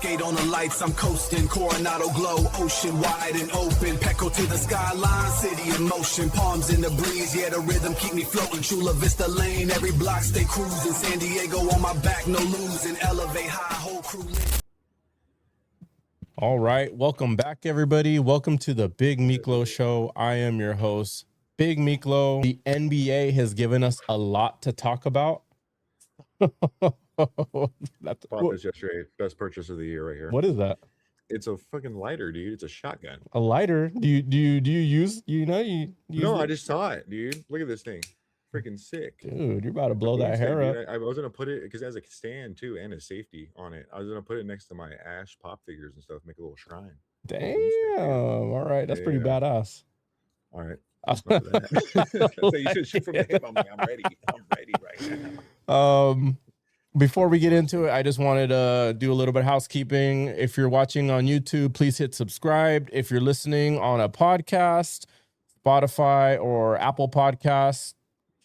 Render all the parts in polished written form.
skate on the lights, I'm coasting. Coronado glow, ocean wide and open. Petco to the skyline, city in motion. Palms in the breeze, yeah, the rhythm keep me floating. Chula Vista Lane, every block stay cruising. San Diego on my back, no losing. Elevate high, whole crew lit. All right, welcome back, everybody. Welcome to the Big Miklo Show. I am your host, Big Miklo. The NBA has given us a lot to talk about. Bought this yesterday. Best purchase of the year right here. What is that? It's a fucking lighter, dude. It's a shotgun. A lighter? Do you use? No, I just saw it, dude. Look at this thing. Freaking sick. Dude, you're about to blow that hair up. I was gonna put it because it has a stand too and a safety on it. I was gonna put it next to my Ash pop figures and stuff, make a little shrine. Damn. All right, that's pretty badass. All right. So you should shoot from the hip. I'm ready. I'm ready right now. Before we get into it, I just wanted to do a little bit of housekeeping. If you're watching on YouTube, please hit subscribe. If you're listening on a podcast, Spotify or Apple Podcasts,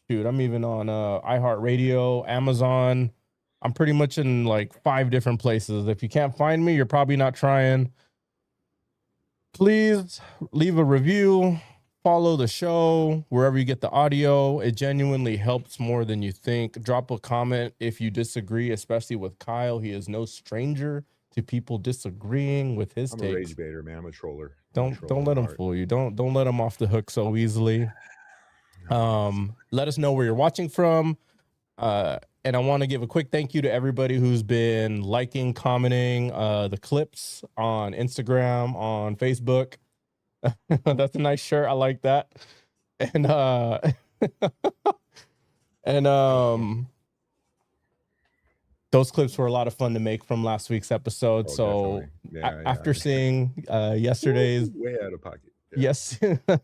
dude, I'm even on iHeartRadio, Amazon. I'm pretty much in like 5 different places. If you can't find me, you're probably not trying. Please leave a review. Follow the show wherever you get the audio. It genuinely helps more than you think. Drop a comment if you disagree, especially with Kyle. He is no stranger to people disagreeing with his takes. I'm a rage baiter, man. I'm a troller. Don't let him fool you. Don't let him off the hook so easily. Let us know where you're watching from. And I want to give a quick thank you to everybody who's been liking, commenting the clips on Instagram, on Facebook. That's a nice shirt. I like that. And those clips were a lot of fun to make from last week's episode. After seeing yesterday's way out of pocket. Yes,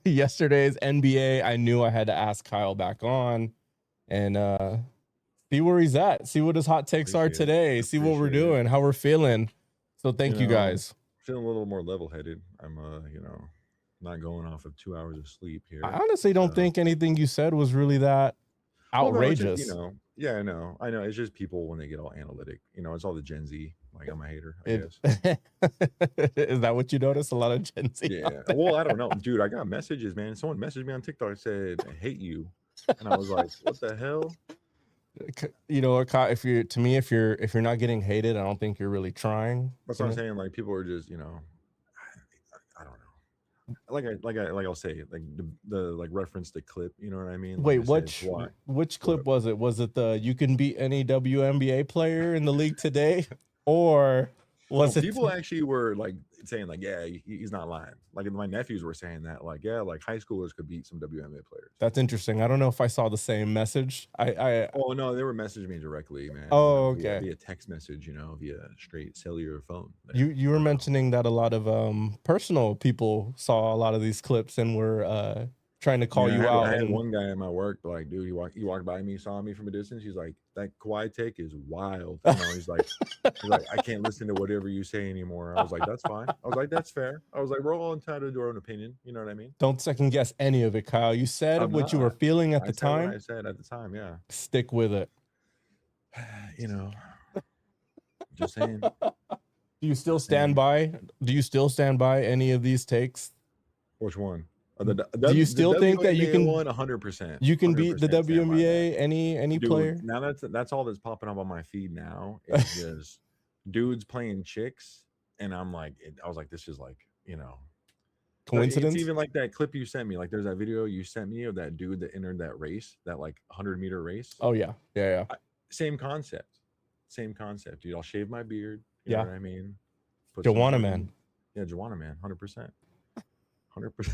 yesterday's NBA, I knew I had to ask Kyle back on and see where he's at, see what his hot takes are today, see what we're doing, how we're feeling. So thank you guys. Feeling a little more level-headed. I'm not going off of 2 hours of sleep here. I honestly don't think anything you said was really that outrageous. Well, no, I know. It's just people when they get all analytic. It's all the Gen Z. Like, I'm a hater, I guess. Is that what you notice? A lot of Gen Z? Yeah. Well, I don't know. Dude, I got messages, man. Someone messaged me on TikTok and said, I hate you. And I was like, what the hell? If you're not getting hated, I don't think you're really trying. That's what I'm saying. Like, people are just, I don't know. I'll say, like the like reference to clip, you know what I mean? Wait, which clip was it? Was it the you can beat any WNBA player in the league today? Or was it people actually were like saying like, yeah, he's not lying. Like my nephews were saying that, like, yeah, like high schoolers could beat some WNBA players. That's interesting. I don't know if I saw the same message. Oh no, they were messaging me directly, man. Oh, okay. Via text message, via straight cellular phone. You were mentioning that a lot of personal people saw a lot of these clips and were trying to call you out. I had one guy at my work, like, dude, he walked by me, saw me from a distance. He's like, that Kawhi take is wild. He's like, I can't listen to whatever you say anymore. I was like, that's fine. I was like, that's fair. I was like, we're all entitled to our own opinion. You know what I mean? Don't second guess any of it, Kyle. You said what you were feeling at the time. I said at the time, yeah. Stick with it. Just saying. Do you still stand by? Do you still stand by any of these takes? Which one? Do you still think that you can 100%? You can beat the WNBA any Dude, player? Now that's all that's popping up on my feed now. Is just dudes playing chicks, and I'm like, I was like, this is like, coincidence. It's even like that clip you sent me. Like, there's that video you sent me of that dude that entered that race, that like 100-meter race. Oh yeah. Same concept, dude. I'll shave my beard. You know what I mean? Joanna man. Yeah, Joanna man, 100%. 100%.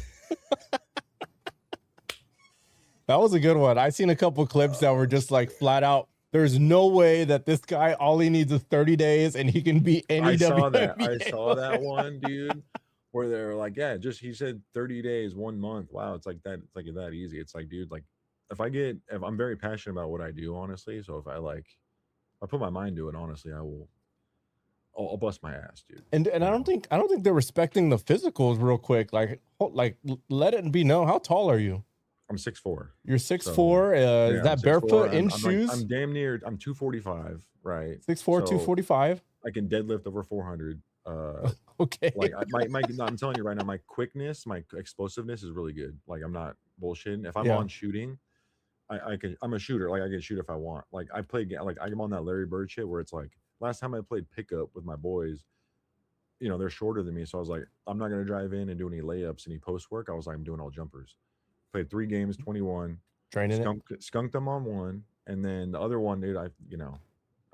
That was a good one. I seen a couple clips that were just like flat out. There's no way that this guy, all he needs is 30 days and he can beat any WNBA. I saw that one, dude, where they're like, yeah, he said 30 days, 1 month. Wow, it's like that. It's like that easy. It's like, dude, like if I'm very passionate about what I do, honestly. So if I put my mind to it, honestly, I'll bust my ass, dude. And I don't think they're respecting the physicals real quick. Like let it be known. How tall are you? I'm 6'4". You're 6'4". Is that barefoot in shoes? I'm damn near. I'm 245, right? 6'4", 245. I can deadlift over 400. Okay. Like no, I'm telling you right now, my quickness, my explosiveness is really good. Like I'm not bullshitting. If I'm Yeah. on shooting, I can. I'm a shooter. Like I can shoot if I want. Like I play. Like I'm on that Larry Bird shit where it's like last time I played pickup with my boys. They're shorter than me, so I was like, I'm not gonna drive in and do any layups, any post work. I was like, I'm doing all jumpers. Played 3 games, 21. Training it. Skunked them on one, and then the other one, dude. I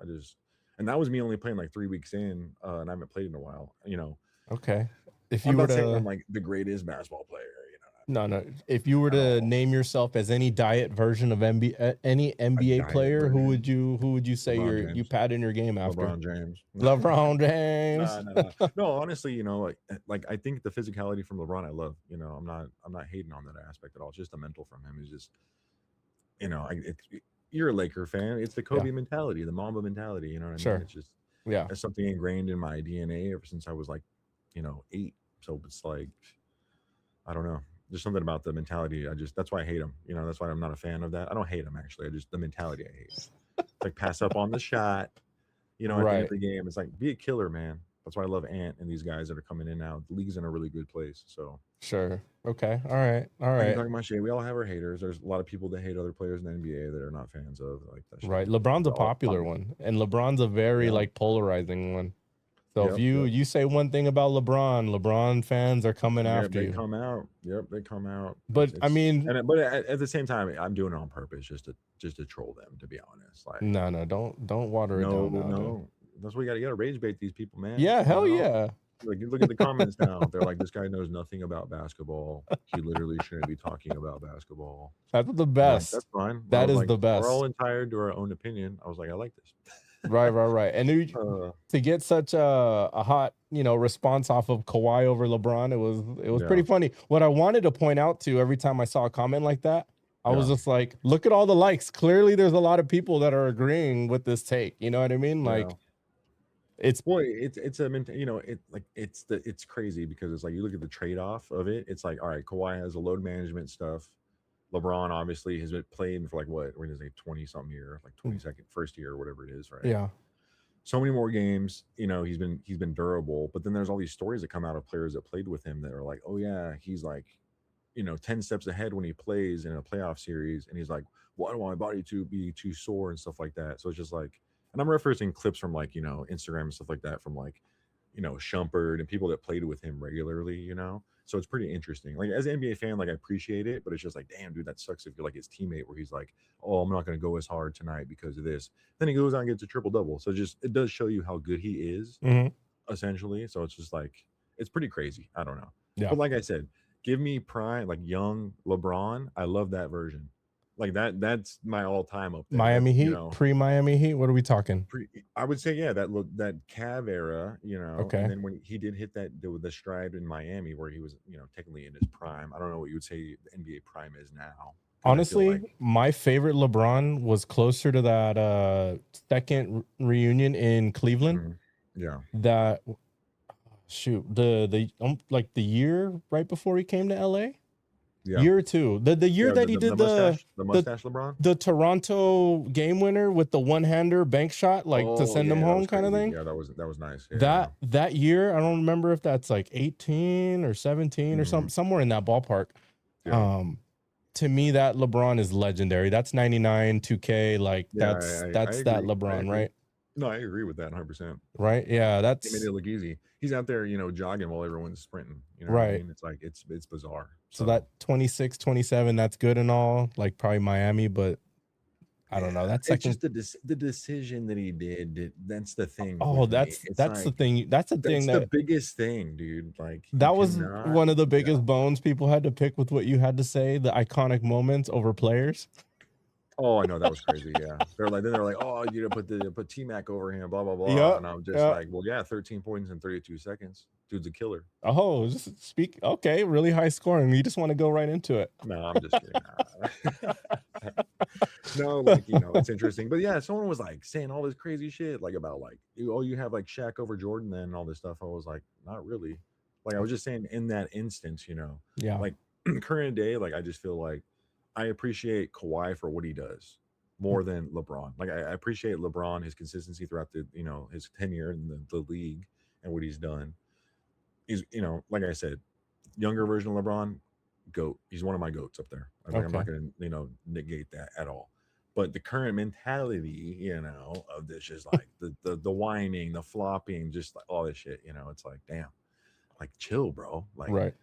just, and that was me only playing like 3 weeks in, and I haven't played in a while. Okay. If I'm you were not saying I'm to like the greatest basketball player, no, if you were at to all. name yourself as any diet version of any NBA diet player, who version. would you say LeBron you James. pattern your game after? LeBron James. LeBron James. No. Honestly, like I think the physicality from LeBron, I love. I'm not hating on that aspect at all. It's just the mental from him is just, you're a Laker fan. It's the Kobe mentality, the Mamba mentality. You know what I mean? It's just it's something ingrained in my DNA ever since I was like, 8. So it's like, I don't know. There's something about the mentality. That's why I hate him. That's why I'm not a fan of that. I don't hate him actually. The mentality I hate. It's like pass up on the shot. At the end of the game, it's like be a killer, man. That's why I love Ant and these guys that are coming in now. The league's in a really good place. So sure. Okay. All right. I can talk about shit. We all have our haters. There's a lot of people that hate other players in the NBA that are not fans of like that shit. Right. LeBron's a popular one, and LeBron's a very like polarizing one. So if you say one thing about LeBron fans are coming after you. They come out. Yep, they come out. But I mean, but at the same time, I'm doing it on purpose just to troll them. To be honest, like no, don't water it down. No, that's what you gotta rage bait these people, man. Yeah, hell yeah. Like you look at the comments now, they're like, "This guy knows nothing about basketball. He literally shouldn't be talking about basketball." That's the best. Like, that's fine. That is the best. We're all entitled to our own opinion. I was like, I like this. Right. And to get such a hot, response off of Kawhi over LeBron, it was pretty funny. What I wanted to point out to every time I saw a comment like that, I was just like, look at all the likes. Clearly, there's a lot of people that are agreeing with this take. You know what I mean? Like, it's crazy because it's like you look at the trade off of it. It's like, all right, Kawhi has a load management stuff. LeBron obviously has been playing for like what? We're gonna say 20-something year, like 22nd, first year or whatever it is, right? Yeah. So many more games, he's been durable. But then there's all these stories that come out of players that played with him that are like, oh yeah, he's like, 10 steps ahead when he plays in a playoff series, and he's like, why do I want my body to be too sore and stuff like that? So it's just like, and I'm referencing clips from like, Instagram and stuff like that from like, Shumpert and people that played with him regularly, So it's pretty interesting. Like as an NBA fan, like I appreciate it, but it's just like, damn, dude, that sucks if you're like his teammate where he's like, oh, I'm not going to go as hard tonight because of this. Then he goes out and gets a triple double. So it does show you how good he is, essentially. So it's just like, it's pretty crazy. I don't know. Yeah. But like I said, give me prime, like young LeBron. I love that version. Like that's my all-time up there. Miami Heat, pre-Miami Heat. What are we talking? I would say, yeah, that Cav era, Okay. And then when he did hit the stride in Miami where he was, technically in his prime. I don't know what you would say the NBA prime is now. Honestly, my favorite LeBron was closer to that second reunion in Cleveland. Yeah. That the year right before he came to LA. Yeah. Year or two. The year that he did the mustache LeBron? The Toronto game winner with the one-hander bank shot, to send them home kind of thing. Yeah, that was nice. Yeah. That year, I don't remember if that's like 18 or 17 or somewhere in that ballpark. Yeah. To me, that LeBron is legendary. That's 99, 2K. Like that's that LeBron, right? No, I agree with that 100%. Right? Yeah, he made it look easy. He's out there, jogging while everyone's sprinting. You know right. what I mean? It's like it's bizarre. So that 26, 27, that's good and all. Like probably Miami, but I don't know. That's just the decision that he did. That's the thing. Oh, that's the thing. That's the biggest thing, dude. Like that was one of the biggest bones people had to pick with what you had to say. The iconic moments over players. Oh, I know that was crazy. Yeah, they're like, oh, you put T-Mac over him, blah blah blah. Yep, and I'm just like, well, yeah, 13 points in 32 seconds. Dude's a killer. Oh, just speak. Okay, really high scoring. You just want to go right into it. No, I'm just kidding. No, like it's interesting, but yeah, someone was like saying all this crazy shit, like about like, oh, you have like Shaq over Jordan and all this stuff. I was like, not really. Like I was just saying in that instance, yeah, like current day, like I just feel like I appreciate Kawhi for what he does. more than LeBron. Like I appreciate LeBron, his consistency throughout the his tenure in the league and what he's done. He's like I said, younger version of LeBron, goat. He's one of my goats up there. I'm Okay. not going to negate that at all. But the current mentality, of this is like the whining, the flopping, just like all this shit. It's like, damn, like chill, bro. Like, Right.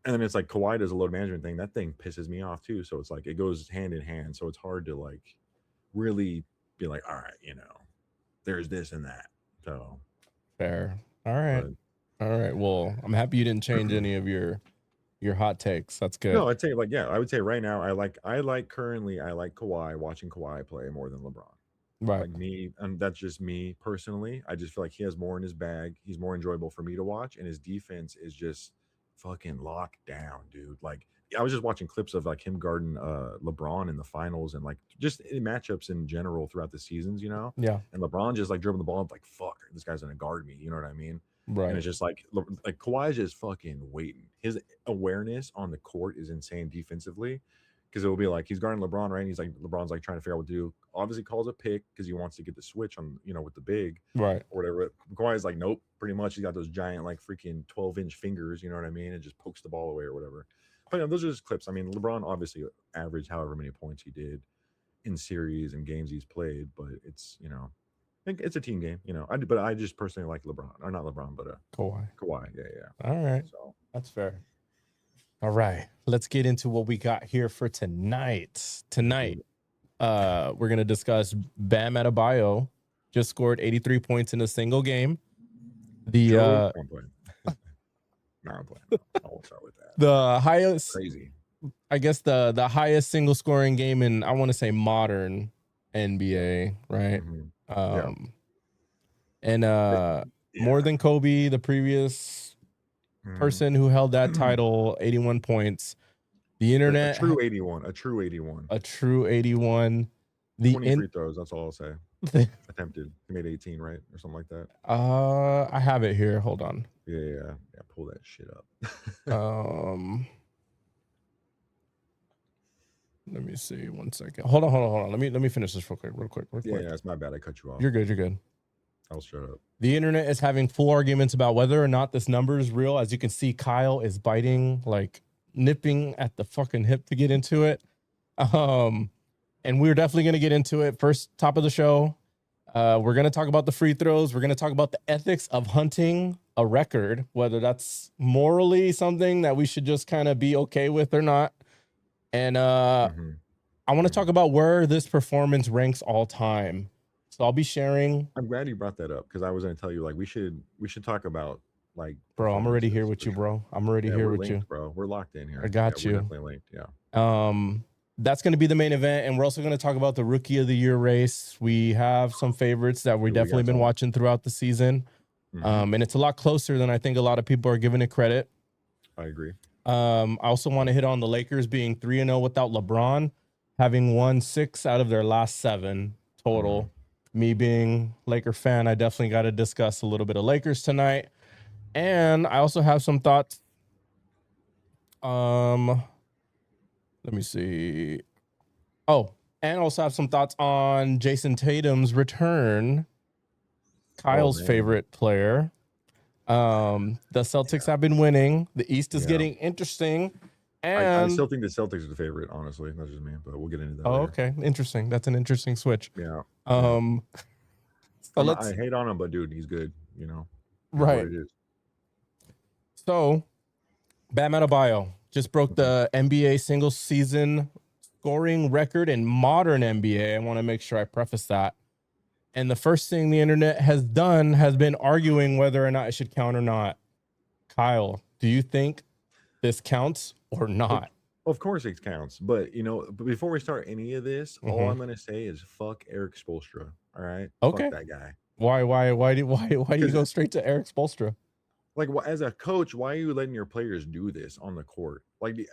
and then it's like Kawhi does a load management thing. That thing pisses me off too. So it's like it goes hand in hand. So it's hard to like really be like, all right, there's this and that. So Fair. All right. but All right. Well, I'm happy you didn't change any of your hot takes. That's good. no, I'd say like I would say right now I like currently I like Kawhi, watching Kawhi play more than LeBron. Right. Like me, and that's just me personally. I just feel like he has more in his bag. He's more enjoyable for me to watch, and his defense is just fucking locked down, dude. Like I was just watching clips of like him guarding LeBron in the finals and like just in matchups in general throughout the seasons, Yeah. And LeBron just like dribbling the ball, like fuck, this guy's gonna guard me, you know what I mean? Right. And it's just like Kawhi's just fucking waiting. His awareness on the court is insane defensively. Because it will be like he's guarding LeBron, right? And he's like LeBron's like trying to figure out what to do. Obviously calls a pick because he wants to get the switch on, with the big Right. or whatever. Kawhi's like, nope, pretty much. He's got those giant like freaking 12-inch fingers, you know what I mean? And just pokes the ball away or whatever. But those are just clips. I mean, LeBron obviously averaged however many points he did in series and games he's played, but it's I think it's a team game, but I just personally like LeBron, or not LeBron, but Kawhi, yeah. All right. So That's fair. All right. Let's get into what we got here for tonight. Tonight, we're going to discuss Bam Adebayo just scored 83 points in a single game. The I'm playing. No, I'm playing. I won't start with that. the highest, Crazy. I guess the highest single scoring game in, I want to say, modern NBA, right? Mm-hmm. And more than Kobe, the previous person who held that title, 81 points. The internet, a true 81. A true 81. The 20 free throws. That's all I'll say. Attempted. He made 18, right, or something like that. I have it here. Hold on. Yeah. Pull that shit up. Let me see. 1 second. Hold on. Let me finish this real quick. Yeah, it's my bad. I cut you off. You're good. I'll shut up. The internet is having full arguments about whether or not this number is real. As you can see, Kyle is biting, like nipping at the fucking hip to get into it. And we're definitely going to get into it. First, top of the show, we're going to talk about the free throws. We're going to talk about the ethics of hunting a record, whether that's morally something that we should just kind of be okay with or not. And I want to talk about where this performance ranks all time. So I'll be sharing. I'm glad you brought that up because I was going to tell you like we should talk about like. Bro, I'm already here with you, bro. I'm already here with you, bro. We're locked in here. I got you. We're definitely linked. Yeah. That's going to be the main event, and we're also going to talk about the Rookie of the Year race. We have some favorites that we definitely been watching throughout the season, and it's a lot closer than I think a lot of people are giving it credit. I agree. I also want to hit on the Lakers being 3-0 without LeBron, having won 6 out of their last 7 total. Me being Laker fan, I definitely got to discuss a little bit of Lakers tonight. And I also have some thoughts. Let me see. Oh, and also have some thoughts on Jayson Tatum's return. Kyle's favorite player. The Celtics have been winning. The East is getting interesting. And I still think the Celtics are the favorite, honestly. That's just me, but we'll get into that. Oh, later. okay. Interesting. That's an interesting switch. Yeah. So I hate on him, but dude, he's good, Right. It is. So, Bam Adebayo just broke the NBA single season scoring record in modern NBA. I want to make sure I preface that. And the first thing the internet has done has been arguing whether or not it should count or not. Kyle, do you think this counts or not? Of course it counts, but but before we start any of this, all I'm gonna say is fuck Eric Spoelstra. All right, okay, fuck that guy. Why do you go straight to Eric Spoelstra? Like, as a coach, why are you letting your players do this on the court? Like, did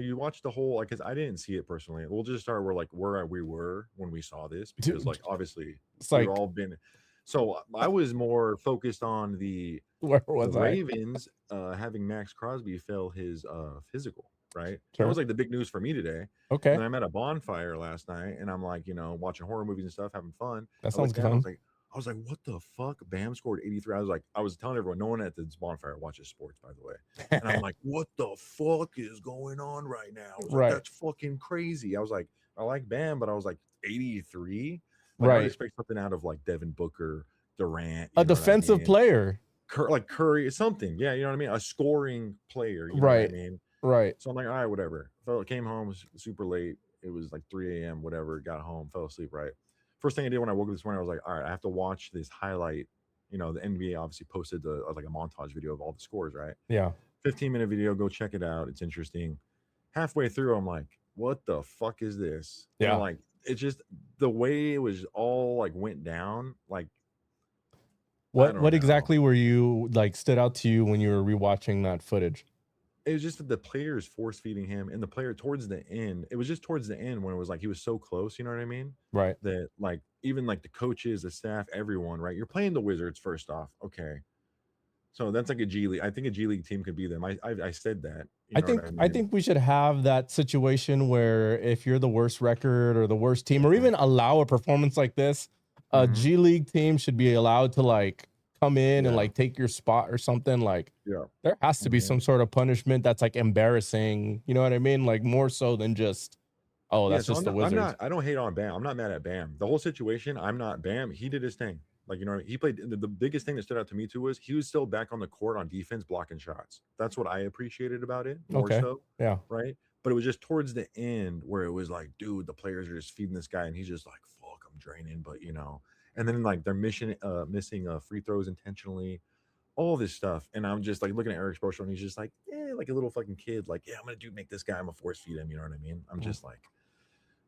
you watch the whole? Like, because I didn't see it personally. We'll just start where we were when we saw this, because like obviously we've all been. So I was more focused on the Where was Ravens having Max Crosby fail his physical. right? Sure. That was like the big news for me today. Okay. And then I'm at a bonfire last night, and I'm like, watching horror movies and stuff, having fun. That I sounds looked down, fun. I was like, what the fuck? Bam scored 83. I was telling everyone, no one at this bonfire watches sports, by the way. And I'm like, what the fuck is going on right now? I was like, Right. that's fucking crazy. I was like, I like Bam, but I was like, 83? Like, I would Right. expect something out of like Devin Booker, Durant, A defensive player. like Curry, something. Yeah, you know what I mean? A scoring player, you know what I Right. mean? Right. So I'm like, all right, whatever. Came home, was super late. It was like 3 a.m., whatever. Got home, fell asleep, right? First thing I did when I woke up this morning, I was like, all right, I have to watch this highlight. The NBA obviously posted like a montage video of all the scores, right? Yeah. 15-minute video, go check it out. It's interesting. Halfway through, I'm like, what the fuck is this? Yeah. And like, it's just the way it was all like went down. Like, what exactly were you like stood out to you when you were rewatching that footage? It was just that the players force feeding him, and the player towards the end, it was just towards the end when it was like he was so close, you know what I mean? Right. That like even like the coaches, the staff, everyone, right? You're playing the Wizards first off. Okay. So that's like a G League. I think a G League team could be them. I said that. I think we should have that situation where if you're the worst record or the worst team, or even allow a performance like this, a G League team should be allowed to like come in and like take your spot or something. Like, there has to be some sort of punishment that's like embarrassing. You know what I mean? Like more so than just, oh, that's just the Wizards. I don't hate on Bam. I'm not mad at Bam. The whole situation, I'm not Bam. He did his thing. Like, he played. The biggest thing that stood out to me too was he was still back on the court on defense, blocking shots. That's what I appreciated about it more so. Yeah. Right. But it was just towards the end where it was like, dude, the players are just feeding this guy, and he's just like, fuck, I'm draining. But and then like they're missing free throws intentionally, all this stuff. And I'm just like looking at Eric Spoelstra, and he's just like, yeah, like a little fucking kid. Like, yeah, I'm gonna make this guy. I'm gonna force feed him. You know what I mean? I'm just like,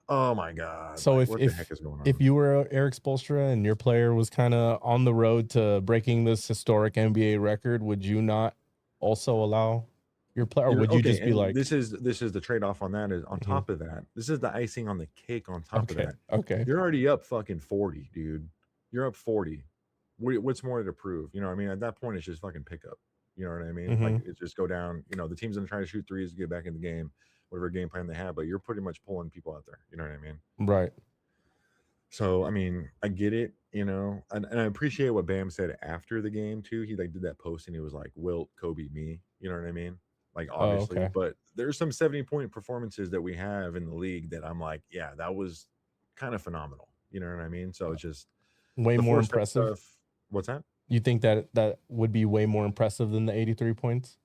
oh my god. So like, what the heck is going on? If you were Eric Spoelstra and your player was kind of on the road to breaking this historic NBA record, would you not also allow your player, or would you just be like, this is the trade-off on that is on top of that. This is the icing on the cake on top of that. Okay. You're already up fucking 40, dude. You're up 40. What's more to prove? You know what I mean? At that point, it's just fucking pickup. You know what I mean? Like, it's just go down. The team's gonna try to shoot threes to get back in the game, whatever game plan they have, but you're pretty much pulling people out there. You know what I mean? Right. So, I mean, I get it, and I appreciate what Bam said after the game too. He like did that post and he was like, Wilt, Kobe, me. You know what I mean? Like, obviously, but there's some 70-point performances that we have in the league that I'm like, yeah, that was kind of phenomenal. You know what I mean? So it's just way more impressive. What's that? You think that would be way more impressive than the 83 points?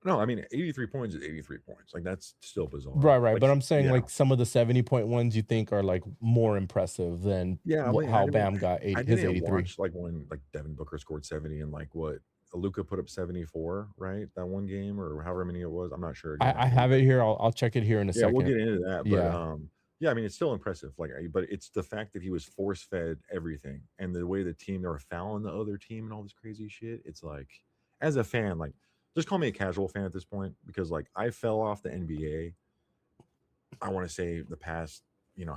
No, I mean, 83 points is 83 points. Like, that's still bizarre. Right. Like, but I'm saying like some of the 70-point ones you think are like more impressive than how Bam got his 83. Watch, like when like Devin Booker scored 70 and like what Luka put up 74, right? That one game or however many it was. I'm not sure. I have it here. I'll check it here in a second. Yeah, we'll get into that. But yeah, I mean, it's still impressive. Like, but it's the fact that he was force fed everything, and the way the team, they were fouling the other team and all this crazy shit. It's like, as a fan, like, just call me a casual fan at this point, because like I fell off the NBA. I want to say the past,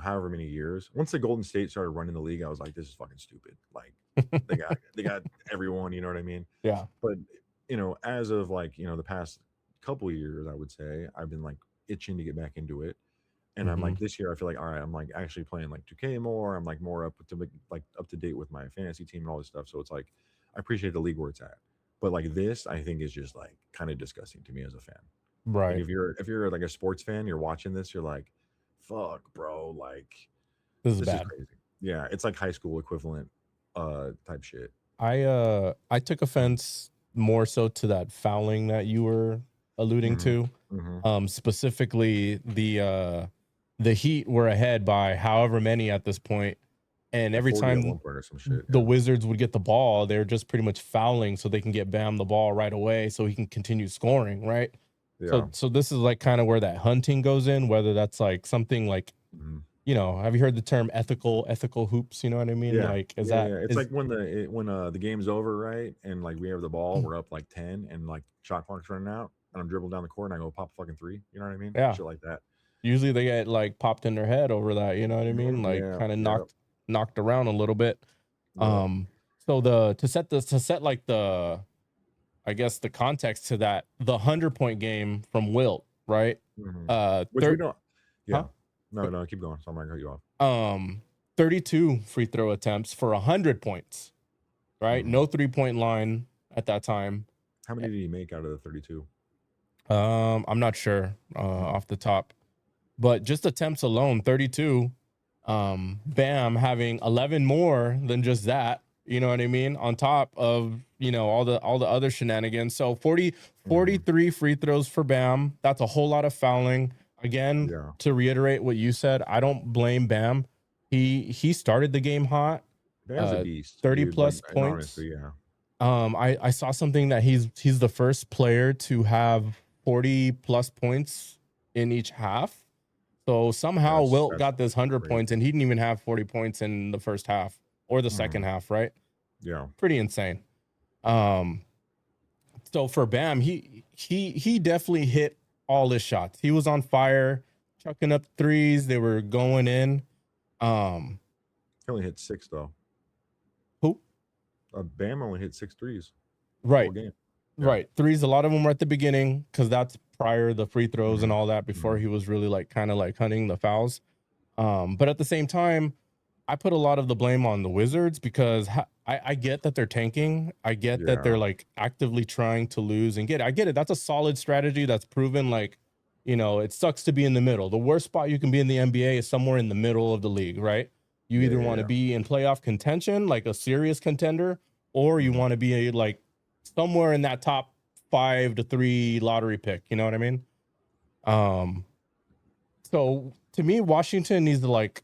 however many years. Once the Golden State started running the league, I was like, this is fucking stupid. Like, they got everyone. You know what I mean? Yeah. But as of like the past couple of years, I would say I've been like itching to get back into it. And I'm like, this year I feel like, all right, I'm like actually playing like 2K more. I'm like more up to date with my fantasy team and all this stuff. So it's like, I appreciate the league where it's at. But like this, I think is just like kind of disgusting to me as a fan. Right. Like, if you're like a sports fan, you're watching this, you're like, fuck, bro, like this is bad. Crazy. Yeah, it's like high school equivalent type shit. I took offense more so to that fouling that you were alluding to. Specifically the Heat were ahead by however many at this point, and every time the Wizards would get the ball, they're just pretty much fouling so they can get Bam the ball right away so he can continue scoring, right? Yeah. So this is like kind of where that hunting goes in, whether that's like something like, have you heard the term ethical hoops? You know what I mean? Yeah. Like, It's like when the game's over, right? And like we have the ball, we're up like 10 and like shot clock's running out, and I'm dribbling down the court and I go pop a fucking 3. You know what I mean? Yeah. Shit like that. Usually they get like popped in their head over that, you know what I mean? Like kind of knocked around a little bit. So to set like the, I guess the context to that, the 100-point game from Wilt, right? Which we don't. Yeah. Huh? No, keep going. So I'm gonna cut you off. 32 free throw attempts for 100 points, right? No 3-point line at that time. How many did he make out of the 32? I'm not sure off the top, but just attempts alone, 32. Bam having 11 more than just that. You know what I mean? On top of, you know, all the other shenanigans. So 43 free throws for Bam. That's a whole lot of fouling. Again, to reiterate what you said, I don't blame Bam. He started the game hot. Bam's a beast. 30 dude. plus Like, points. honestly, yeah. I saw something that he's the first player to have 40 plus points in each half. So somehow Wilt got this 100 points and he didn't even have 40 points in the first half or the second half, right? Yeah. Pretty insane. So for Bam, he definitely hit all his shots. He was on fire, chucking up threes. They were going in. He only hit 6 though. Who? Bam only hit 6 threes. Right. Whole game. Right. Threes, a lot of them were at the beginning because that's prior the free throws and all that before he was really like kind of like hunting the fouls. But at the same time, I put a lot of the blame on the Wizards because I get that they're tanking. I get that they're like actively trying to lose and I get it. That's a solid strategy that's proven. Like, you know, it sucks to be in the middle. The worst spot you can be in the NBA is somewhere in the middle of the league, right? You either want to be in playoff contention, like a serious contender, or you want to be like somewhere in that top 5 to 3 lottery pick. You know what I mean? So to me, Washington needs to like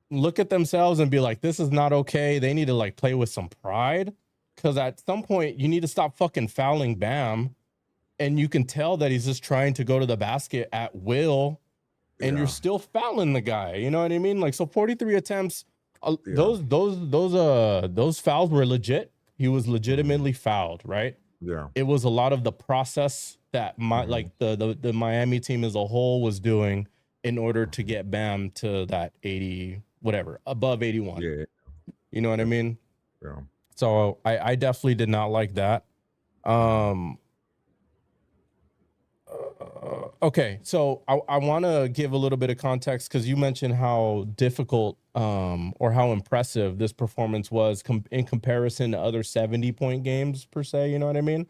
look at themselves and be like, this is not okay. They need to like play with some pride, because at some point you need to stop fucking fouling Bam, and you can tell that he's just trying to go to the basket at will, and you're still fouling the guy. You know what I mean? Like, so 43 attempts. Those fouls were legit. He was legitimately fouled, right? Yeah. It was a lot of the process that like the Miami team as a whole was doing in order to get Bam to that 80, whatever, above 81. Yeah. You know what I mean? Yeah. So I definitely did not like that. Okay, so I want to give a little bit of context because you mentioned how difficult or how impressive this performance was in comparison to other 70-point games per se. You know what I mean?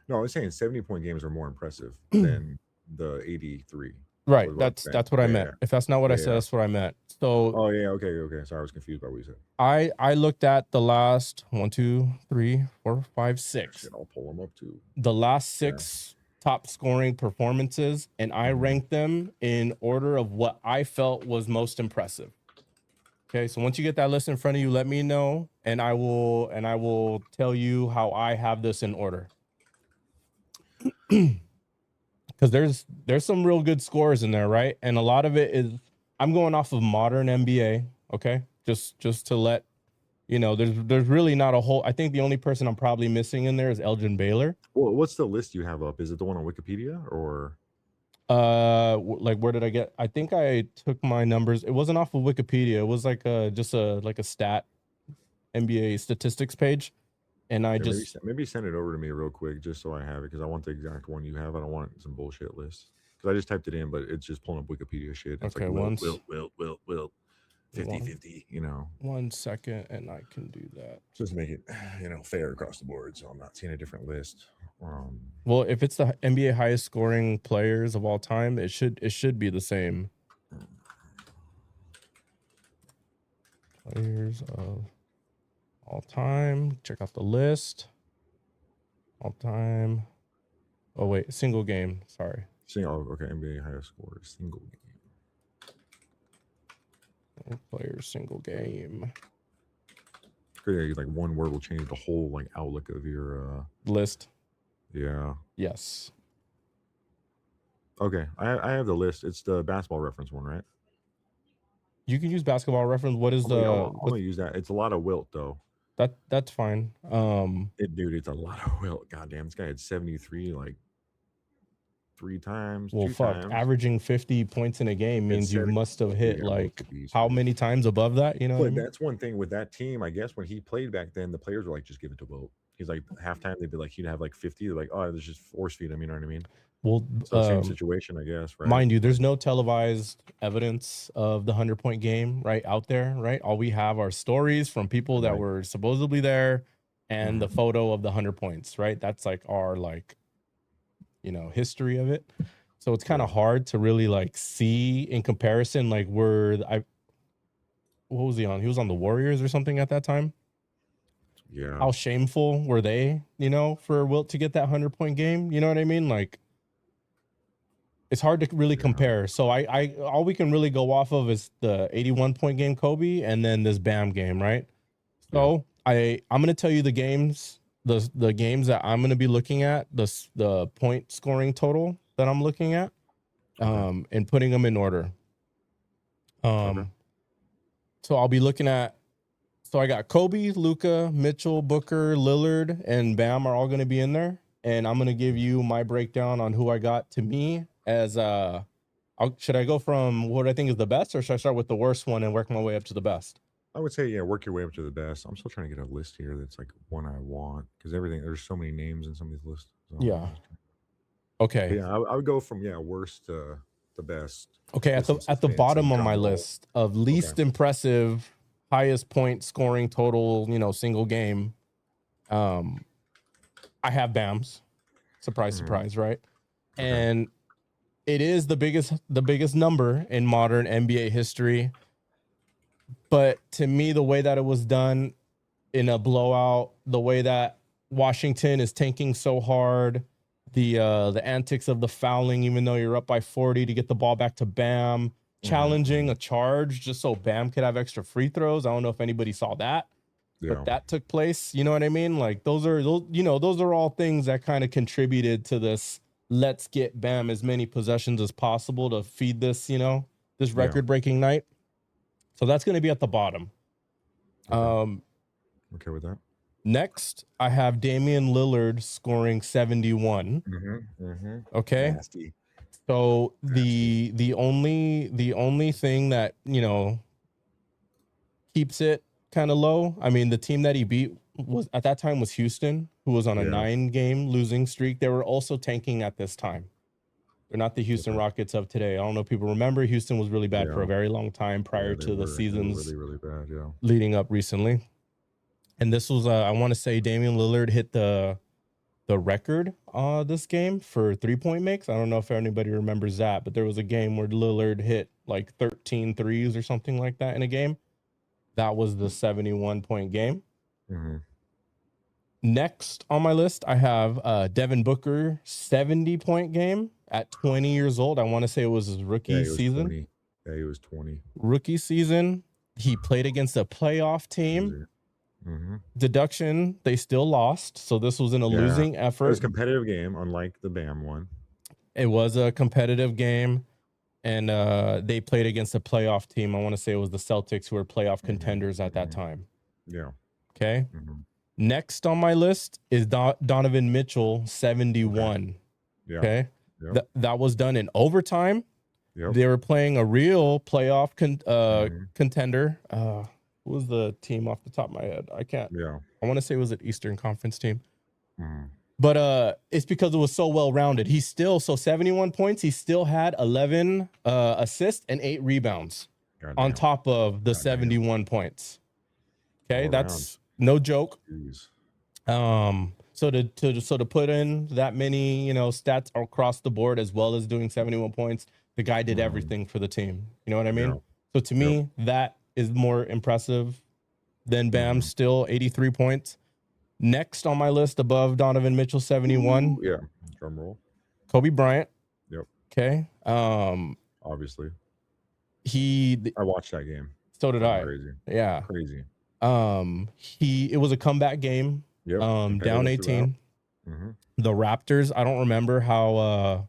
No, I was saying 70-point games are more impressive than the 83. Right. That's what I meant. If that's not what I said, that's what I meant. So. Oh yeah. Okay. Sorry, I was confused by what you said. I looked at the last 1, 2, 3, 4, 5, 6. Shit, I'll pull them up too. The last 6 top scoring performances, and I ranked them in order of what I felt was most impressive. Okay, so once you get that list in front of you, let me know, and I will tell you how I have this in order. Because there's some real good scores in there, right? And a lot of it is I'm going off of modern NBA, okay? Just to let you know, there's really not a whole. I think the only person I'm probably missing in there is Elgin Baylor. Well, what's the list you have up? Is it the one on Wikipedia or? Like where did I get? I think I took my numbers. It wasn't off of Wikipedia. It was like just a stat NBA statistics page, and I maybe send it over to me real quick just so I have it because I want the exact one you have. I don't want some bullshit list because I just typed it in, but it's just pulling up Wikipedia shit. It's okay, like Wilt 50-50, you know. 1 second, and I can do that. Just to make it, fair across the board, so I'm not seeing a different list. Well, if it's the NBA highest scoring players of all time, it should be the same. Players of all time. Check out the list. All time. Oh wait, single game. Sorry. Okay, NBA highest scorer, single game. Players, single game. Like one word will change the whole like outlook of your list. Yeah. Yes. Okay, I have the list. It's the basketball reference one, right? You can use basketball reference. What is I'm gonna use that. It's a lot of Wilt though. That's fine. Dude, it's a lot of Wilt. Goddamn, this guy had 73 like 3 times. Well, 2 fuck, times. averaging 50 points in a game means you must have hit like how many times above that? You know, but that's one thing with that team. I guess when he played back then, the players were like, just give it to Wilt. He's like halftime. They'd be like, he'd have like 50. They're like, oh, there's just force feed him. You know what I mean? Well, So same situation, I guess, right? mind you, there's no televised evidence of the 100-point game right out there, right? All we have are stories from people that Right. were supposedly there and the Mhm. photo of the 100 points, right? That's like our history of it. So it's kind of Yeah. hard to really like see in comparison, like what was he on? He was on the Warriors or something at that time. Yeah. How shameful were they, for Wilt to get that 100-point game? You know what I mean? Like, it's hard to really Yeah. compare. So I all we can really go off of is the 81-point game Kobe and then this Bam game, right? So I'm gonna tell you the games, the games that I'm gonna be looking at, the point scoring total that I'm looking at, Okay. and putting them in order. Okay. So I'll be looking at. So I got Kobe, Luka, Mitchell, Booker, Lillard, and Bam are all going to be in there, and I'm going to give you my breakdown on who I got to me as should I go from what I think is the best, or should I start with the worst one and work my way up to the best? I would say, yeah, work your way up to the best. I'm still trying to get a list here that's like one I want because there's so many names in some of these lists. So Yeah. but Okay. yeah, I would go from worst to the best. Okay. At the Consistency and bottom of drum my roll. list of least impressive, highest point scoring total, single game, I have Bam's. Surprise, Mhm. surprise, right? Okay. And it is the biggest number in modern NBA history. But to me, the way that it was done in a blowout, the way that Washington is tanking so hard, the antics of the fouling, even though you're up by 40 to get the ball back to Bam, challenging a charge just so Bam could have extra free throws. I don't know if anybody saw that, but that took place. You know what I mean? Like those are all things that kind of contributed to this. Let's get Bam as many possessions as possible to feed this, this record-breaking night. So that's going to be at the bottom. Okay with that. Next, I have Damian Lillard scoring 71. Okay. Nasty. So the only thing that keeps it kind of low. I mean, the team that he beat was at that time was Houston, who was on a 9-game losing streak. They were also tanking at this time. They're not the Houston Rockets of today. I don't know if people remember. Houston was really bad for a very long time prior to the seasons really, really bad, leading up recently. And this was, I want to say, Damian Lillard hit the record this game for 3-point makes. I don't know if anybody remembers that, but there was a game where Lillard hit like 13 threes or something like that in a game. That was the 71-point game. Next on my list, I have Devin Booker 70-point game at 20 years old. I want to say it was his rookie season. 20. Yeah, he was 20. Rookie season. He played against a playoff team. Deduction, they still lost. So this was in a losing effort. It was a competitive game, unlike the Bam one. It was a competitive game. And they played against a playoff team. I want to say it was the Celtics, who were playoff contenders at that time. Yeah. Okay. Next on my list is Donovan Mitchell, 71. Okay. Yeah. Okay. Yep. That was done in overtime. Yep. They were playing a real playoff contender. Who was the team off the top of my head? I can't. Yeah. I want to say it was an Eastern Conference team. But it's because it was so well-rounded. He's still, 71 points. He still had 11 assists and 8 rebounds on top of the 71 points. Okay, that's no joke. Jeez. So to put in that many, stats across the board, as well as doing 71 points, the guy did everything for the team. You know what I mean? Yeah. So to me, that is more impressive than Bam, still 83 points. Next on my list above Donovan Mitchell, 71. Yeah. Drum roll. Kobe Bryant. Yep. Okay. Obviously. I watched that game. So did I. Crazy. Yeah. Crazy. It was a comeback game. Yep. Down 18. The Raptors, I don't remember how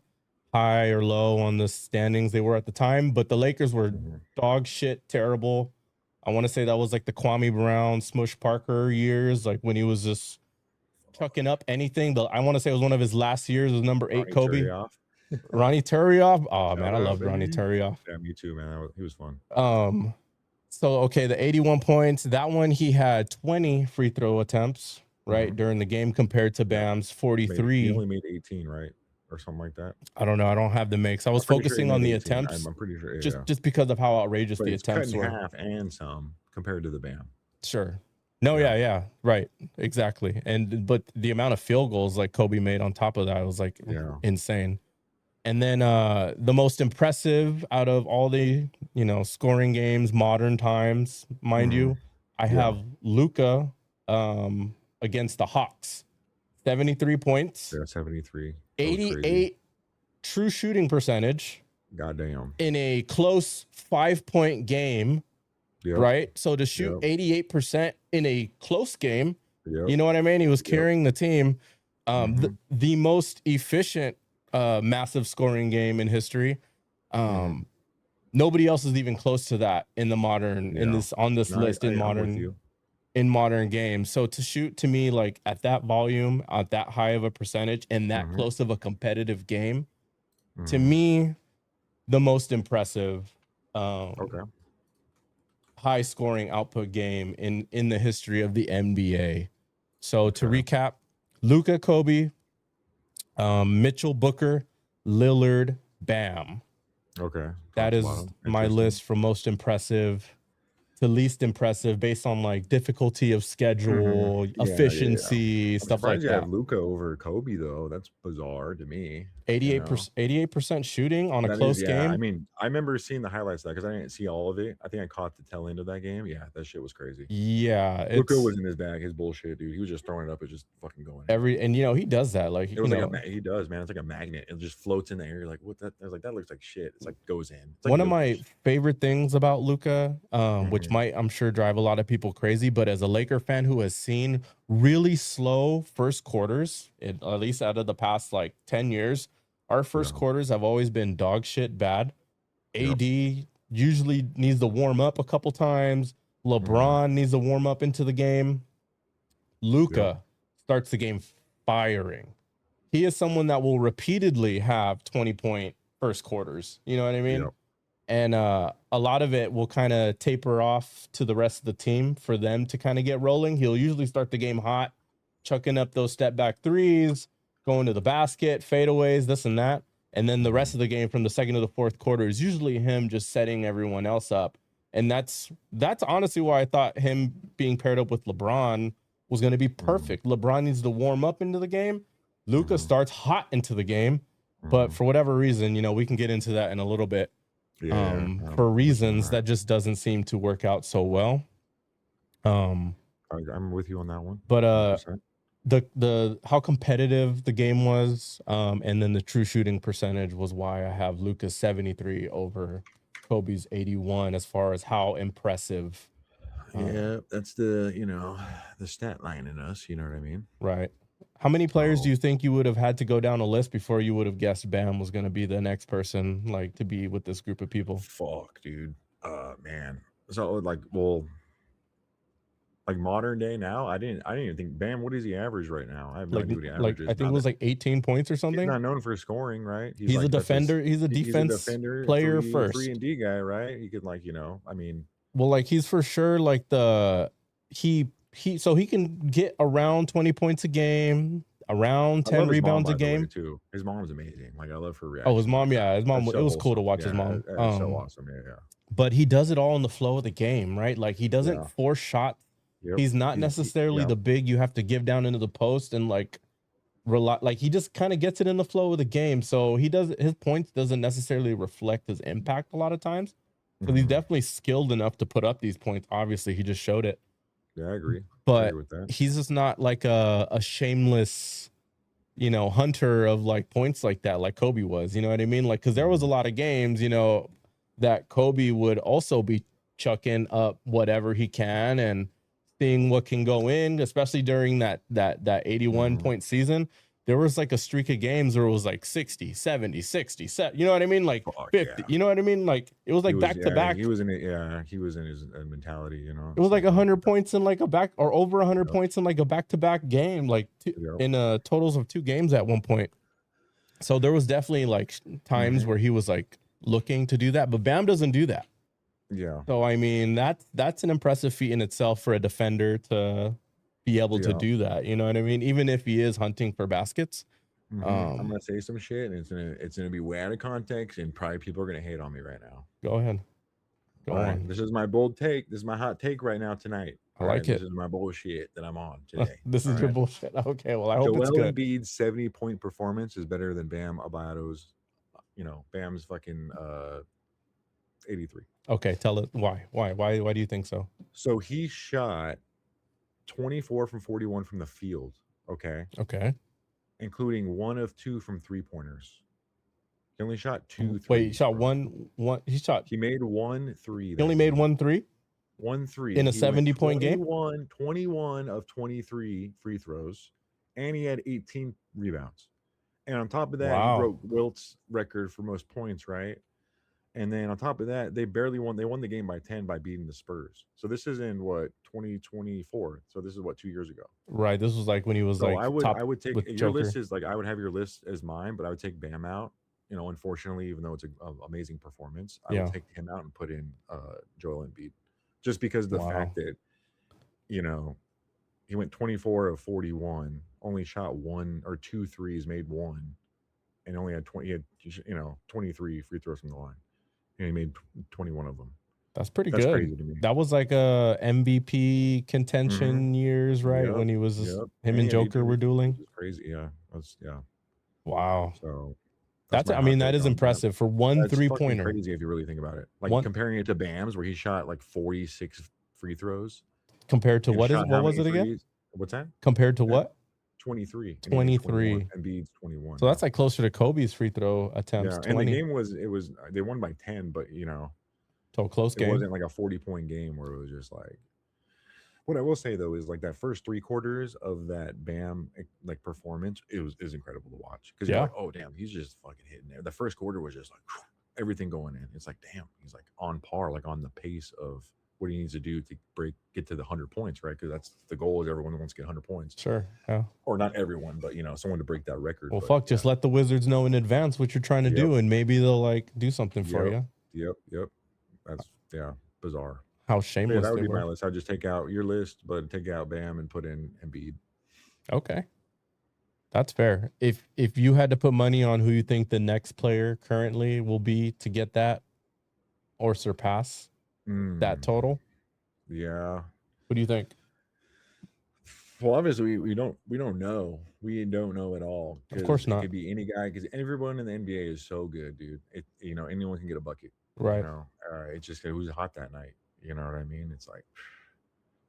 high or low on the standings they were at the time, but the Lakers were dog shit, terrible. I want to say that was like the Kwame Brown, Smush Parker years, like when he was just chucking up anything. But I want to say it was one of his last years. It was number 8 Kobe. Ronnie Turioff. Oh, man, I loved Ronnie Turioff. Yeah, me too, man. He was fun. So, okay, the 81 points. That one, he had 20 free throw attempts. right, during the game compared to Bam's He 43. only made 18, right? Or something like that. I don't know. I don't have the mix. I was pretty sure he focusing on made the 18. attempts I'm pretty sure, just because of how outrageous But the it's cut attempts in were. half and some compared to the Bam. Sure. No, yeah, right, exactly. But the amount of field goals like Kobe made on top of that was like insane. And then the most impressive out of all the scoring games, modern times, mind you, I have Luka against the Hawks, 73 points. Yeah, 73. 88 true shooting percentage. Goddamn. In a close 5-point game. Right. So to shoot 88% in a close game, you know what I mean? He was carrying the team. The most efficient massive scoring game in history. Nobody else is even close to that in the modern list in modern games. So to shoot to me like at that volume, at that high of a percentage, and that close of a competitive game, to me, the most impressive high scoring output game in the history of the NBA. So to recap, Luka, Kobe, Mitchell, Booker, Lillard, Bam. Okay. That is my list from most impressive to least impressive based on like difficulty of schedule, efficiency, stuff like you that. have Luka over Kobe though. That's bizarre to me. 88% shooting on a close game. I mean, I remember seeing the highlights of that because I didn't see all of it. I think I caught the tail end of that game. Yeah, that shit was crazy. Yeah, Luka was in his bag. His bullshit, dude. He was just throwing it up. It's just fucking going. He does that. Like it was he does, man. It's like a magnet. It just floats in the air. You're like, what? That? I was like, that looks like shit. It's like goes in. It's like one of my favorite things about Luka, which might I'm sure drive a lot of people crazy, but as a Laker fan who has seen really slow first quarters, at least out of the past like 10 years. Our first quarters have always been dog shit bad. AD usually needs to warm up a couple times. LeBron needs to warm up into the game. Luka starts the game firing. He is someone that will repeatedly have 20-point first quarters. You know what I mean? And a lot of it will kind of taper off to the rest of the team for them to kind of get rolling. He'll usually start the game hot, chucking up those step back threes, going to the basket, fadeaways, this and that. And then the rest of the game from the second to the fourth quarter is usually him just setting everyone else up. And that's honestly why I thought him being paired up with LeBron was going to be perfect. LeBron needs to warm up into the game. Luka starts hot into the game. But for whatever reason, we can get into that in a little bit. For reasons that just doesn't seem to work out so well. I'm with you on that one. But 100%. The how competitive the game was, and then the true shooting percentage was why I have Luka's 73 over Kobe's 81 as far as how impressive. That's the stat line in us, you know what I mean? Right. How many players do you think you would have had to go down a list before you would have guessed Bam was going to be the next person like to be with this group of people? Fuck, dude. Man. So like modern day now, I didn't even think Bam. What is he average right now? I have no idea what he averages. I think it was like 18 points or something. He's not known for scoring, right? He's a defender. He's a defense player first. 3-and-D guy, right? He could I mean. Well, like he's for sure like so he can get around 20 points a game, around 10 rebounds a game. Too. His mom's amazing. Like I love her reaction. Oh, his mom, his mom. It was cool to watch his mom. So awesome, yeah. But he does it all in the flow of the game, right? Like he doesn't force shots. He's not necessarily the big you have to give down into the post and like rely. Like he just kind of gets it in the flow of the game. So his points doesn't necessarily reflect his impact a lot of times. So he's definitely skilled enough to put up these points. Obviously, he just showed it. Yeah, I agree. But he's just not like a shameless, hunter of like points like that, like Kobe was. You know what I mean? Like, because there was a lot of games, that Kobe would also be chucking up whatever he can and seeing what can go in, especially during that 81 point season. There was like a streak of games where it was like 60, 70, 60, you know what I mean? Like 50, you know what I mean? Like it was like back to back. He was in it. Yeah. He was in his mentality, It was like 100 points in like a back or over 100 points in like a back-to-back game, like in totals of 2 games at one point. So there was definitely like times where he was like looking to do that, but Bam doesn't do that. Yeah. So, I mean, that's an impressive feat in itself for a defender to be able to Yeah. do that. You know what I mean? Even if he is hunting for baskets. I'm gonna say some shit, and it's gonna be way out of context, and probably people are gonna hate on me right now. Go ahead. Go All right, on. this is my bold take. This is my hot take right now tonight. I All right, like this it. is my bullshit that I'm on today. This all is your right? bullshit. Okay, well, I hope it's Joel good. Embiid's 70-point performance is better than Bam Adebayo's, Bam's fucking 83. Okay, tell it why. Why do you think so? So he shot 24 from 41 from the field, okay, Okay. including 1 of 2 from 3-pointers. He only shot 2 threes. Wait, he shot bro. one. He shot. He made 1 3. He only made 1 3 1 3 in a He went 70-point game. 21 of 23 free throws, and he had 18 rebounds. And on top of that, Wow. he broke Wilt's record for most points, right? And then on top of that, they barely won. They won the game by 10 by beating the Spurs. So this is in what, 2024. So this is what, 2 years ago. Right. This was like when he was So like I would take with your Joker. list is like I would have your list as mine, but I would take Bam out. Unfortunately, even though it's an amazing performance, I would take him out and put in Joel Embiid, just because of the fact that he went 24 of 41, only shot 1 or 2 threes, made 1, and only had 20. He had 23 free throws from the line, and he made 21 of them. That's pretty That's good. crazy to me. That was like a MVP contention years, right? When he was him and Joker were dueling. It's crazy, yeah. Wow. So that is impressive for 1 3-pointer. Crazy if you really think about it. Like comparing it to Bam's, where he shot like 46 free throws. Compared to what was it again? What's that? Compared to what? 23. 23. Embiid's 21. So that's like closer to Kobe's free throw attempts. Yeah, 20. And the game was they won by 10, but so a close game. It wasn't like a 40-point game where it was just like. What I will say though is like that first 3 quarters of that Bam like performance, it was incredible to watch, because you're like, oh damn, he's just fucking hitting there. The first quarter was just like everything going in. It's like, damn, he's like on par, like on the pace of what he needs to do to get to the 100 points, right? Because that's the goal, is everyone wants to get 100 points. Sure, yeah. Or not everyone, but someone to break that record. Well, just let the Wizards know in advance what you're trying to do, and maybe they'll like do something for you. Yep. That's bizarre. How shameless. That would be my list. I'd just take out your list, but take out Bam and put in Embiid. Okay. That's fair. If you had to put money on who you think the next player currently will be to get that or surpass that total. Yeah. What do you think? Well, obviously we don't know. We don't know at all. Of course not. It could be any guy, because everyone in the NBA is so good, dude. Anyone can get a bucket. Right. It's just who's hot that night. You know what I mean? It's like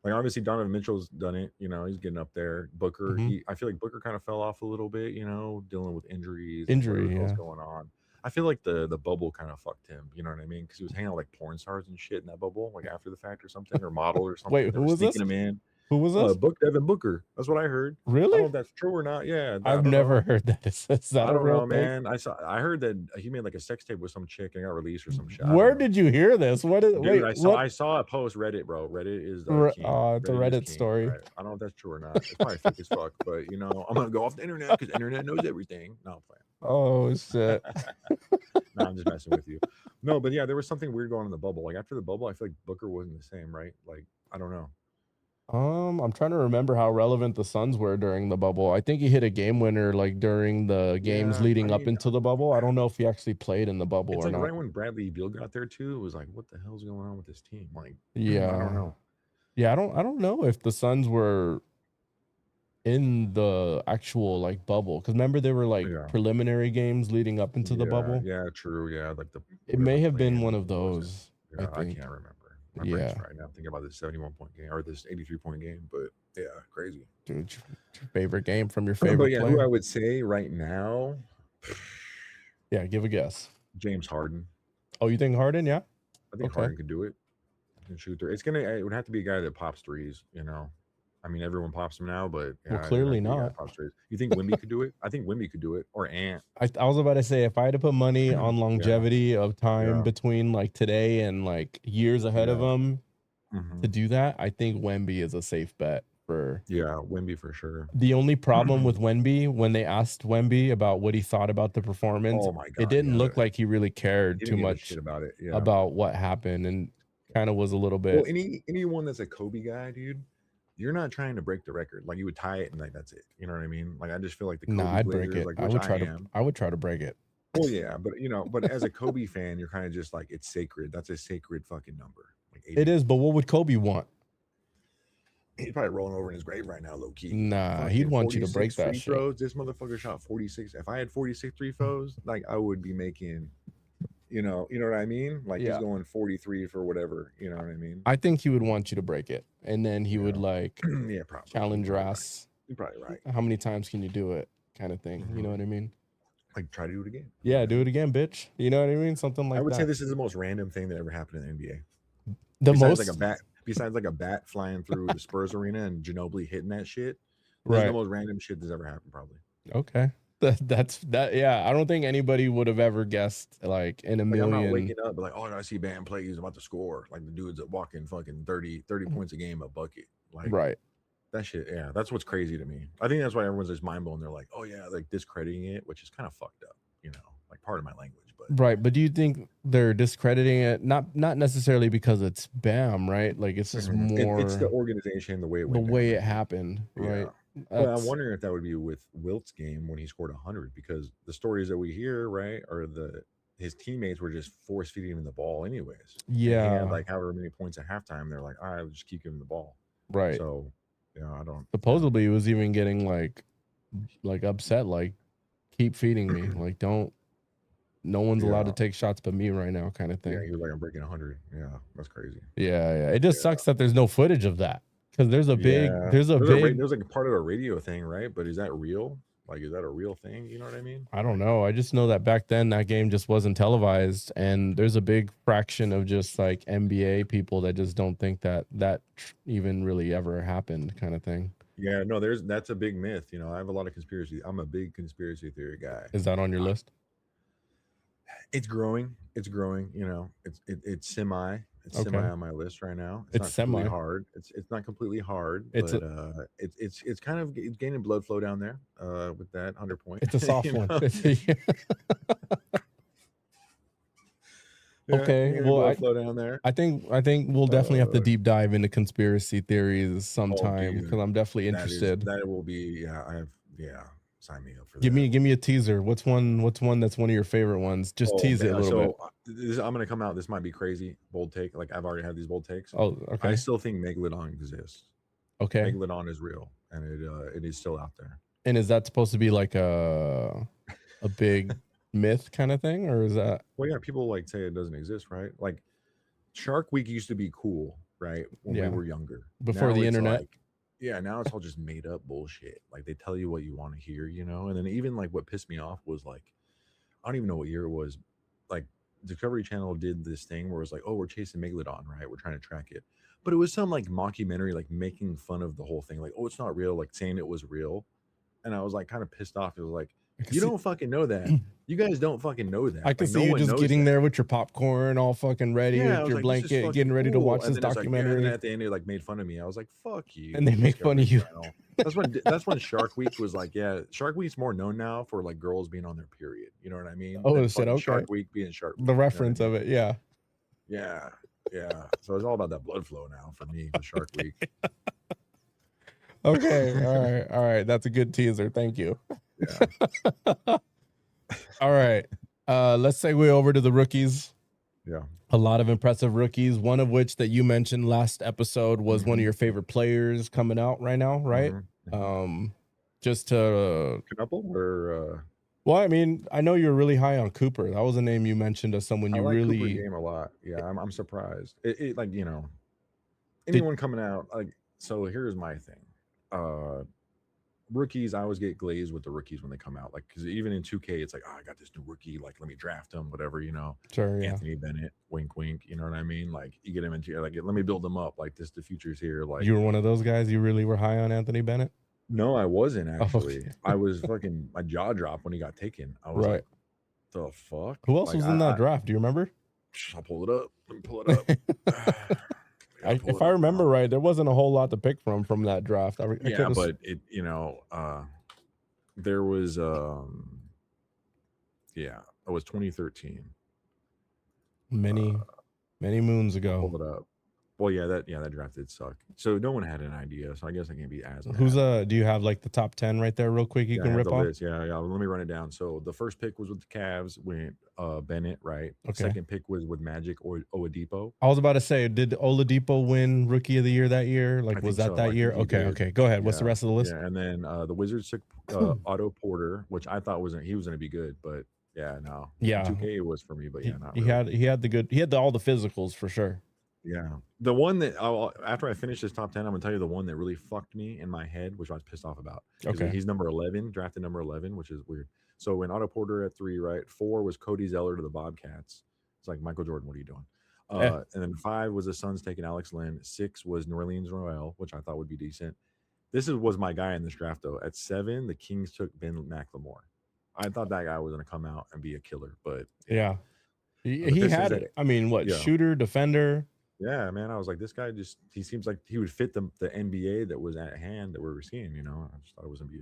obviously Donovan Mitchell's done it. He's getting up there. Booker, I feel like Booker kind of fell off a little bit. Dealing with injuries. What's going on? I feel like the bubble kind of fucked him. You know what I mean? Because he was hanging out like porn stars and shit in that bubble, like after the fact or something, or model or something. Wait, who was this? Him in. Who was this? Devin Booker. That's what I heard. Really? I don't know if that's true or not. Yeah. I've never heard that. Is that a real thing? Man. I heard that he made like a sex tape with some chick and got released or some shit. Where did you hear this? What is? Dude, I saw a post Reddit, bro. Reddit is the king. It's a Reddit story. Right. I don't know if that's true or not. It's probably fake as fuck, but I'm gonna go off the internet because the internet knows everything. No, I'm playing. Oh shit. No, I'm just messing with you. No, but yeah, there was something weird going on in the bubble. Like after the bubble, I feel like Booker wasn't the same, right? Like I don't know. I'm trying to remember how relevant the Suns were during the bubble. I think he hit a game winner like during the games leading up into the bubble. I don't know if he actually played in the bubble or not. Right when Bradley Beal got there too, it was like, what the hell's going on with this team? Like, I don't know. Yeah, I don't know if the Suns were in the actual like bubble, because remember there were like preliminary games leading up into the bubble. Yeah, true. Yeah, like it may have been one of those. I can't remember. My brain's right now thinking about this 71-point game or this 83-point game, but yeah, crazy. Dude, your favorite game from your favorite player? Who I would say right now? Yeah, give a guess. James Harden. Oh, you think Harden? Yeah, I think Harden could do it. He can shoot through. It would have to be a guy that pops threes. I mean, everyone pops them now, but clearly not. You think Wemby could do it? I think Wemby could do it, or Ant. I was about to say, if I had to put money on longevity of time between like today and like years ahead of them to do that, I think Wemby is a safe bet for. Yeah, Wemby for sure. The only problem with Wemby, when they asked Wemby about what he thought about the performance, it didn't look like he really cared too much about it. About what happened, and kind of was a little bit. Well, anyone that's a Kobe guy, dude. you're not trying to break the record. Like, you would tie it and like that's it. You know what I mean? Like, I just feel like the Nah, Kobe I'd break Glazers, it. like, I which would try I to. am. I would try to break it. Well, yeah, but but as a Kobe fan, you're kind of just like, it's sacred. That's a sacred fucking number. Like 80. It is, but what would Kobe want? He's probably rolling over in his grave right now, low key. Nah, he'd want you to break 46 that free shit. throws. This motherfucker shot 46. If I had 46 free throws, like, I would be making, you know what I mean? Like, Yeah. he's going 43 for whatever. You know what I mean? I think he would want you to break it, and then he would like Yeah, probably. challenge your You're ass. Right. You're probably right. How many times can you do it? Kind of thing. You know what I mean? Like, try to do it again. Yeah, do it again, bitch. You know what I mean? Something like I would that. say this is the most random thing that ever happened in the NBA. The Besides most, like a bat, besides like a bat flying through the Spurs arena and Ginobili hitting that shit. This right? is the most random shit that's ever happened, probably. Okay, that's that. Yeah, I don't think anybody would have ever guessed like in a Like, million. I'm not waking up, but like, oh, I see Bam play. He's about to score. Like, the dude's walking fucking 30 points a game, a bucket. Like, Right. that shit. Yeah, that's what's crazy to me. I think that's why everyone's just mind blown. They're like, oh yeah, like discrediting it, which is kind of fucked up. You know, like, part of my language. But Right, but do you think they're discrediting it? Not necessarily because it's Bam, right? Like it's just more. It's the organization, the way it the went way down. it happened, right? Yeah. But I'm That's- wondering if that would be with Wilt's game when he scored 100, because the stories that we hear, right, are his teammates were just force feeding him the ball anyways. And he Yeah. had like however many points at halftime. They're like, all right, we'll just keep giving the ball. Right. So, yeah, I don't. Supposedly, he was even getting like upset, like keep feeding me, like don't. No one's allowed to take shots but me right now, kind of thing. Yeah, he was like, I'm breaking 100. Yeah, that's crazy. Yeah. It just sucks that there's no footage of that because there's a big, there's like a part of a radio thing, right? But is that real? Like, is that a real thing? You know what I mean? I don't know. I just know that back then that game just wasn't televised, and there's a big fraction of just like NBA people that just don't think that even really ever happened, kind of thing. Yeah, no, that's a big myth. You know, I have a lot of conspiracy. I'm a big conspiracy theory guy. Is that on your list? It's growing. You know, it's semi. It's Okay. semi on my list right now. It's not semi. completely hard. It's not completely hard, It's but it's kind of gaining blood flow down there. With that 100 point. It's a soft one. Yeah, Okay, gaining well, blood flow down there. I think we'll definitely have to deep dive into conspiracy theories sometime dude, because I'm definitely interested. That will be sign me up for that. Give me a teaser. What's one that's one of your favorite ones? Just tease it a little bit. I'm gonna come out. This might be crazy, bold take. Like, I've already had these bold takes. Oh, okay. I still think Megalodon exists. Okay. Megalodon is real, and it is still out there. And is that supposed to be like a big myth kind of thing, or is that? Well, yeah, people like say it doesn't exist, right? Like, Shark Week used to be cool, right? When we were younger, before the internet. Yeah, now it's all just made up bullshit. Like, they tell you what you want to hear, you know? And then even like what pissed me off was like, I don't even know what year it was. Like, Discovery Channel did this thing where it was like, oh, we're chasing Megalodon, right? We're trying to track it. But it was some like mockumentary, like making fun of the whole thing. Like, oh, it's not real, like saying it was real. And I was like kind of pissed off. It was like, you don't fucking know that. You guys don't fucking know that. I can like, see you just getting there with your popcorn, all fucking ready, with your like, blanket, getting ready to watch this documentary. And then at the end, they like made fun of me. I was like, "Fuck you!" And they make fun of you. That's when Shark Week was like, yeah, Shark Week's more known now for like girls being on their period. You know what I mean? Oh, shit, okay. Shark Week being Shark Week. The reference of it, yeah. Yeah. So it's all about that blood flow now for me. The Shark Week. Okay. All right. That's a good teaser. Thank you. Yeah. All right. Let's segue over to the rookies. Yeah. A lot of impressive rookies, one of which that you mentioned last episode was one of your favorite players coming out right now, right? Just to couple or well, I mean, I know you're really high on Cooper. That was a name you mentioned as someone you I like really Cooper game a lot. Yeah, I'm surprised. It like, you know, anyone coming out, like, so here's my thing. Rookies, I always get glazed with the rookies when they come out, like, because even in 2K, it's like, oh, I got this new rookie, like, let me draft him, whatever, you know. Sure, yeah. Anthony Bennett, wink, wink, you know what I mean? Like, you get him into, like, let me build him up, like, the future's here. Like, you were one of those guys. You really were high on Anthony Bennett. No, I wasn't actually. Okay. I was fucking, my jaw dropped when he got taken. I was like, the fuck? Who else like, was in that draft? Do you remember? I'll pull it up. Let me pull it up. If I remember right, there wasn't a whole lot to pick from that draft. But it, you know, there was, it was 2013. Many moons ago. Pull it up. Well, that draft did suck. So no one had an idea. So I guess I can't be as mad. Who's do you have like the top 10 right there real quick you Yeah, I can have rip the off? list. Yeah. Let me run it down. So the first pick was with the Cavs, went Bennett, right? Okay. Second pick was with Magic or Oladipo. I was about to say, did Oladipo win Rookie of the Year that year? Like, I was think that so. I year? think he Okay, did. okay. Go ahead. What's the Yeah. rest of the list? Yeah. And then the Wizards took Otto Porter, which I thought he was gonna be good, but yeah, no. Yeah. 2K was for me, but yeah, not he really. had all the physicals for sure. Yeah. The one that after I finish this top 10, I'm gonna tell you the one that really fucked me in my head, which I was pissed off about. Okay. He's number 11, drafted number 11, which is weird. So when Otto Porter at 3, right? 4 was Cody Zeller to the Bobcats. It's like, Michael Jordan, what are you doing? And then 5 was the Suns taking Alex Len. 6 was New Orleans Royale, which I thought would be decent. Was my guy in this draft though. At 7, the Kings took Ben McLemore. I thought that guy was gonna come out and be a killer, but yeah. He had it. I mean, what, shooter, defender? Yeah, man. I was like, this guy he seems like he would fit the NBA that was at hand that we were seeing, I just thought it was gonna be,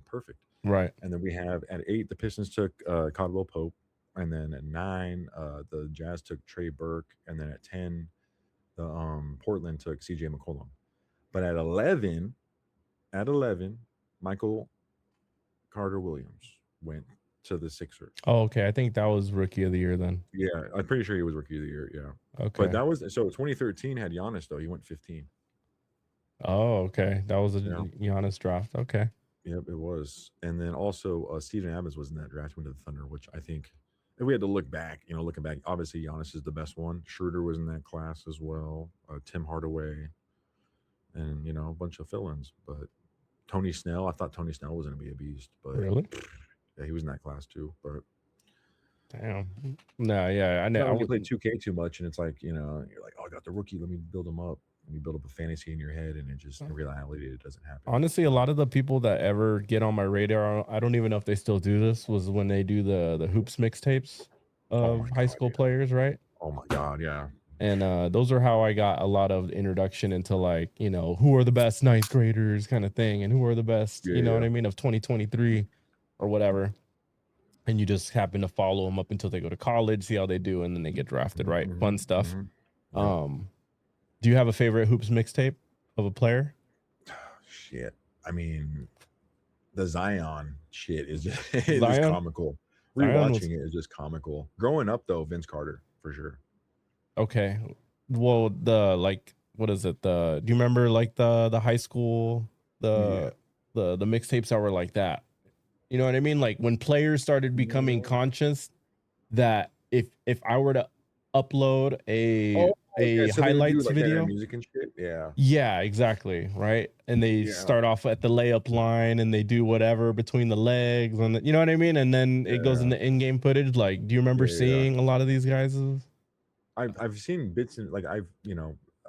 perfect. Right. And then we have at 8, the Pistons took Caldwell Pope, and then at 9, the Jazz took Trey Burke, and then at 10, the Portland took CJ McCollum. But at 11, Michael Carter Williams went to the Sixers. Oh, okay. I think that was Rookie of the Year then. Yeah, I'm pretty sure he was Rookie of the Year. Yeah. Okay. But that was 2013 had Giannis though. He went 15. Oh, okay. That was a Giannis draft. Okay. Yep, it was. And then also Steven Adams was in that draft, went to the Thunder, which I think if we had to look back, obviously Giannis is the best one. Schroeder was in that class as well. Tim Hardaway, and a bunch of fill-ins. But Tony Snell, I thought Tony Snell was going to be a beast, but really, yeah, he was in that class too. But damn, no, yeah, I know. You play 2K too much, and it's like you're like, oh, I got the rookie, let me build him up. And you build up a fantasy in your head, and it just in reality it doesn't happen. Honestly, a lot of the people that ever get on my radar, I don't even know if they still do this, was when they do the hoops mixtapes of high school players, right? Oh my god, yeah. And those are how I got a lot of introduction into like, who are the best ninth graders kind of thing, and who are the best, you know what I mean, of 2023 or whatever. And you just happen to follow them up until they go to college, see how they do, and then they get drafted, right? Fun stuff. Do you have a favorite hoops mixtape of a player? Shit. I mean, the Zion shit is just comical. Rewatching it is just comical. Growing up though, Vince Carter for sure. Okay. Well, what is it? Do you remember like the high school, the mixtapes that were like that? You know what I mean? Like when players started becoming conscious that if I were to upload a highlights video, music and shit. Yeah, exactly. Right. And they start off at the layup line and they do whatever between the legs and you know what I mean? And then it goes into in-game footage. Like, do you remember seeing a lot of these guys? I've seen bits and like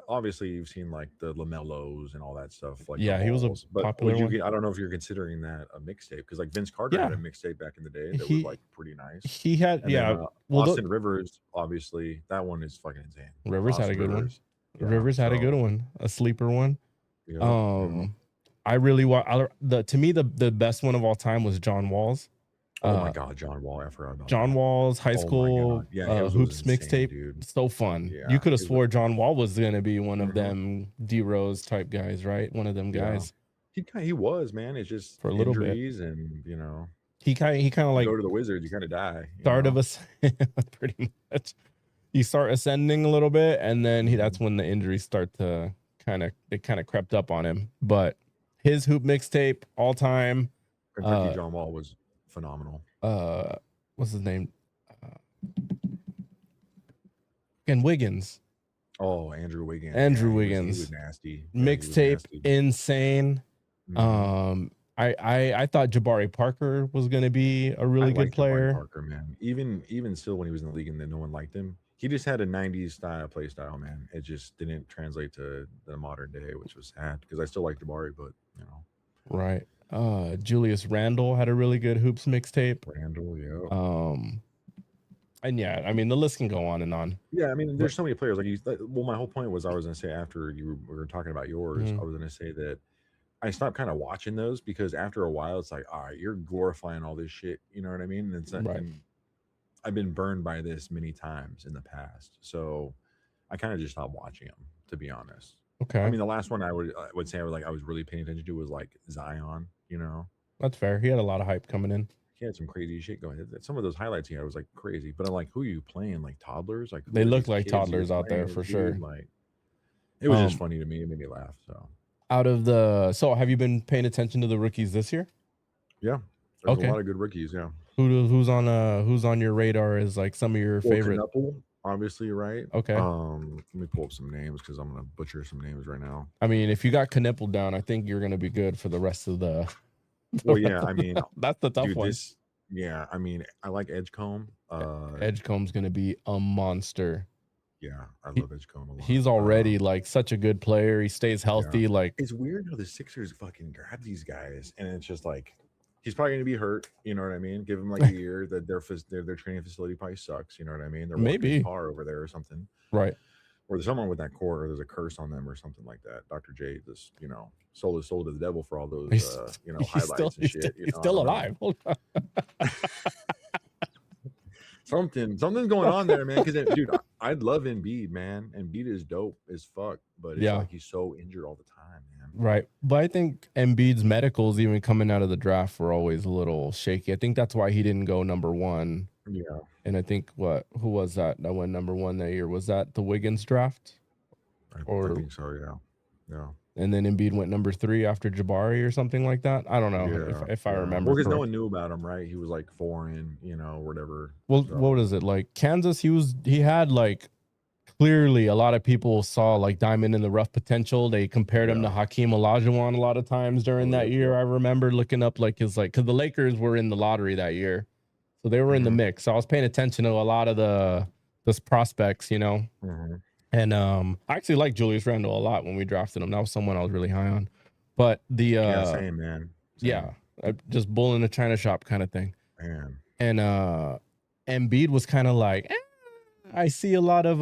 obviously you've seen like the LaMelos and all that stuff. Like he was a popular one. I don't know if you're considering that a mixtape because like Vince Carter had a mixtape back in the day that was like pretty nice. He had Austin Rivers, obviously that one is fucking insane. Rivers had a good one. Rivers had a good one, a sleeper one. I really to me the best one of all time was John Wall's. Oh my god, John Wall! I forgot about John Wall's high school hoops mixtape. So fun. You could have swore John Wall was gonna be one of them D Rose type guys, right? One of them guys. He was, man. It's just for a little injuries bit, and he kind of like go to the Wizards, you kind of die. Pretty much. You start ascending a little bit, and then that's when the injuries start to kind of crept up on him. But his hoop mixtape all time. Kentucky John Wall was phenomenal. What's his name? And Wiggins. Oh, Andrew Wiggins. He was nasty. Mixtape insane. I thought Jabari Parker was going to be a really good player. Jabari Parker, man. Even still when he was in the league and then no one liked him. He just had a 90s play style, man. It just didn't translate to the modern day, which was sad because I still like Jabari, but Right. Julius Randle had a really good hoops mixtape. Randle, yeah. And yeah, I mean the list can go on and on. Yeah, I mean there's so many players. My whole point was I was gonna say after we were talking about yours, I was gonna say that I stopped kind of watching those because after a while it's like, all right, you're glorifying all this shit. You know what I mean? And I've been burned by this many times in the past, so I kind of just stopped watching them. to be honest. Okay. I mean, the last one I would say I was really paying attention to was like Zion. You know, That's fair. He had a lot of hype coming in. he had some crazy shit going. Some of those highlights he had was like crazy. But I'm like, who are you playing? Like toddlers? Like They who are look these like kids you're toddlers out there playing for with, sure. dude? Like, it was just Um, funny to me. It made me laugh. So So have you been paying attention to the rookies this year? yeah, there's a Okay. lot of good rookies. Yeah. Who's on your radar is like some of your Well, favorite? Knuckle, obviously, right? Okay. Let me pull up some names because I'm gonna butcher some names right now. I mean, if you got Knipple down, I think you're gonna be good for the rest of the. Well, yeah, I mean, that's the tough dude, one. yeah, I mean, I like Edgecombe. Edgecombe's gonna be a monster. Yeah, I love Edgecombe a lot. He's already like such a good player. He stays healthy. Yeah. Like It's weird how the Sixers fucking grab these guys, and it's just like he's probably going to be hurt. You know what I mean? Give him like a year. That their training facility probably sucks. You know what I mean? They're Maybe. walking car over there or something, right. or there's someone with that core, or there's a curse on them or something like that. Dr. J just sold his soul to the devil for all those highlights and shit. He's still alive. Hold on. Something's going on there, man. Because dude, I'd love Embiid, man. Embiid is dope as fuck, but it's like he's so injured all the time, man. Right, but I think Embiid's medicals, even coming out of the draft, were always a little shaky. I think that's why he didn't go number one. Yeah, and I think who was that went number one that year? Was that the Wiggins draft? I think so. Yeah. And then Embiid went number 3 after Jabari or something like that. I don't know if I remember. Well, because no one knew about him, right? He was like foreign, whatever. Well, so. What was it like? Kansas. He had like clearly a lot of people saw like diamond in the rough potential. They compared him to Hakeem Olajuwon a lot of times during that year. I remember looking up because the Lakers were in the lottery that year, so they were in the mix. So I was paying attention to a lot of those prospects, Mm-hmm. And I actually liked Julius Randle a lot when we drafted him. That was someone I was really high on. But same, man. Same. Just bull in a china shop kind of thing. Man. And Embiid was kind of like, I see a lot of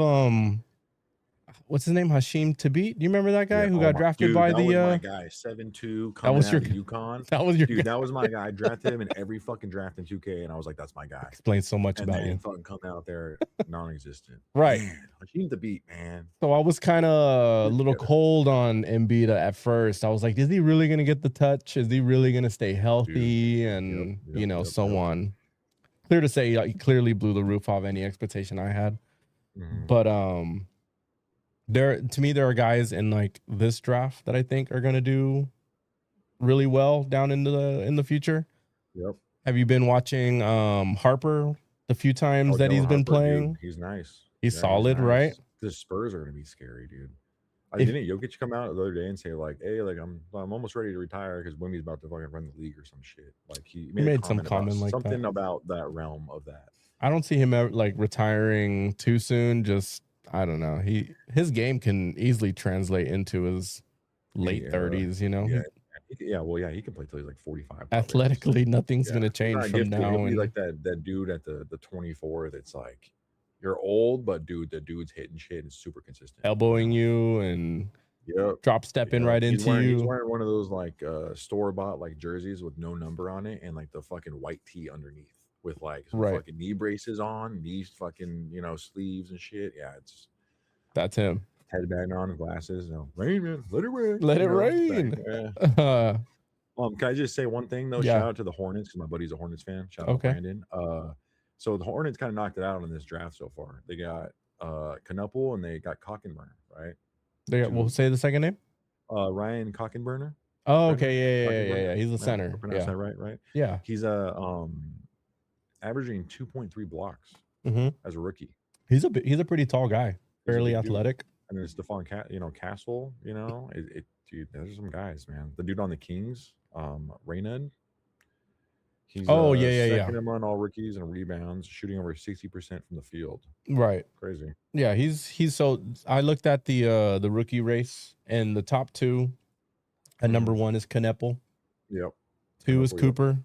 what's his name? Hashim Thabit. Do you remember that guy who got drafted by that was my guy, 7'2", coming out of UConn. That was your dude. That was my guy. I drafted him in every fucking draft in 2K, and I was like, that's my guy. Explains so much about him. Fucking come out there non-existent. Right. Man, Hashim Thabit, man. So I was kind of a little cold on Embiid at first. I was like, is he really gonna get the touch? Is he really gonna stay healthy? And so on. Clear to say, he clearly blew the roof off any expectation I had. Mm-hmm. But there are guys in like this draft that I think are gonna do really well down in the future. Yep. Have you been watching Harper the few times that he's been playing? Dude, he's nice. He's solid, he's nice. Right? The Spurs are gonna be scary, dude. Didn't Jokic come out the other day and say like, "Hey, like I'm almost ready to retire because Wimmy's about to fucking run the league or some shit." Like he made some comment like something about that realm of that. I don't see him ever like retiring too soon. Just I don't know. His game can easily translate into his late 30s. Yeah. Well, yeah, he can play till he's like 45. Probably. Athletically, nothing's gonna change from now. He'll be like that dude at the 24 that's like, you're old, but the dude's hitting shit and super consistent, elbowing you and drop stepping right into you. He's wearing one of those like store bought like jerseys with no number on it and like the fucking white tee underneath with like some fucking knee braces on, these fucking sleeves and shit. Yeah, that's him. Headband on, glasses. Rain, man, let it rain. Let it rain. Can I just say one thing though? Shout out to the Hornets because my buddy's a Hornets fan. Shout out to Brandon. So the Hornets kind of knocked it out in this draft so far. They got Knuppel and they got Cockenburner, right? We'll say the second name. Ryan Cockenburner. Oh, okay, yeah. He's the center. Pronounce that right? Yeah. He's averaging 2.3 blocks as a rookie. He's a pretty tall guy, fairly athletic. And then Stephon Castle. Dude, there's some guys, man. The dude on the Kings, Raynard. He's second among all rookies and rebounds, shooting over 60% from the field. Right. Crazy. Yeah, he's so I looked at the rookie race and the top 2 and number 1 is Knepel. Yep. 2 is Cooper.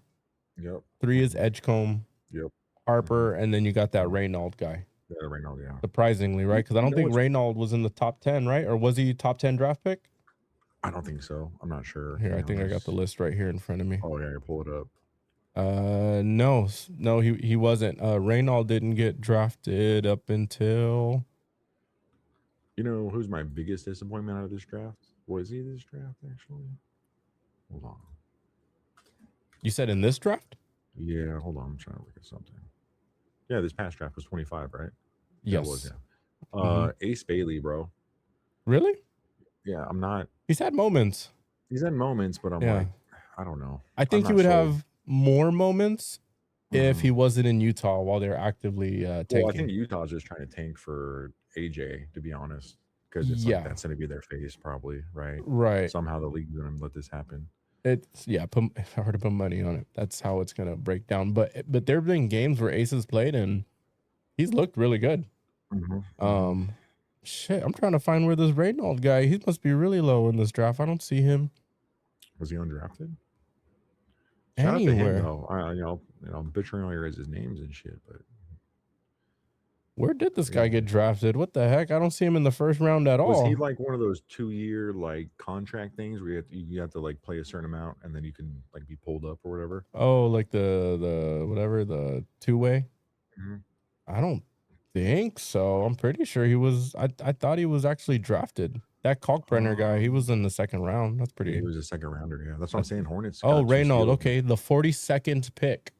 Yep. 3 is Edgecombe. Yep. Harper, and then you got that Reynolds guy. Yeah, Reynolds, yeah. Surprisingly, right? Because I don't think Reynolds was in the top 10, right? Or was he top 10 draft pick? I don't think so. I'm not sure. Here, I think I got the list right here in front of me. Oh yeah, pull it up. No, he wasn't. Reynolds didn't get drafted up until You know who's my biggest disappointment out of this draft? Was he this draft actually? Hold on. You said in this draft? Yeah, hold on. I'm trying to look at something. Yeah, this past draft was 25, right? Yeah, it was. Yes. Yeah. Ace Bailey, bro. Really? Yeah, I'm not. He's had moments. He's had moments, but I'm Yeah. like, I don't know. I I'm think he not would sold. have more moments if Mhm. he wasn't in Utah while they're actively tanking. Well, I think Utah's just trying to tank for AJ, to be honest, because it's like Yeah. that's going to be their face, probably, right? Right. Somehow the league's going to let this happen. It's if I were to put money on it, that's how it's gonna break down. But there have been games where Ace has played and he's looked really good. Shit, I'm trying to find where this Reynolds guy. He must be really low in this draft. I don't see him Was he undrafted? Shout out to him anywhere. though. I'm butchering all your guys' names and shit, but Where did this Yeah. guy get drafted? What the heck? I don't see him in the first round at was all. he like one of those 2-year like contract things where you have to like play a certain amount and then you can like be pulled up or whatever? Oh, like the whatever, the two-way? Mhm. I don't think so. I'm pretty sure he was. I thought he was actually drafted. That Kalkbrenner guy, he was in the second round. That's Yeah, pretty. he was a second rounder. Yeah, that's what I'm saying. Hornets. Oh, got two Reynolds. steals. Okay, the 42nd pick.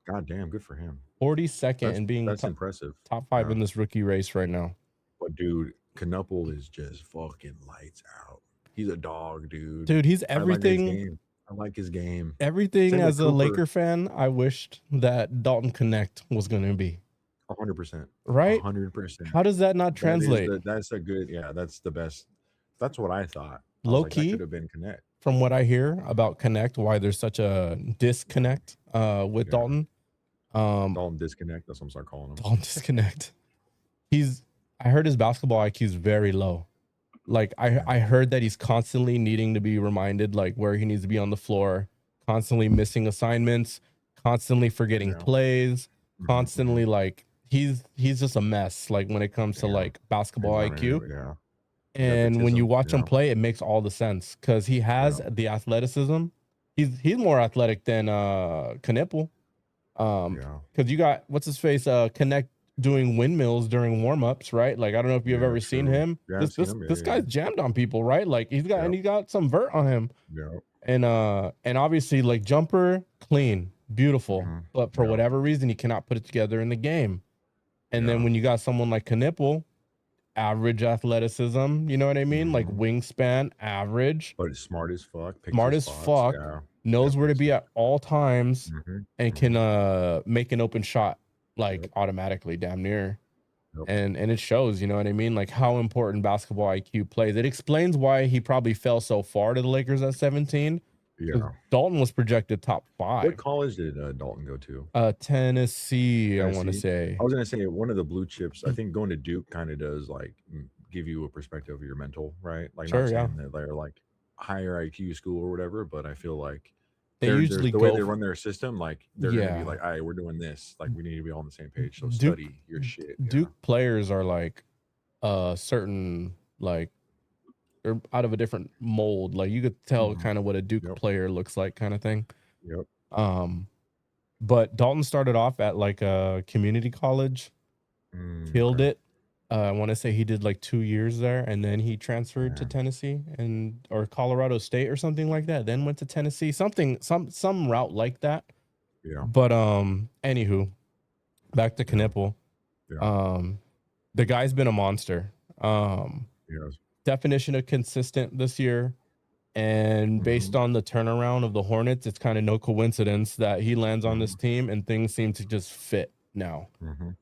God damn, good for him. 42nd and being That's top, impressive. top 5 Yeah. in this rookie race right now. But dude, Knuppel is just fucking lights out. He's a dog, dude. Dude, he's I like his everything. game. I like his game. Everything Same with as a Cooper. Laker fan, I wished that Dalton Connect was going to be. 100%. Right? 100%. How does that not translate? That's a good. Yeah, that's the best. That's what I thought. I Low was like, that key, could have been Connect. from what I hear about Connect, why there's such a disconnect with Yeah. Dalton. Dalton disconnect. That's what I'm start calling him. Dalton disconnect. I heard his basketball IQ is very low. Like I heard that he's constantly needing to be reminded like where he needs to be on the floor, constantly missing assignments, constantly forgetting Yeah. plays, Mhm, constantly like he's just a mess like when it comes to Yeah. like basketball He's not IQ. in it, Yeah. And when you Nepotism, watch him yeah. play, it makes all the sense because he has Yeah. the athleticism. He's more athletic than Knipple. Yeah. Because you got what's his face Connect doing windmills during warm-ups, right? Like I don't know if you've Yeah, ever seen true. him. Yeah, I've This seen him. this Yeah, guy's jammed on people, right? Like he's got Yep. and he got some vert on him. Yeah. And obviously like jumper clean, beautiful. Mhm. But for Yeah. whatever reason he cannot put it together in the game. And then Yeah. when you got someone like Knipple, average athleticism, you know what I mean? Like Mhm. wingspan, average, But it's smart as fuck. Picks smart his as spots, fuck, Yeah. knows where to be Definitely. at all times, Mhm, and can make an open shot like Yep. automatically, damn near. Yep. And it shows, you know what I mean? Like how important basketball IQ plays. It explains why he probably fell so far to the Lakers at 17. 'Cause Yeah. Dalton was projected top What 5. college did Dalton go to? Tennessee, I want to Tennessee? say. I was gonna say one of the blue chips. I think going to Duke kind of does like give you a perspective of your mental, right? Like Sure, not yeah. saying that they're like higher IQ school or whatever, but I feel like They they're usually the way go they for- run their system, like they're gonna Yeah. be like, all right, we're doing this. Like we need to be all on the same page. So Duke- study your shit. Yeah. Duke players are like certain like they're out of a different mold. Like you could tell Mhm. kind of what a Duke Yep. player looks like, kind of thing. Yep. But Dalton started off at like a community college, killed Okay. it. I want to say he did like 2 years there, and then he transferred to Yeah. Tennessee or Colorado State or something like that. Then went to Tennessee, some route like that. Yeah. But anywho, back to Knipple. Yeah. The guy's been a monster. Yes. Definition of consistent this year. And based on the turnaround of the Hornets, it's kind of no coincidence that he lands on this team and things seem to just fit now. Mhm.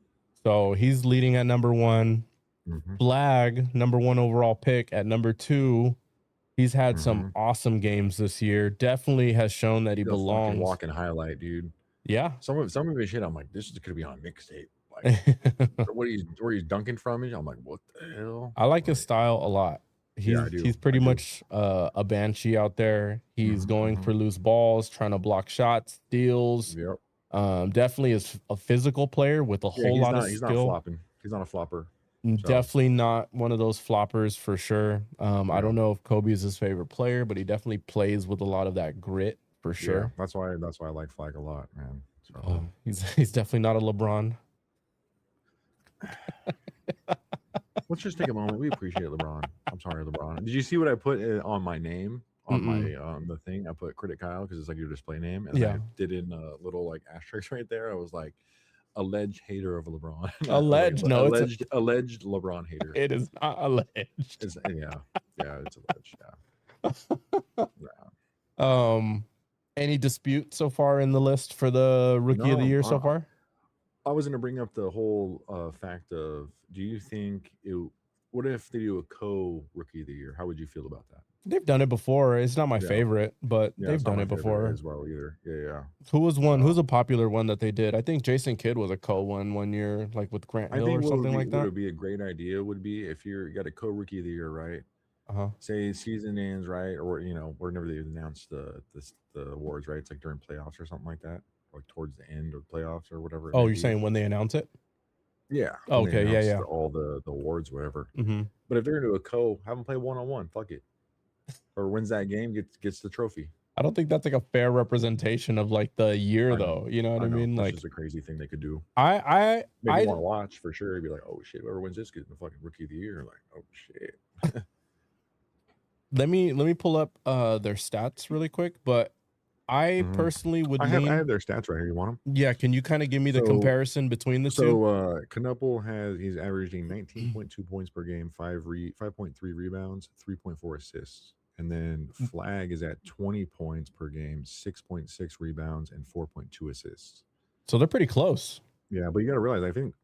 So he's leading at number 1. Mhm. Flag, number 1 overall pick at number 2. He's had some Mhm. awesome games this year. Definitely has shown that he He's a fucking belongs. walking highlight, dude. Yeah. Some of his shit, I'm like, this is gonna be on mixtape. Like where he's dunking from it. I'm like, what the hell? I like his style a lot. Yeah, I do. He's pretty I do. much a banshee out there. He's Mhm, going mhm. for loose balls, trying to block shots, steals. Yep. Definitely is a physical player with a Yeah, whole lot of he's not skill. flopping. He's not a flopper. Definitely not one of those floppers for sure. I Yeah. don't know if Kobe is his favorite player, but he definitely plays with a lot of that grit for Yeah, sure. that's why I like Flag a lot, man. So He's definitely not a LeBron. let's just take a moment. We appreciate LeBron. I'm sorry, LeBron. Did you see what I put on my name on my the thing? I put Critic Kyle because it's like your display name, and Yeah. I did in a little like asterisk right there. I was like alleged hater of LeBron. I was like, Alleged? No, alleged LeBron hater. it is not alleged. It's it's alleged. Yeah. Any dispute so far in the list for the rookie of the year so far? I was going to bring up the whole fact of, do you think what if they do a rookie of the year? How would you feel about that? They've done it before. It's not my favorite, but they've done it before as well either. Yeah. Who was one? Who's a popular one that they did? I think Jason Kidd was a one year, like with Grant Hill or something like that. What would be a great idea would be if you got a rookie of the year, right? Say season ends, right? Or whenever they announce the awards, right? It's like during playoffs or something like that, like towards the end of playoffs or whatever. Oh, you're saying when they announce it? Yeah. Okay. Yeah. All the awards, whatever. Mm-hmm. But if they're gonna do a have them play 1-on-1, fuck it. Or wins that game gets the trophy. I don't think that's like a fair representation of like the year, though. You know what I mean? That's like, just a crazy thing they could do. I want to watch for sure. Be like, oh shit, whoever wins this gets the fucking rookie of the year. Like, oh shit. Let me pull up their stats really quick, but I personally would. I have their stats right here. You want them? Yeah. Can you kind of give me the comparison between the two? So Knuppel he's averaging 19.2 points per game, 5.3 rebounds, 3.4 assists, and then Flag is at 20 points per game, 6.6 rebounds, and 4.2 assists. So they're pretty close. Yeah, but you got to realize, I think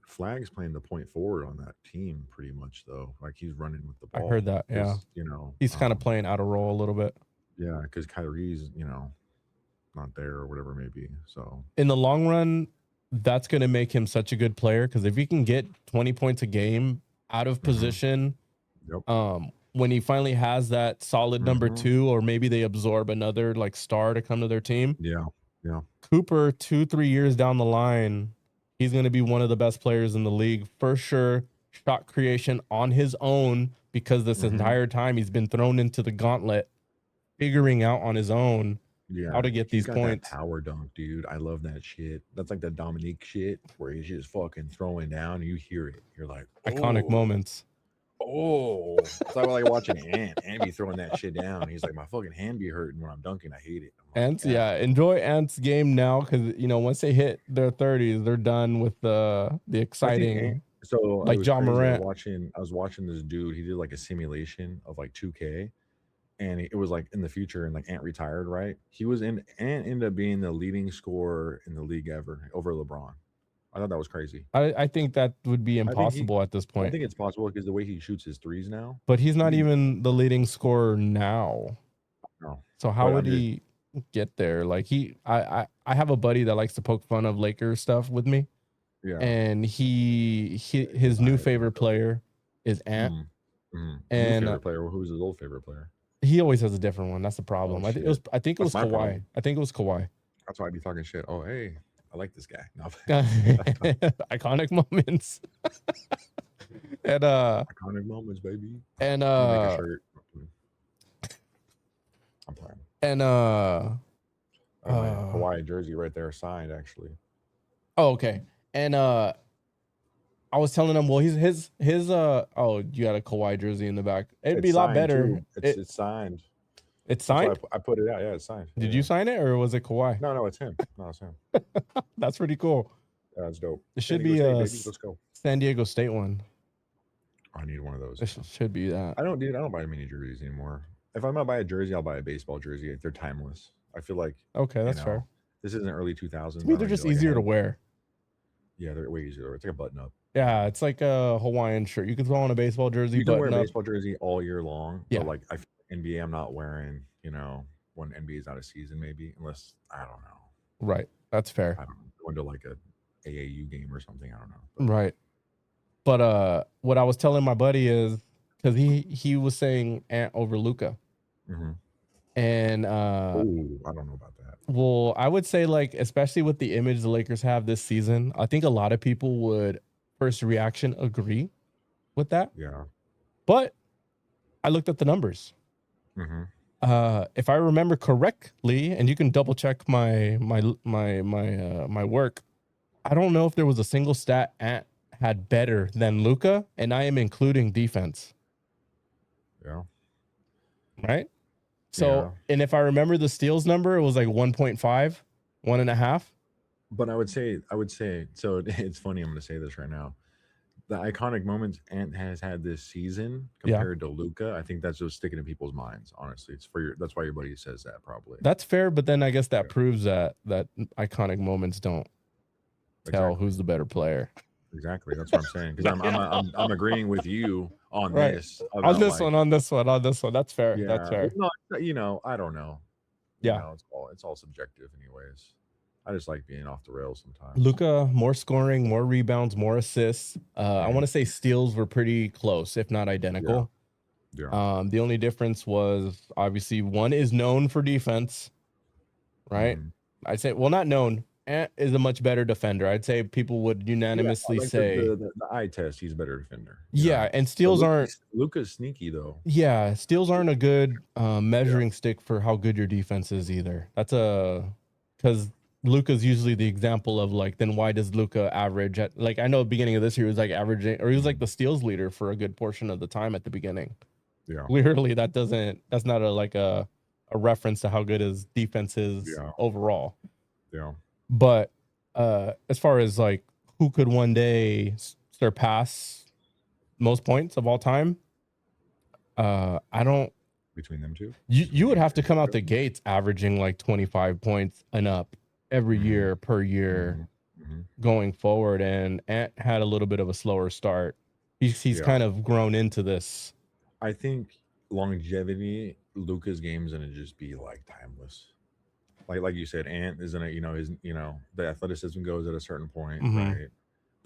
Flag's playing the point forward on that team pretty much, though. Like he's running with the ball. I heard that. Yeah, he's kind of playing out of role a little bit. Yeah, because Kyrie's not there or whatever it may be. So in the long run, that's going to make him such a good player, because if he can get 20 points a game out of position, when he finally has that solid number two, or maybe they absorb another like star to come to their team. Yeah. Cooper, 2-3 years down the line, he's going to be one of the best players in the league for sure. Shot creation on his own, because this entire time he's been thrown into the gauntlet, figuring out on his own how to get these points. That power dunk, dude. I love that shit. That's like the Dominique shit where he's just fucking throwing down and you hear it. You're like, iconic moments. Oh, it's like watching Ant be throwing that shit down. He's like, my fucking hand be hurting when I'm dunking. I hate it. Ants, enjoy Ants' game now, because once they hit their 30s, they're done with the exciting. So like John Morant. I was watching this dude. He did like a simulation of like 2K, and it was like in the future, and like Ant retired, right? Ant ended up being the leading scorer in the league ever over LeBron. I thought that was crazy. I think that would be impossible at this point. I think it's possible because the way he shoots his threes now. But he's not even the leading scorer now. No. So how would he get there? Like I have a buddy that likes to poke fun of Lakers stuff with me. Yeah. And his new favorite player is Ant. And new favorite player. Who's his old favorite player? He always has a different one. That's the problem. Oh, I think it was Kawhi. I think it was Kawhi. That's why I be talking shit. Oh, hey, I like this guy. No. Iconic moments. And iconic moments, baby. And make a shirt. I'm playing. And Hawaii jersey right there signed actually. Oh, okay. And I was telling him, well, his you got a Kawhi jersey in the back. It'd be a lot better. It's signed. It's signed? I put it out. Yeah, it's signed. Did you sign it, or was it Kawhi? No, it's him. No, it's him. That's pretty cool. Yeah, it's dope. It should be a Let's go. San Diego State one. I need one of those. It should be that. I don't buy mini jerseys anymore. If I'm gonna buy a jersey, I'll buy a baseball jersey. They're timeless. I feel like that's fair. This isn't early 2000s. To me, they're just easier to wear. Yeah, they're way easier. It's like a button up. Yeah, it's like a Hawaiian shirt. You can throw on a baseball jersey. You can wear a baseball jersey all year long. Yeah. But like NBA, I'm not wearing, when NBA is out of season, maybe, unless I don't know. Right. That's fair. I don't know. Going to like a AAU game or something. I don't know. But. Right. But what I was telling my buddy is, because he was saying Ant over Luka. Mm-hmm. And I don't know about that. Well, I would say, like, especially with the image the Lakers have this season, I think a lot of people would first reaction agree with that. Yeah. But I looked at the numbers. Mm-hmm. If I remember correctly, and you can double check my work, I don't know if there was a single stat Ant had better than Luka, and I am including defense. Yeah. Right. So, and if I remember the steals number, it was like 1.5, 1.5. But I would say, so it's funny. I'm going to say this right now. The iconic moments Ant has had this season compared to Luka, I think that's just sticking in people's minds. Honestly, that's why your buddy says that probably. That's fair, but then I guess that proves that iconic moments don't tell who's the better player. Exactly, that's what I'm saying. Because I'm agreeing with you on Right. this. On this one. That's fair. Yeah, That's fair. I don't know. It's all subjective, anyways. I just like being off the rails sometimes. Luka, more scoring, more rebounds, more assists. I want to say steals were pretty close, if not identical. Yeah. The only difference was obviously one is known for defense, right? I'd say, well, not known. Ant is a much better defender. I'd say people would unanimously say the eye test, he's a better defender. And steals aren't. Luka's sneaky though. Yeah, steals aren't a good measuring stick for how good your defense is either. That's because Luka's usually the example of like, then why does Luka average at, like, I know at the beginning of this year he was like averaging, or he was like the steals leader for a good portion of the time at the beginning. Yeah. Clearly that's not a reference to how good his defense is overall. Yeah. But as far as like who could one day surpass most points of all time, I don't. Between them two, you would have to come out the gates averaging like 25 points and up every year per year going forward. And Ant had a little bit of a slower start. He's kind of grown into this. I think longevity, Luka's game's gonna just be like timeless. Like you said, Ant is gonna, the athleticism goes at a certain point, right?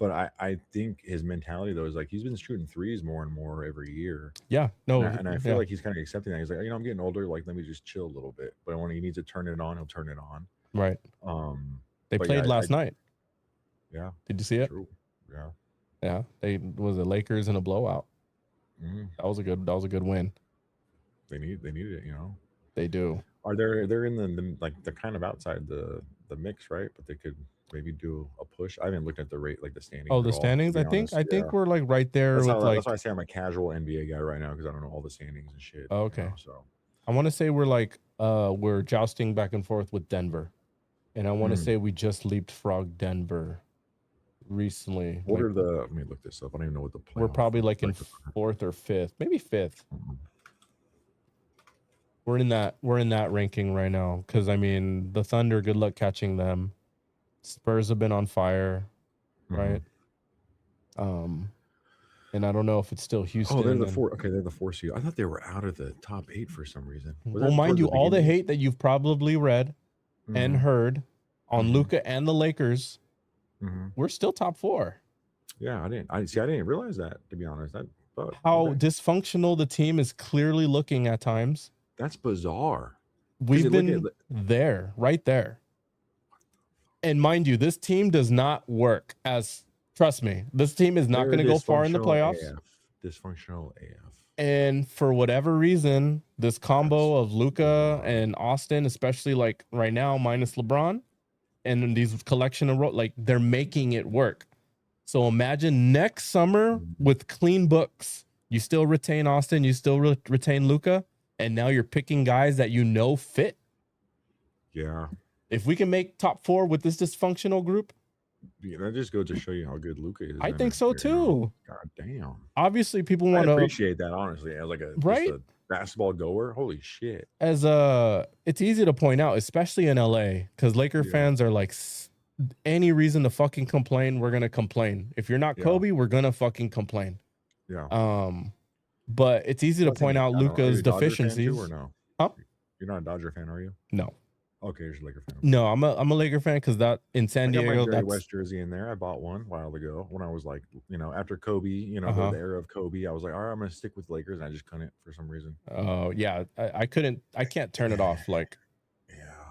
But I think his mentality though is like he's been shooting threes more and more every year. Yeah, no, and I feel like he's kind of accepting that. He's like, I'm getting older. Like, let me just chill a little bit. But when he needs to turn it on, he'll turn it on. Right. They played last night. Yeah. Did you see it? True. Yeah. Yeah. They was the Lakers in a blowout. That was a good win. They needed it, They do. They're in the like they're kind of outside the mix, right? But they could maybe do a push. I haven't looked at the rate, like the standings. Oh, the standings. I think we're like right there. That's with why I say I'm a casual NBA guy right now, because I don't know all the standings and shit. Oh, okay. So I want to say we're jousting back and forth with Denver, and I want to say we just leapfrogged Denver recently. What are the? Let me look this up. I don't even know what the. We're probably like in fourth or fifth, maybe fifth. We're in that ranking right now, because I mean the Thunder, good luck catching them. Spurs have been on fire, right? And I don't know if it's still Houston. Oh, they're the four. Okay, they're the 4 seed. I thought they were out of the top 8 for some reason. Well, mind you, all the hate that you've probably read and heard on Luka and the Lakers, we're still top 4. Yeah, I didn't realize that, to be honest. How dysfunctional the team is clearly looking at times. That's bizarre. We've been there, right there. And mind you, this team does not work as, trust me, this team is not going to go far in the playoffs. Dysfunctional AF. And for whatever reason, this combo of Luka and Austin, especially like right now, minus LeBron, and these collection of like they're making it work. So imagine next summer with clean books, you still retain Austin, you still retain Luka, and now you're picking guys that fit. Yeah. If we can make top 4 with this dysfunctional group, that just goes to show you how good Luka is. I think so too. God damn. Obviously, people want to appreciate that, honestly, as like a basketball goer. Holy shit. It's easy to point out, especially in LA, because Laker fans are like, any reason to fucking complain, we're gonna complain. If you're not Kobe, we're gonna fucking complain. Yeah. But it's easy to point out Luka's deficiencies. Or no? Huh? You're not a Dodger fan, are you? No. Okay, you're just a Laker fan. No, I'm a Laker fan, because that in San Diego, I got my Jerry West jersey in there. I bought one a while ago when I was like, after Kobe, the era of Kobe, I was like, all right, I'm gonna stick with Lakers, and I just couldn't for some reason. Oh yeah, I can't turn it off. Like,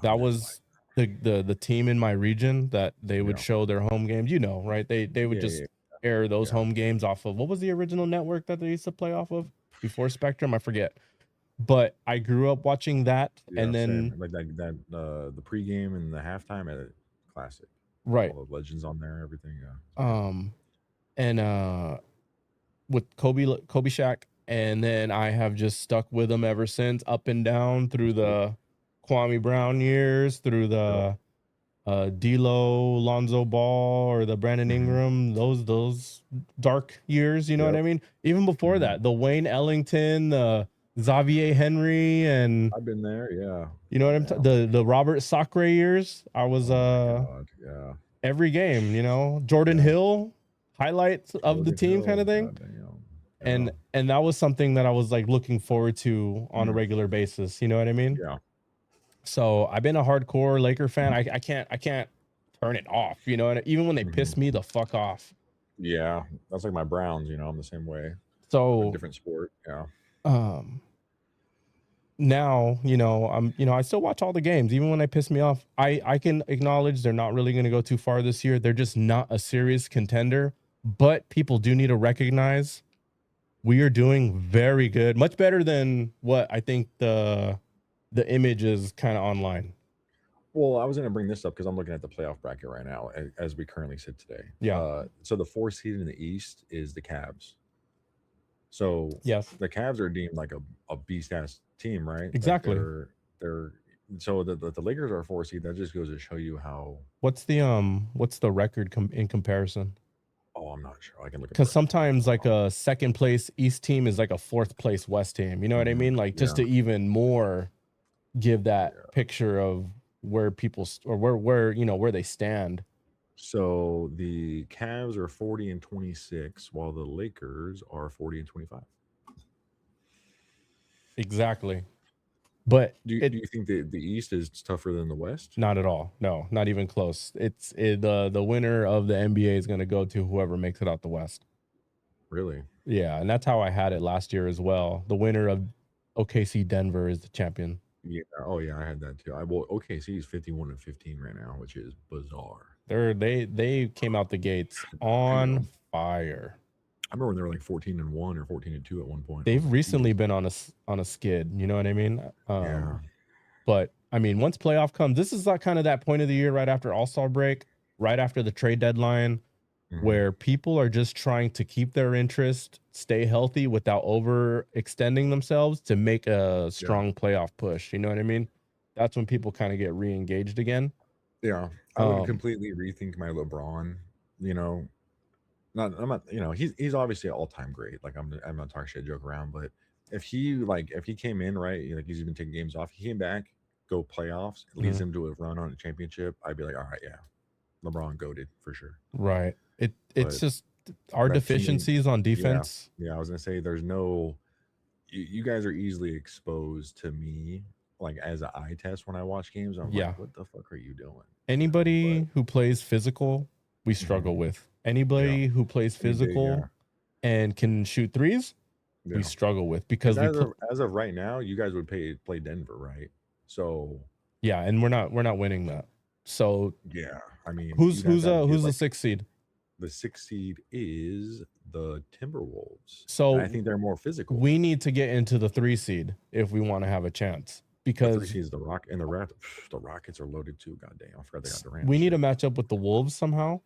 that was the team in my region that they would show their home games. Right? They would just air those home games off of, what was the original network that they used to play off of before Spectrum? I forget. But I grew up watching that, and then like that the pregame and the halftime at Classic, right? All the legends on there, everything. and with Kobe Shaq, and then I have just stuck with him ever since, up and down through the Kwame Brown years, through the D'Lo, Lonzo Ball, or the Brandon Ingram, those dark years, you know what I mean? Even before that, the Wayne Ellington, the Xavier Henry, and I've been there, yeah. you know what the Robert Sacre years. I was God, yeah. every game, you know, Jordan Hill, highlights of the team kind of thing. And that was something that I was like looking forward to on a regular basis, you know what I mean? Yeah. So I've been a hardcore Laker fan. I can't turn it off, you know, and even when they piss me the fuck off. Yeah, that's like my Browns, you know, I'm the same way. So different sport, yeah. Now, you know, I still watch all the games, even when they piss me off. I can acknowledge they're not really going to go too far this year. They're just not a serious contender, but people do need to recognize we are doing very good, much better than what I think the image is kind of online. Well, I was going to bring this up because I'm looking at the playoff bracket right now as we currently sit today. Yeah. So the 4th seed in the East is the Cavs. So yes, the Cavs are deemed like a beast ass team, right? Exactly. Like they're so the Lakers are 4th seed. That just goes to show you how. What's the record in comparison? Oh, I'm not sure. I can look at because sometimes like a second place East team is like a 4th place West team. You know what I mean? Like just to even more give that picture of where people or where you know where they stand. So the Cavs are 40-26, while the Lakers are 40-25. Exactly. But do you think the East is tougher than the West? Not at all. No, not even close. The winner of the NBA is going to go to whoever makes it out the West. Really? Yeah, and that's how I had it last year as well. The winner of OKC Denver is the champion. Yeah. Oh yeah, I had that too. OKC is 51-15 right now, which is bizarre. They came out the gates on fire. I remember when they were like 14-1 or 14-2 at one point. They've recently been on a skid. You know what I mean? Yeah. But I mean, once playoff comes, this is like kind of that point of the year right after All-Star break, right after the trade deadline, where people are just trying to keep their interest, stay healthy without overextending themselves to make a strong playoff push. You know what I mean? That's when people kind of get re-engaged again. Yeah. I would completely rethink my LeBron, you know. I'm not, you know, he's obviously an all-time great. Like I'm not talking shit, joke around, but if he came in, right, like he's been taking games off, he came back, go playoffs, it leads him to a run on a championship, I'd be like, all right, yeah, LeBron goated for sure. Right. It's just our deficiencies on defense. Yeah, I was gonna say there's no you guys are easily exposed to me like as an eye test when I watch games. I'm like, what the fuck are you doing? Anybody who plays physical, we struggle with. Anybody who plays physical and can shoot threes, we struggle with because as of right now, you guys would play Denver, right? So yeah, and we're not winning that. So yeah, I mean, who's the 6th seed? The 6th seed is the Timberwolves. So and I think they're more physical. We need to get into the 3 seed if we want to have a chance. Because the 3 seed is the Rock and the Rockets are loaded too. God damn, I forgot they got Durant. We need to match up with the Wolves somehow.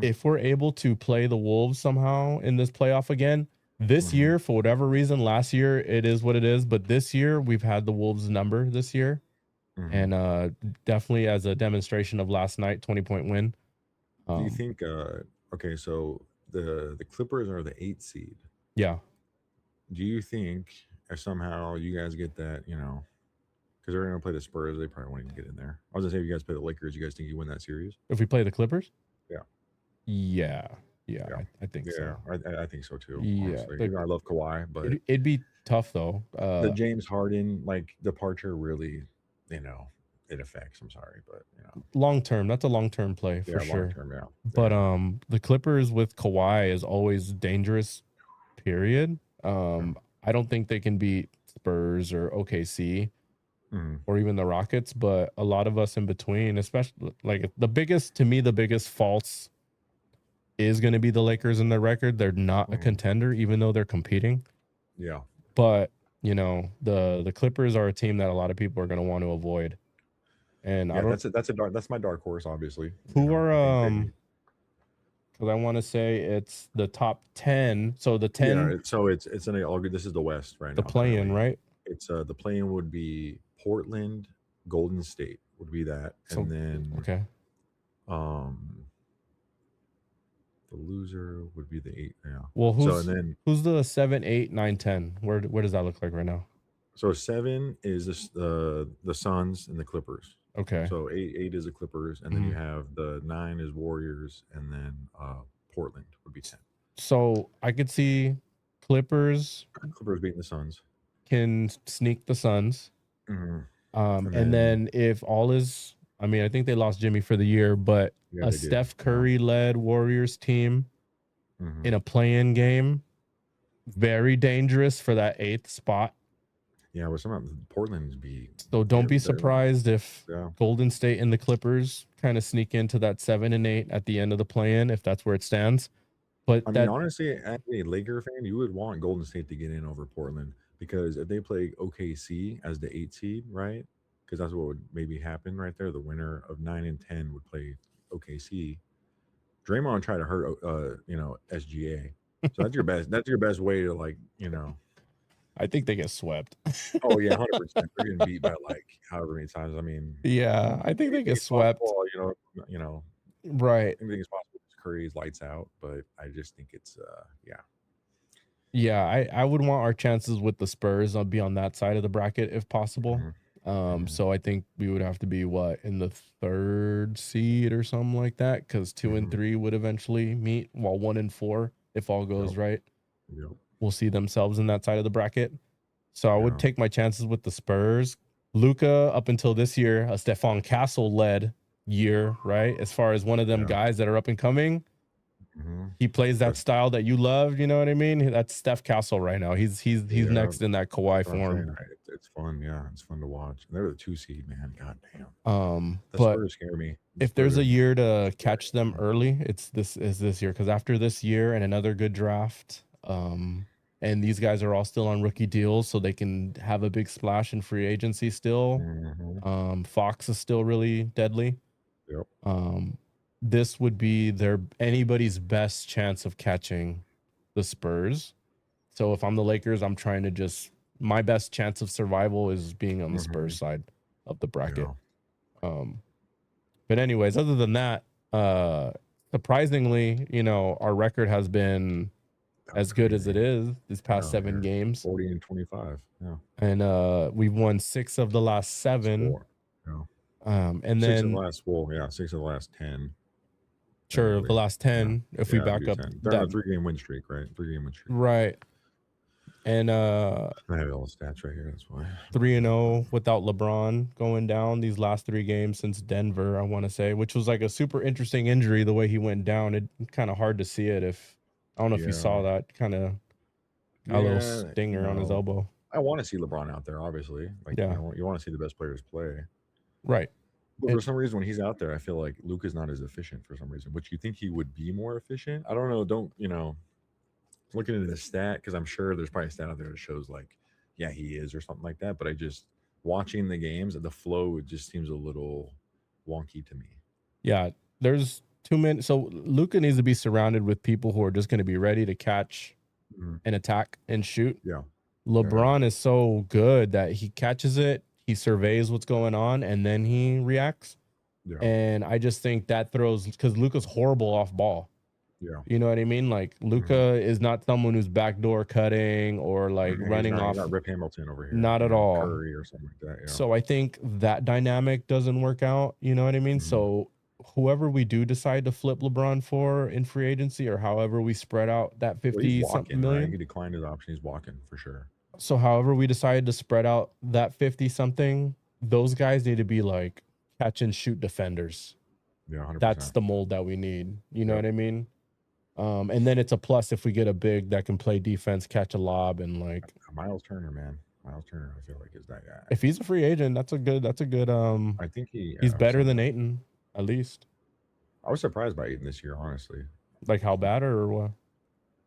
If we're able to play the Wolves somehow in this playoff again, this year, for whatever reason, last year it is what it is, but this year we've had the Wolves number this year. And definitely as a demonstration of last night, 20-point win. Do you think okay, so the Clippers are the 8th seed. Yeah. Do you think if somehow you guys get that, you know, because they're gonna play the Spurs, they probably won't even get in there. I was gonna say if you guys play the Lakers, you guys think you win that series? If we play the Clippers? Yeah. Yeah. I think so. I think so too. Yeah. I love Kawhi, but it'd be tough though. The James Harden departure really, you know, it affects. I'm sorry, but you know, long term, that's a long-term play for sure. Long-term, yeah. But the Clippers with Kawhi is always dangerous. Period. I don't think they can beat Spurs or OKC or even the Rockets, but a lot of us in between, especially like the biggest false is going to be the Lakers in their record. They're not a contender, even though they're competing. Yeah. But you know, the Clippers are a team that a lot of people are going to want to avoid. And yeah, that's my dark horse, obviously. Who are because I want to say it's the top 10. So the 10, Yeah, it's in all good. This is the West right the now. play-in, Currently. right? It's the play-in would be Portland, Golden State would be that, So and then okay. um the loser would be the 8. Yeah. Well, And then who's the 7, 8, 9, 10? Where does that look like right now? so 7 is the Suns and the Clippers. Okay. So 8 is the Clippers, and then you have the 9 is Warriors, and then Portland would be 10. So I could see Clippers beating the Suns. can sneak the Suns. And then if all is, I mean, I think they lost Jimmy for the year, but a Steph Curry led Warriors team in a play-in game, very dangerous for that 8th spot. Yeah, but some Portland's so don't be surprised if Golden State and the Clippers kind of sneak into that 7 and 8 at the end of the play-in, if that's where it stands. But I mean, honestly, as a Laker fan, you would want Golden State to get in over Portland, because if they play OKC as the 8 seed, right? Because that's what would maybe happen right there. The winner of 9 and 10 would play OKC. Draymond tried to hurt, SGA. So that's your best. That's your best way to, like, I think they get swept. Oh yeah, 100%. They're getting beat by like however many times. I mean, yeah, I think they get swept. Possible, right. Anything's possible. Curry's lights out, but I just think it's Yeah, I would want our chances with the Spurs on be on that side of the bracket if possible. So I think we would have to be in the 3rd seed or something like that, because 2 and 3 would eventually meet, while 1 and 4, if all goes right, will see themselves in that side of the bracket. So I would take my chances with the Spurs. Luka, up until this year, a Stephon Castle led year, right? As far as one of them guys that are up and coming. He plays that style that you love, you know what I mean? That's Steph Castle right now. He's next in that Kawhi form. It's fun, yeah. It's fun to watch. They're the 2 seed, man. God damn. The but Spurs scare me. If there's a year to catch them early, it's this year, because after this year and another good draft, and these guys are all still on rookie deals, so they can have a big splash in free agency still. Fox is still really deadly. This would be anybody's best chance of catching the Spurs. So if I'm the Lakers, I'm trying to my best chance of survival is being on the Spurs side of the bracket. But anyways, other than that, surprisingly, our record has been as good as it is these past 7 games. 40 and 25. Yeah. And we've won 6 of the last 7. And then 6 of the last 6 of the last 10. Sure, of the last 10, if we back up. They're on a 3-game win streak, right? 3-game win streak. Right. And I have all the stats right here, that's why. 3-0 without LeBron going down these last 3 games since Denver, I want to say, which was like a super interesting injury the way he went down. It's kind of hard to see it. I don't know if you saw that, kind of a little stinger on his elbow. I want to see LeBron out there, obviously. You want to see the best players play. Right. But for some reason, when he's out there, I feel like Luke is not as efficient for some reason. Which you think he would be more efficient? I don't know. Looking at the stat, because I'm sure there's probably a stat out there that shows he is or something like that. But watching the games, the flow, it just seems a little wonky to me. Yeah, there's too many. So Luka needs to be surrounded with people who are just going to be ready to catch and attack and shoot. Yeah. LeBron is so good that he catches it. He surveys what's going on, and then he reacts. Yeah. And I just think that throws, because Luka's horrible off ball. Yeah. You know what I mean? Like, Luka is not someone who's backdoor cutting or running off. Not Rip Hamilton over here. Not at all. Curry or something like that. Yeah. So I think that dynamic doesn't work out. You know what I mean? So whoever we do decide to flip LeBron for in free agency, or however we spread out that 50-something million. Right? He declined his option. He's walking for sure. So however we decided to spread out that 50-something, those guys need to be like catch and shoot defenders. Yeah, 100%. That's the mold that we need. You know what I mean? And then it's a plus if we get a big that can play defense, catch a lob, and Miles Turner, man. Miles Turner, I feel like is that guy. If he's a free agent, that's a good. I think he's better than Ayton, at least. I was surprised by Ayton this year, honestly. Like how bad or what?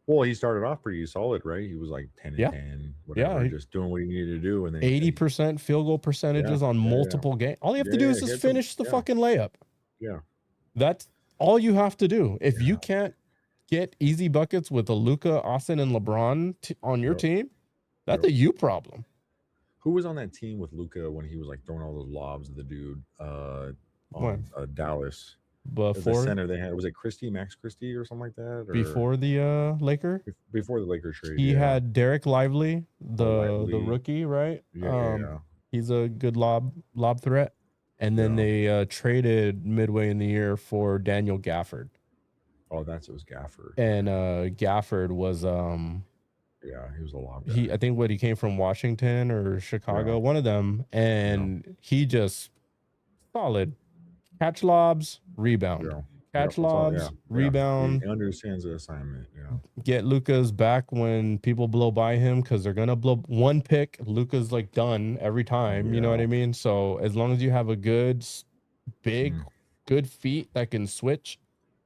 Well, he started off pretty solid, right? He was like 10 and 10, whatever, just doing what he needed to do. And then 80% field goal percentages on multiple games. All you have to do is just finish the fucking layup. Yeah. That's all you have to do. If you can't get easy buckets with a Luka, Austin, and LeBron on your Yep. team, that's Yep. a you problem. Who was on that team with Luca when he was like throwing all those lobs at the dude When? on Dallas? As the Before center they had, was it Max Christie or something like that, or before the Laker, before the Lakers trade? he Yeah, had Derek Lively, the Lively. rookie, right? Yeah. He's a good lob threat. And then Yeah. they traded midway in the year for Daniel Gafford. Oh, it was Gafford. And Gafford was Yeah, he was a lob guy. I think he came from Washington or Chicago, one of them, and he just solid catch lobs, rebound. Yeah. Catch That's all, lobs, rebound. He understands the assignment. Yeah. Get Luka's back when people blow by him because they're gonna blow one pick. Luka's like done every time. You know what I mean? So as long as you have a good, big, good feet that can switch,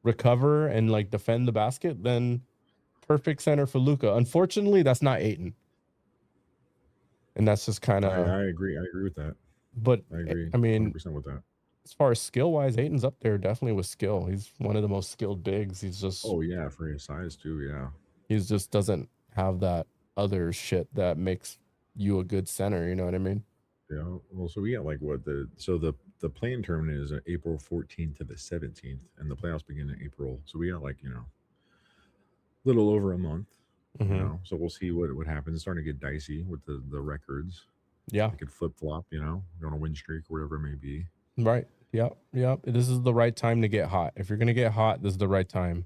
recover, and like defend the basket, then perfect center for Luka. Unfortunately, that's not Ayton, and that's just kind of. I agree. I agree with that. But I agree. I mean, 100% with that. as far as skill wise, Ayton's up there definitely with skill. He's one of the most skilled bigs. He's just For his size too. Yeah, he just doesn't have that other shit that makes you a good center. You know what I mean? Yeah. Well, so we got like the playing tournament is April 14th to the 17th, and the playoffs begin in April. So we got like little over a month. So we'll see what happens. It's starting to get dicey with the records. Yeah, it could flip flop. On a win streak or whatever it may be. Right. Yep. This is the right time to get hot. If you're gonna get hot, this is the right time.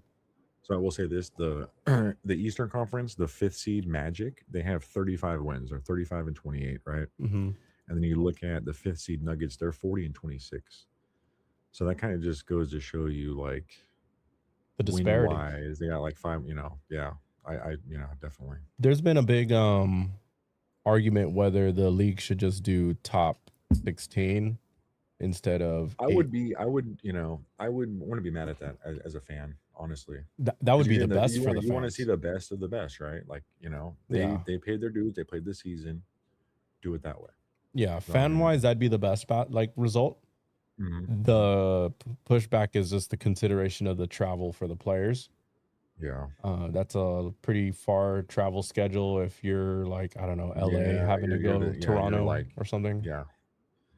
So I will say this: the Eastern Conference, the 5th seed Magic, they have 35 wins. They're 35-28, right? Mm-hmm. And then you look at the 5th seed Nuggets, they're 40-26. So that kind of just goes to show you like the disparity. Wise, they got like 5. Yeah, I definitely. There's been a big argument whether the league should just do top 16 instead of. I would want to be mad at that as a fan, honestly. That would be the best for the fans. You want to see the best of the best, right? Like they paid their dues, they played the season. Do it that way. Yeah, fan wise, that'd be the best result. Mm-hmm. The pushback is just the consideration of the travel for the players. Yeah, that's a pretty far travel schedule. If you're like, I don't know, LA, having to go to Toronto or something. Yeah.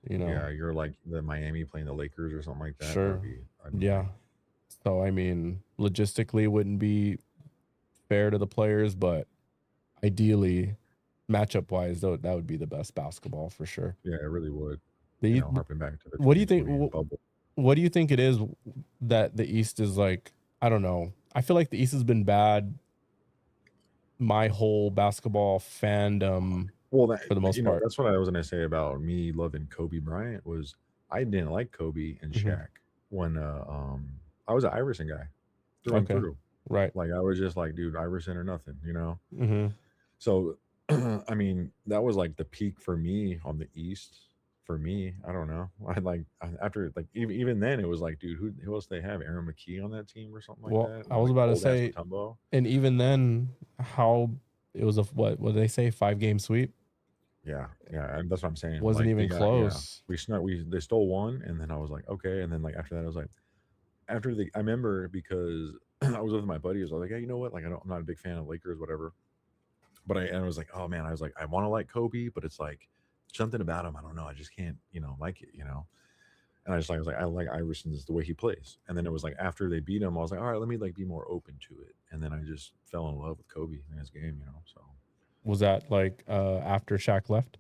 Yeah, you're like the Miami playing the Lakers or something like that. Sure. Yeah. So I mean, logistically, it wouldn't be fair to the players, but ideally, matchup wise, though, that would be the best basketball for sure. Yeah, it really would. Harping back to the what do you think? What do you think it is that the East is like? I don't know. I feel like the East has been bad. My whole basketball fandom. Well, for the most part, that's what I was going to say about me loving Kobe Bryant was I didn't like Kobe and Shaq when I was an Iverson guy through and through. Right. Like I was just like, dude, Iverson or nothing, Mm-hmm. So, I mean, that was like the peak for me on the East. For me, I don't know. After even then, it was like, dude, who else they have? Aaron McKee on that team or something like that? I was about to say, and even then, how it was what did they say? 5-game sweep. Yeah, and that's what I'm saying. Wasn't even close. They stole one, and then I was like, okay, and then like after that, I was like, I remember because I was with my buddies. I was like, yeah, you know what? Like, I'm not a big fan of Lakers, whatever. But I was like, oh man, I was like, I want to like Kobe, but it's like something about him. I don't know. I just can't, like it, And I was like, I like Iverson's the way he plays. And then it was like after they beat him, I was like, all right, let me like be more open to it. And then I just fell in love with Kobe in his game, So. Was that like after Shaq left?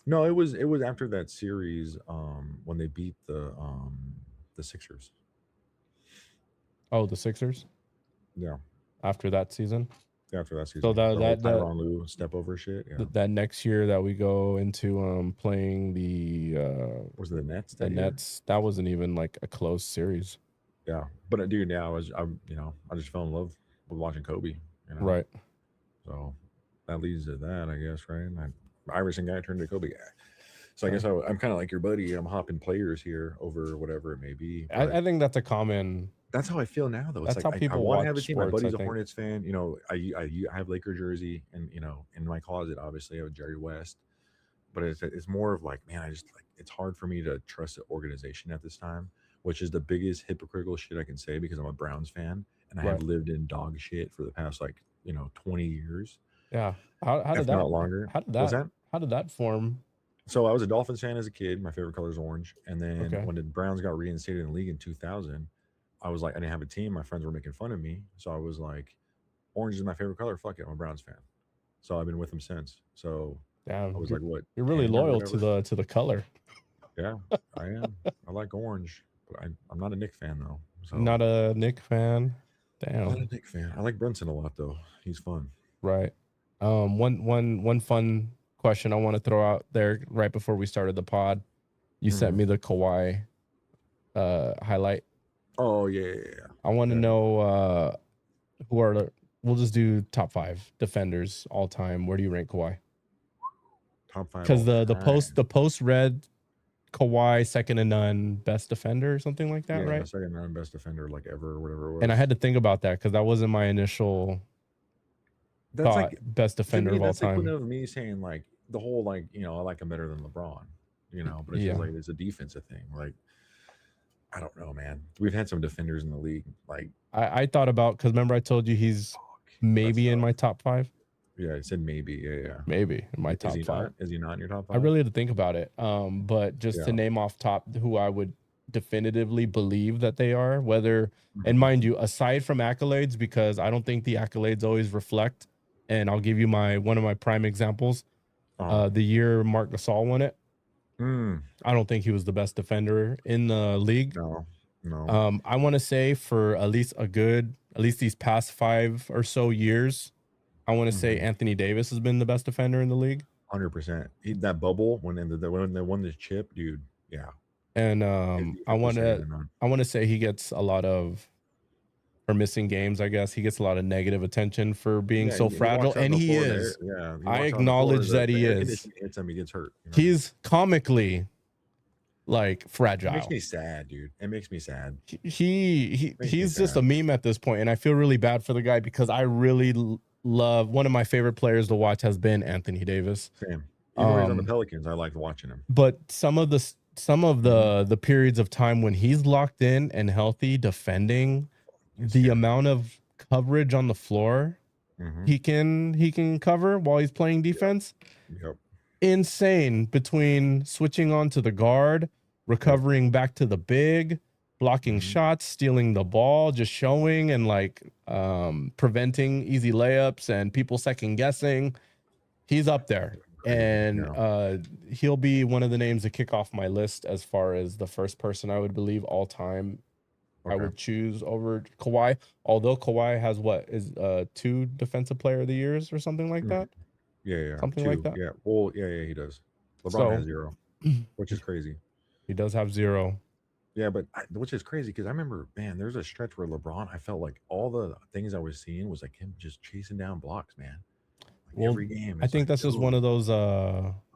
No, it was after that series when they beat the Sixers. Oh, the Sixers? Yeah. After that season? After that season. So that Tyronn Lue step over shit. Yeah. That next year that we go into playing the was it the Nets? The Nets, that wasn't even like a close series. Yeah. But dude, I just fell in love with watching Kobe. Right. So that leads to that, I guess, right? Iverson guy turned to Kobe guy. So I guess I'm kind of like your buddy. I'm hopping players here over whatever it may be. I think that's a common. That's how I feel now, though. It's that's like how people I want to have a team. Sports, my buddy's a Hornets fan. I have Laker jersey, and in my closet, obviously, I have Jerry West. But it's more of like, man, I just like it's hard for me to trust the organization at this time, which is the biggest hypocritical shit I can say because I'm a Browns fan and I have Right. lived in dog shit for the past 20 years, Yeah. How did if that not longer. how did What's that that? how did that form? So I was a Dolphins fan as a kid. My favorite color is orange. And then Okay. when the Browns got reinstated in the league in 2000, I was like, I didn't have a team. My friends were making fun of me, so I was like, orange is my favorite color. Fuck it, I'm a Browns fan. So I've been with them since. So I Damn, was like, what, you're really 10 or loyal to whatever? the color. Yeah, I am. I like orange, but I'm not a Nick fan though. So Not a Nick fan. not a Damn. Nick fan. I like Brunson a lot though. He's fun. Right. One fun question I want to throw out there right before we started the pod. You sent Mhm. me the Kawhi highlight. Oh yeah. I want to Yeah. know who are we'll just do top 5 defenders all time. Where do you rank Kawhi? Top 5 Because all the time. post read Kawhi second to none best defender or something like that, Yeah, right? second round best defender like ever or whatever it was. And I had to think about that because that wasn't my initial That's thought. like, Best to defender me, of all that's the time. equivalent of me saying like the whole I like him better than LeBron, but it's just Yeah. like it's a defensive thing. Like, I don't know, man. We've had some defenders in the league. Like, I thought about because remember I told you he's fuck, that's maybe in tough. my top 5. Yeah, I said maybe. Yeah. Maybe in my Is top he 5. not? Is he not in your top I 5? really had to think about it. But just to Yeah. name off top who I would definitively believe that they are, whether and Mhm. mind you, aside from accolades, because I don't think the accolades always reflect. And I'll give you one of my prime examples. The year Marc Gasol won it, Mm, I don't think he was the best defender in the league. no. I want to say for at least these past 5 or so years, I want to say Mhm. Anthony Davis has been the best defender in the league. 100%. That bubble when when they won this chip, dude. Yeah, And his I defense was want second to to none. say he gets a lot of for missing games. I guess he gets a lot of negative attention for being Yeah, so he fragile, walks out on and the he floor. is. He I walks out on the floor. acknowledge that The he air is. conditioning hits him. He gets hurt. He's comically like It makes fragile. me sad, dude. It makes me sad. He's just a meme at this point, and I feel really bad for the guy because I really love one of my favorite players to watch has been Anthony Davis. Same. Even when he's on the Pelicans, I liked watching him. But some of the periods of time when he's locked in and healthy defending, the amount of coverage on the floor he can cover while he's playing defense, Yep. insane. Between switching on to the guard, recovering back to the big, blocking shots, stealing the ball, just showing and preventing easy layups and people second guessing. He's up there. And he'll be one of the names to kick off my list as far as the first person I would believe all time I would choose over Kawhi. Although Kawhi has 2 defensive player of the years or something like that. Yeah. Something 2. like that. Yeah. Well, yeah, he does. LeBron So has 0, which is crazy. He does have 0. Yeah, but which is crazy because I remember, man, there's a stretch where LeBron, I felt like all the things I was seeing was like him just chasing down blocks, man. Like Well, every game. I think that's just one of those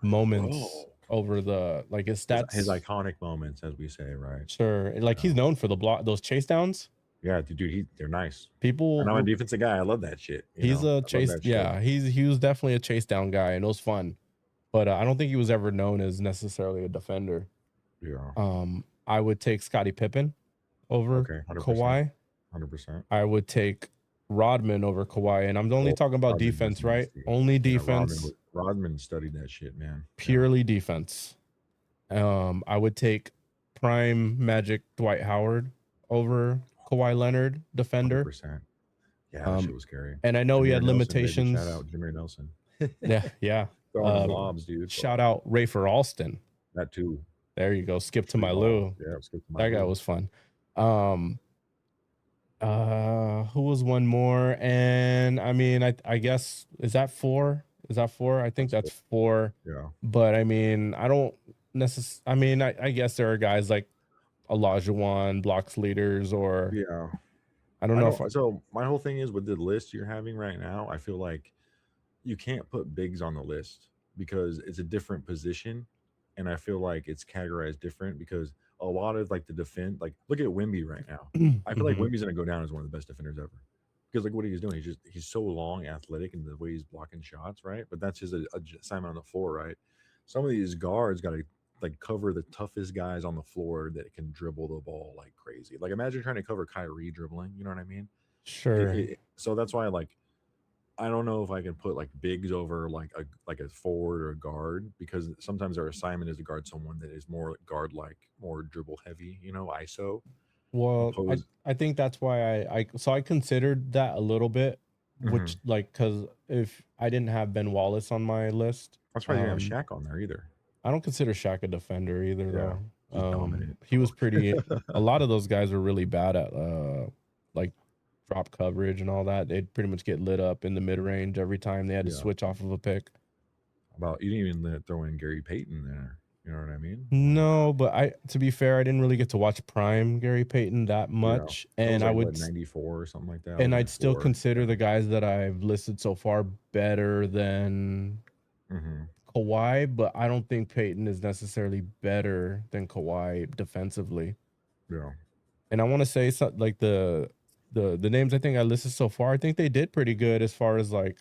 moments whoa. over the his stats. His iconic moments, as we say, right? Sure. Like he's known for those chase downs. Yeah, dude, they're nice. People, and I'm a defensive guy. I love that shit. He's a chase. Yeah, he was definitely a chase down guy, and it was fun. But I don't think he was ever known as necessarily a defender. Yeah. I would take Scottie Pippen over 100%, Kawhi. 100%. I would take Rodman over Kawhi, and I'm only talking about Rodman defense, was right? nasty. Only defense. Rodman studied that shit, man. Purely defense. I would take prime Magic Dwight Howard over Kawhi Leonard, defender. 100%. Yeah, that shit was scary. And I know he had limitations. Shout out Jimmy Nelson. Yeah. Throwing lobs, dude. Shout out Rafer Alston. That too. There you go. Skip to my Lou. Yeah, skip to my That guy was fun. Who was one more? And I mean, I guess is that 4? Is that 4? I think that's 4. Yeah. But I mean, I don't necessarily. I mean, I guess there are guys like Olajuwon, blocks leaders, or I don't know. So my whole thing is with the list you're having right now, I feel like you can't put bigs on the list because it's a different position, and I feel like it's categorized different because a lot of like the defense, like look at Wemby right now. I feel like Wemby's gonna go down as one of the best defenders ever because like what he's doing, he's so long, athletic, and the way he's blocking shots, right? But that's his assignment on the floor, right? Some of these guards got to like cover the toughest guys on the floor that can dribble the ball like crazy. Like imagine trying to cover Kyrie dribbling, you know what I mean? Sure. So that's why like I don't know if I can put like bigs over like a forward or a guard, because sometimes our assignment is to guard someone that is more guard like, more dribble heavy, ISO Well, opposed. I think that's why I considered that a little bit, Mhm. which like because if I didn't have Ben Wallace on my list, That's why you didn't have Shaq on there either. I don't consider Shaq a defender either Yeah, though. just dominant. He was dog. pretty. A lot of those guys were really bad at like drop coverage and all that. They'd pretty much get lit up in the mid range every time they had to Yeah. switch off of a pick. About you didn't even throw in Gary Payton there. You know what I mean? Like, No, but to be fair, I didn't really get to watch prime Gary Payton that yeah, much, that was and I like would, what 94 or something like that. and or I'd still 94. consider Yeah. the guys that I've listed so far better than Mhm. Kawhi, but I don't think Payton is necessarily better than Kawhi defensively. Yeah. And I want to say something like the names I think I listed so far. I think they did pretty good as far as like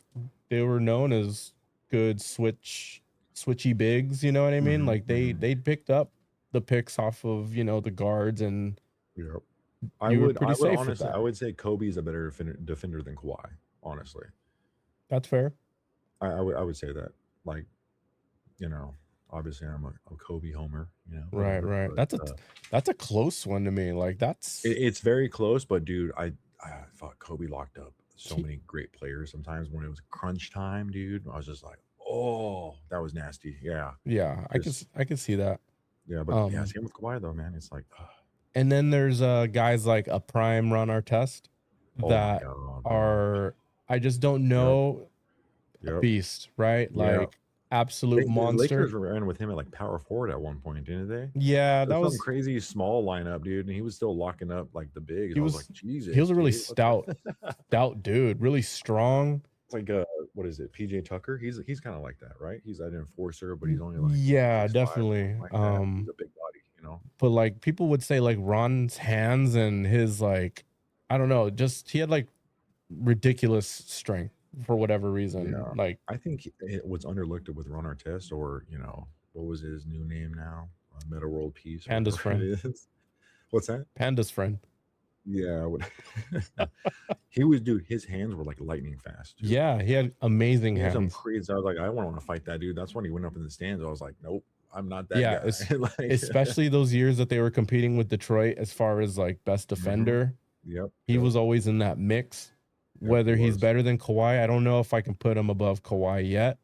they were known as good switchy bigs. You know what I mean? Mhm, Like mhm. they picked up the picks off of the guards, and Yep. you were pretty I would safe with honestly, that. I would say Kobe's a better defender than Kawhi. Honestly, That's fair. I would say that. Like, obviously I'm a Kobe homer. Right, Whatever. right. But That's a close one to me. Like that's it's very close. But dude, I thought Kobe locked up so he- many great players. Sometimes when it was crunch time, dude, I was just like, oh, that was nasty. Yeah, yeah, just I can see that. yeah. But yeah, same with Kawhi though, man. It's like, And then there's guys like a prime Ron Artest oh my that god, bro. are I just don't Yep, know a yep, beast, right? yeah. Like absolute The monster. Lakers ran with him at like power forward at one point, didn't they? Yeah, It that was some was crazy small lineup, dude, and he was still locking up like the bigs. he I was like, was he was Jesus, a really dude, what the? stout dude, really strong. It's like what is it? PJ Tucker. He's kind of like that, right? He's an enforcer, but he's only like Yeah, 6'5", definitely. something like that. He's a big body. But like people would say like Ron's hands and his like I don't know, just he had like ridiculous strength for whatever reason. Yeah, Like I think what's underlooked with Ron Artest, or what was his new name now? Meta World Peace, or Panda's whatever it friend. is. What's that? Panda's friend. Yeah, he was, dude. His hands were like lightning fast. Dude. Yeah, he had amazing He had some hands. crazy. I was like, I want to fight that dude. That's when he went up in the stands. I was like, nope, I'm not that Yeah, guy. Like, especially those years that they were competing with Detroit as far as like best defender. Yep. He yep, was always in that mix. yep, Whether he he's was. better than Kawhi, I don't know if I can put him above Kawhi yet,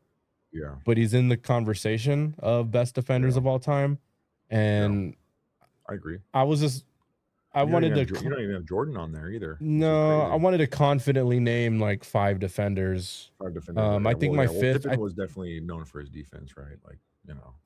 Yeah. but he's in the conversation of best defenders Yeah. of all time. And I agree. I was just I You wanted to don't even have Jordan on there either. which is no, I crazy. wanted to confidently name like 5 defenders. Five defenders. I think my fifth Pippen was definitely known for his defense, right? Like,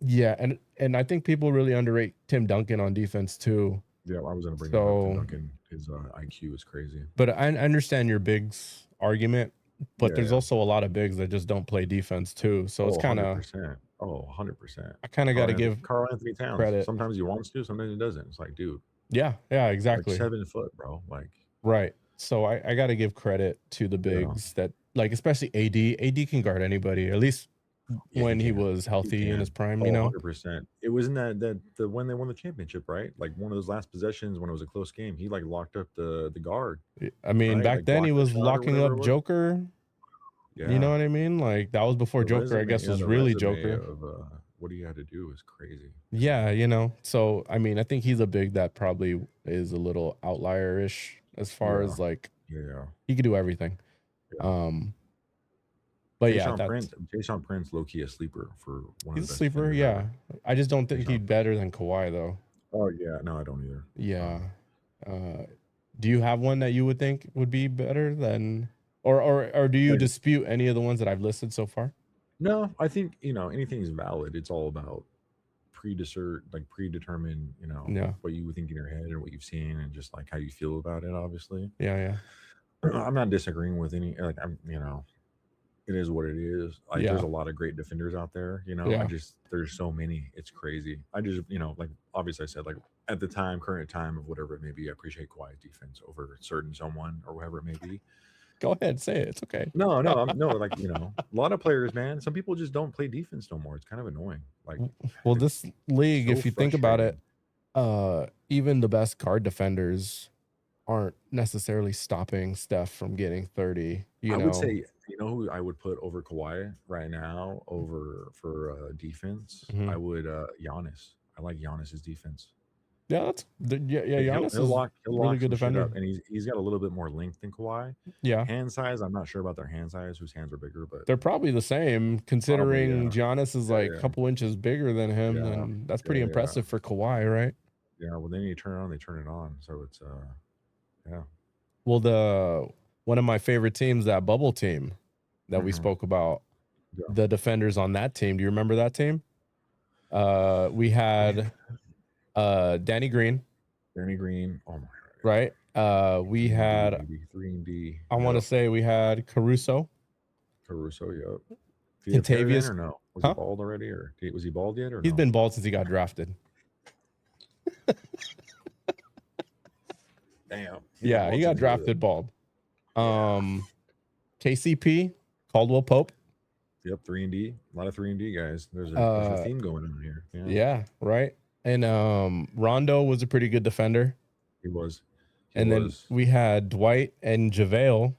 yeah, and I think people really underrate Tim Duncan on defense too. Yeah, I was gonna bring So- it up. Duncan, his IQ is crazy. But I understand your bigs argument, but Yeah, there's yeah. also a lot of bigs that just don't play defense too. So it's kind of 100%. 100%. I kind of got to give Karl Anthony Towns credit. Sometimes he wants to, sometimes he doesn't. It's like, dude, yeah, exactly. like 7 foot, bro. Like, Right. So I got to give credit to the bigs that like especially AD. AD can guard anybody, at least yeah, when he can. was healthy in can. his prime, 100%. It was in the when they won the championship, right? Like one of those last possessions when it was a close game, he like locked up the guard. I mean, Right, back like then he block the was shot or locking whatever up it was. Joker. Yeah, You know what I mean? Like that was before The Joker, I resume- guess, yeah, was the really resume Joker. Of what he had to do is crazy. Yeah. So I mean, I think he's a big that probably is a little outlier-ish as far Yeah. as like Yeah. he could do everything. Yeah. But yeah, Jayson Prince, low key a sleeper for one. he's of the a best sleeper. defenders Yeah, ever. I just don't think Jayson he's better than Kawhi though. Oh yeah, no, I don't either. Yeah. Do you have one that you would think would be better than, or do you Like- dispute any of the ones that I've listed so far? No, I think anything is valid. It's all about predetermined, Yeah. what you would think in your head and what you've seen and just like how you feel about it. Obviously, Yeah. I'm not disagreeing with any. Like it is what it is. Like Yeah. there's a lot of great defenders out there. Yeah. There's so many. It's crazy. I just like obviously I said like at the current time of whatever it may be, I appreciate Kawhi's defense over certain someone or whatever it may be. Go ahead, say it. It's okay. No, like a lot of players, man. Some people just don't play defense no more. It's kind of annoying. Like, Well, this league, so if you think about it, even the best guard defenders aren't necessarily stopping Steph from getting 30. I would say, you know who I would put over Kawhi right now over for defense? I Mhm. would Giannis. I like Giannis's defense. Yeah, Giannis He'll is lock really good some shit defender. up, and he's got a little bit more length than Kawhi. Yeah. Hand size, I'm not sure about their hand size. Whose hands are bigger, but They're probably the same, probably considering yeah, Giannis is like a yeah, couple inches bigger than him, yeah, and that's yeah, pretty yeah, impressive for Kawhi, right? yeah. Well, then you turn it on, they turn it on. So it's yeah. Well, one of my favorite teams, that bubble team that we Mhm. spoke about, Yeah. the defenders on that team. Do you remember that team? We had Danny Green, Danny Green. Oh my god. right? We 3 and D, had, baby. 3 and D. I want to Yep. say we had Caruso, Caruso. Yep. Did he have hair then Contavious, or no? Was he huh? bald already, or was he bald yet or He's no? been bald since he got drafted. Damn. Yeah, he got drafted bald. KCP, Caldwell Pope. Yep, 3 and D. A lot of 3 and D guys. There's a theme going on here. Yeah. Yeah, right. And Rondo was a pretty good defender. He was. And then we had Dwight and JaVale.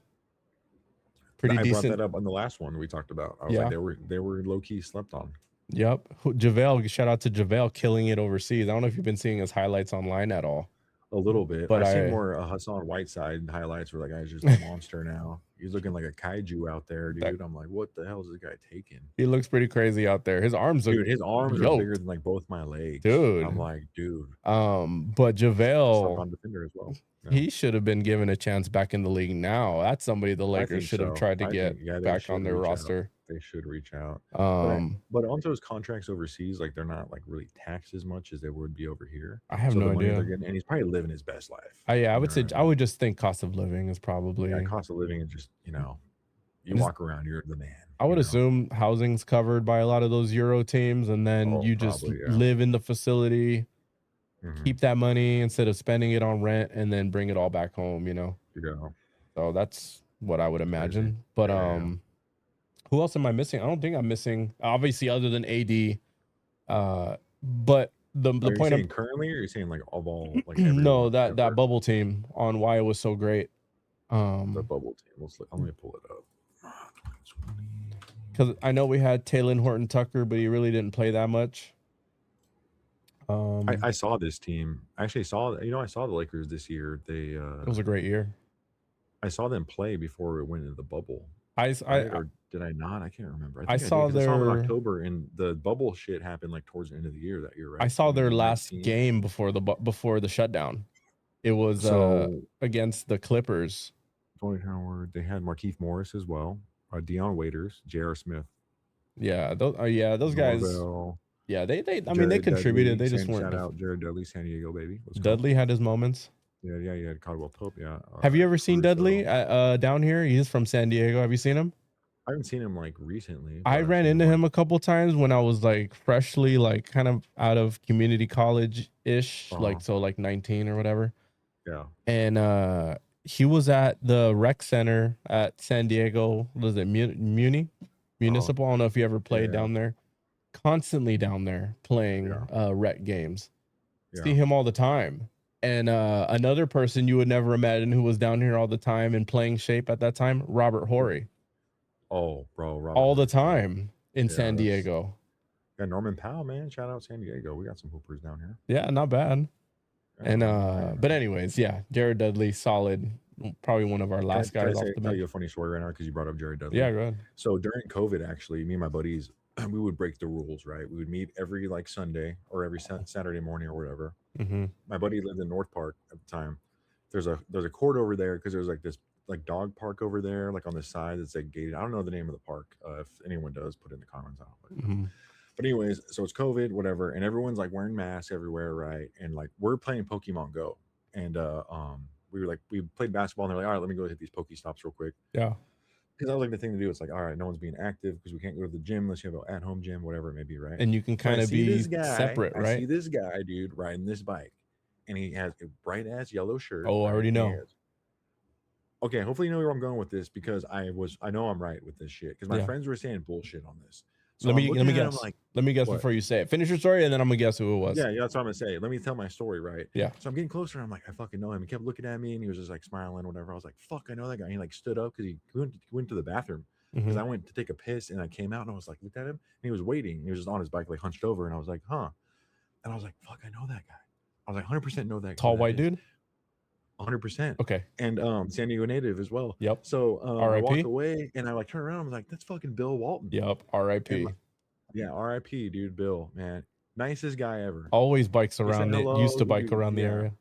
Pretty I decent. brought that up on the last one we talked about. I was like, they were low key slept on. Yep. JaVale, shout out to JaVale, killing it overseas. I don't know if you've been seeing his highlights online at all. A little bit, but I've seen more Hassan Whiteside highlights where that guy's just a monster now. He's looking like a kaiju out there, dude. I'm like, what the hell is this guy taking? He looks pretty crazy out there. His arms are bigger than like both my legs, dude. I'm like, dude. But JaVale, on defender as well. Yeah. He should have been given a chance back in the league now. That's somebody the Lakers should have tried to get back on their roster. They should reach out. But on those contracts overseas, like they're not like really taxed as much as they would be over here. I have no idea. And he's probably living his best life. I would say I would just think cost of living is probably cost of living is just, you walk around, you're the man. I would assume housing's covered by a lot of those Euro teams, and then you just live in the facility, keep that money instead of spending it on rent, and then bring it all back home, So that's what I would imagine. But who else am I missing? I don't think I'm missing, obviously, other than AD. But the point I'm currently, or are you saying like of all, like no, that bubble team on why it was so great. The bubble team. Let me pull it up. Because I know we had Talen Horton-Tucker, but he really didn't play that much. I saw this team. I actually saw I saw the Lakers this year. It was a great year. I saw them play before it went into the bubble. Or did I not? I can't remember. I saw them in October, and the bubble shit happened like towards the end of the year that year, right? I saw their last game before the shutdown. It was against the Clippers. Dwight Howard. They had Markieff Morris as well. Dion Waiters, J.R. Smith. Yeah, those guys. Yeah, they contributed. They just weren't. Shout out Jared Dudley, San Diego baby. Dudley had his moments. Yeah, he had Caldwell Pope. Yeah. Have you ever seen Dudley down here? He's from San Diego. Have you seen him? I haven't seen him like recently. I ran into him a couple times when I was like freshly, like kind of out of community college ish, like 19 or whatever. Yeah. And he was at the rec center at San Diego. Was it Municipal? I don't know if you ever played down there. Constantly down there playing rec games. See him all the time. And another person you would never imagine who was down here all the time and playing shape at that time, Robert Horry. Oh, bro, Robert. All the time in San Diego. Yeah, Norman Powell, man. Shout out San Diego. We got some hoopers down here. Yeah, not bad. And but anyways, Jared Dudley, solid. Probably one of our last guys off the bench. Tell you a funny story right now because you brought up Jared Dudley. Yeah, go ahead. So during COVID, actually, me and my buddies, we would break the rules, right? We would meet every like Sunday or every Saturday morning or whatever. Mm-hmm. My buddy lived in North Park at the time. There's a court over there because there's like this like dog park over there, like on the side that's like gated. I don't know the name of the park. If anyone does, put it in the comments. But anyways, so it's COVID, whatever, and everyone's like wearing masks everywhere, right? And like we're playing Pokemon Go, and we played basketball, and they're like, all right, let me go hit these Pokestops real quick. Yeah. Because that was like the thing to do. It's like, all right, no one's being active because we can't go to the gym unless you have an at-home gym, whatever it may be, right? And you can kind of be separate, right? I see this guy, dude, riding this bike, and he has a bright-ass yellow shirt. Oh, I already know. Okay, hopefully you know where I'm going with this because I know I'm right with this shit because my friends were saying bullshit on this. So let I'm me looking at him guess. like, Let me guess what? before you say it. Finish your story, and then I'm gonna guess who it was. Yeah, that's what I'm gonna say. Let me tell my story, right? Yeah. So I'm getting closer, and I'm like, I fucking know him. He kept looking at me, and he was just like smiling, whatever. I was like, fuck, I know that guy. And he like stood up because he went to the bathroom because Mhm. I went to take a piss, and I came out, and I was like, looked at him, and he was waiting. He was just on his bike, like hunched over, and I was like, huh. And I was like, fuck, I know that guy. I was like, 100% know that. Tall white dude. 100%. Okay. And San Diego native as well. Yep. So I walk R.I.P. away, and I like turn around. I'm like, that's fucking Bill Walton. Yep. And R.I.P. yeah, R.I.P. Dude, Bill, man, nicest guy ever. Always bikes He said around it. hello. Used to bike around the Yeah. area.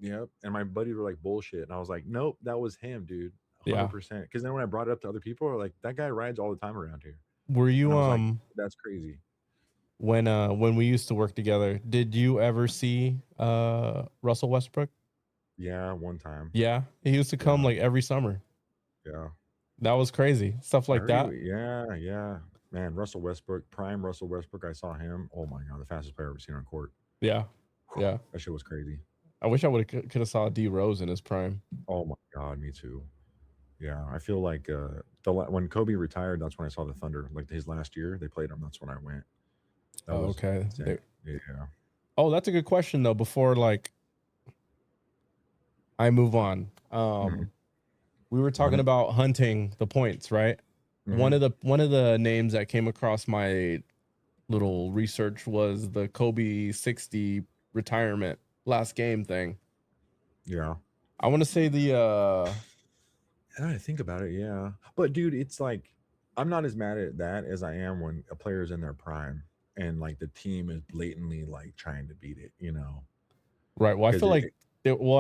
Yep. And my buddies were like, bullshit. And I was like, nope, that was him, dude. Yeah. 100%. Because then when I brought it up to other people, were like, that guy rides all the time around here. Were And you I was like, that's crazy. when we used to work together, did you ever see Russell Westbrook? Yeah, one time. Yeah. He used to come Yeah. like every summer. Yeah. That was crazy. Stuff like that. Yeah. Man, Russell Westbrook, prime Russell Westbrook. I saw him. Oh my God, the fastest player I've ever seen on court. Yeah. Yeah. That shit was crazy. I wish I could have saw D Rose in his prime. Oh my God, me too. Yeah, I feel like when Kobe retired, that's when I saw the Thunder. Like his last year, they played him. That's when I went. That was Okay. insane. Yeah. Oh, that's a good question though. Before like I move on, we were talking about hunting the points, right? One of the names that came across my little research was the Kobe 60 retirement last game thing. Yeah. I want to say the Now I think about it, yeah. But dude, it's like I'm not as mad at that as I am when a player's in their prime and like the team is blatantly like trying to beat it, you know. right. Well, I 'Cause feel like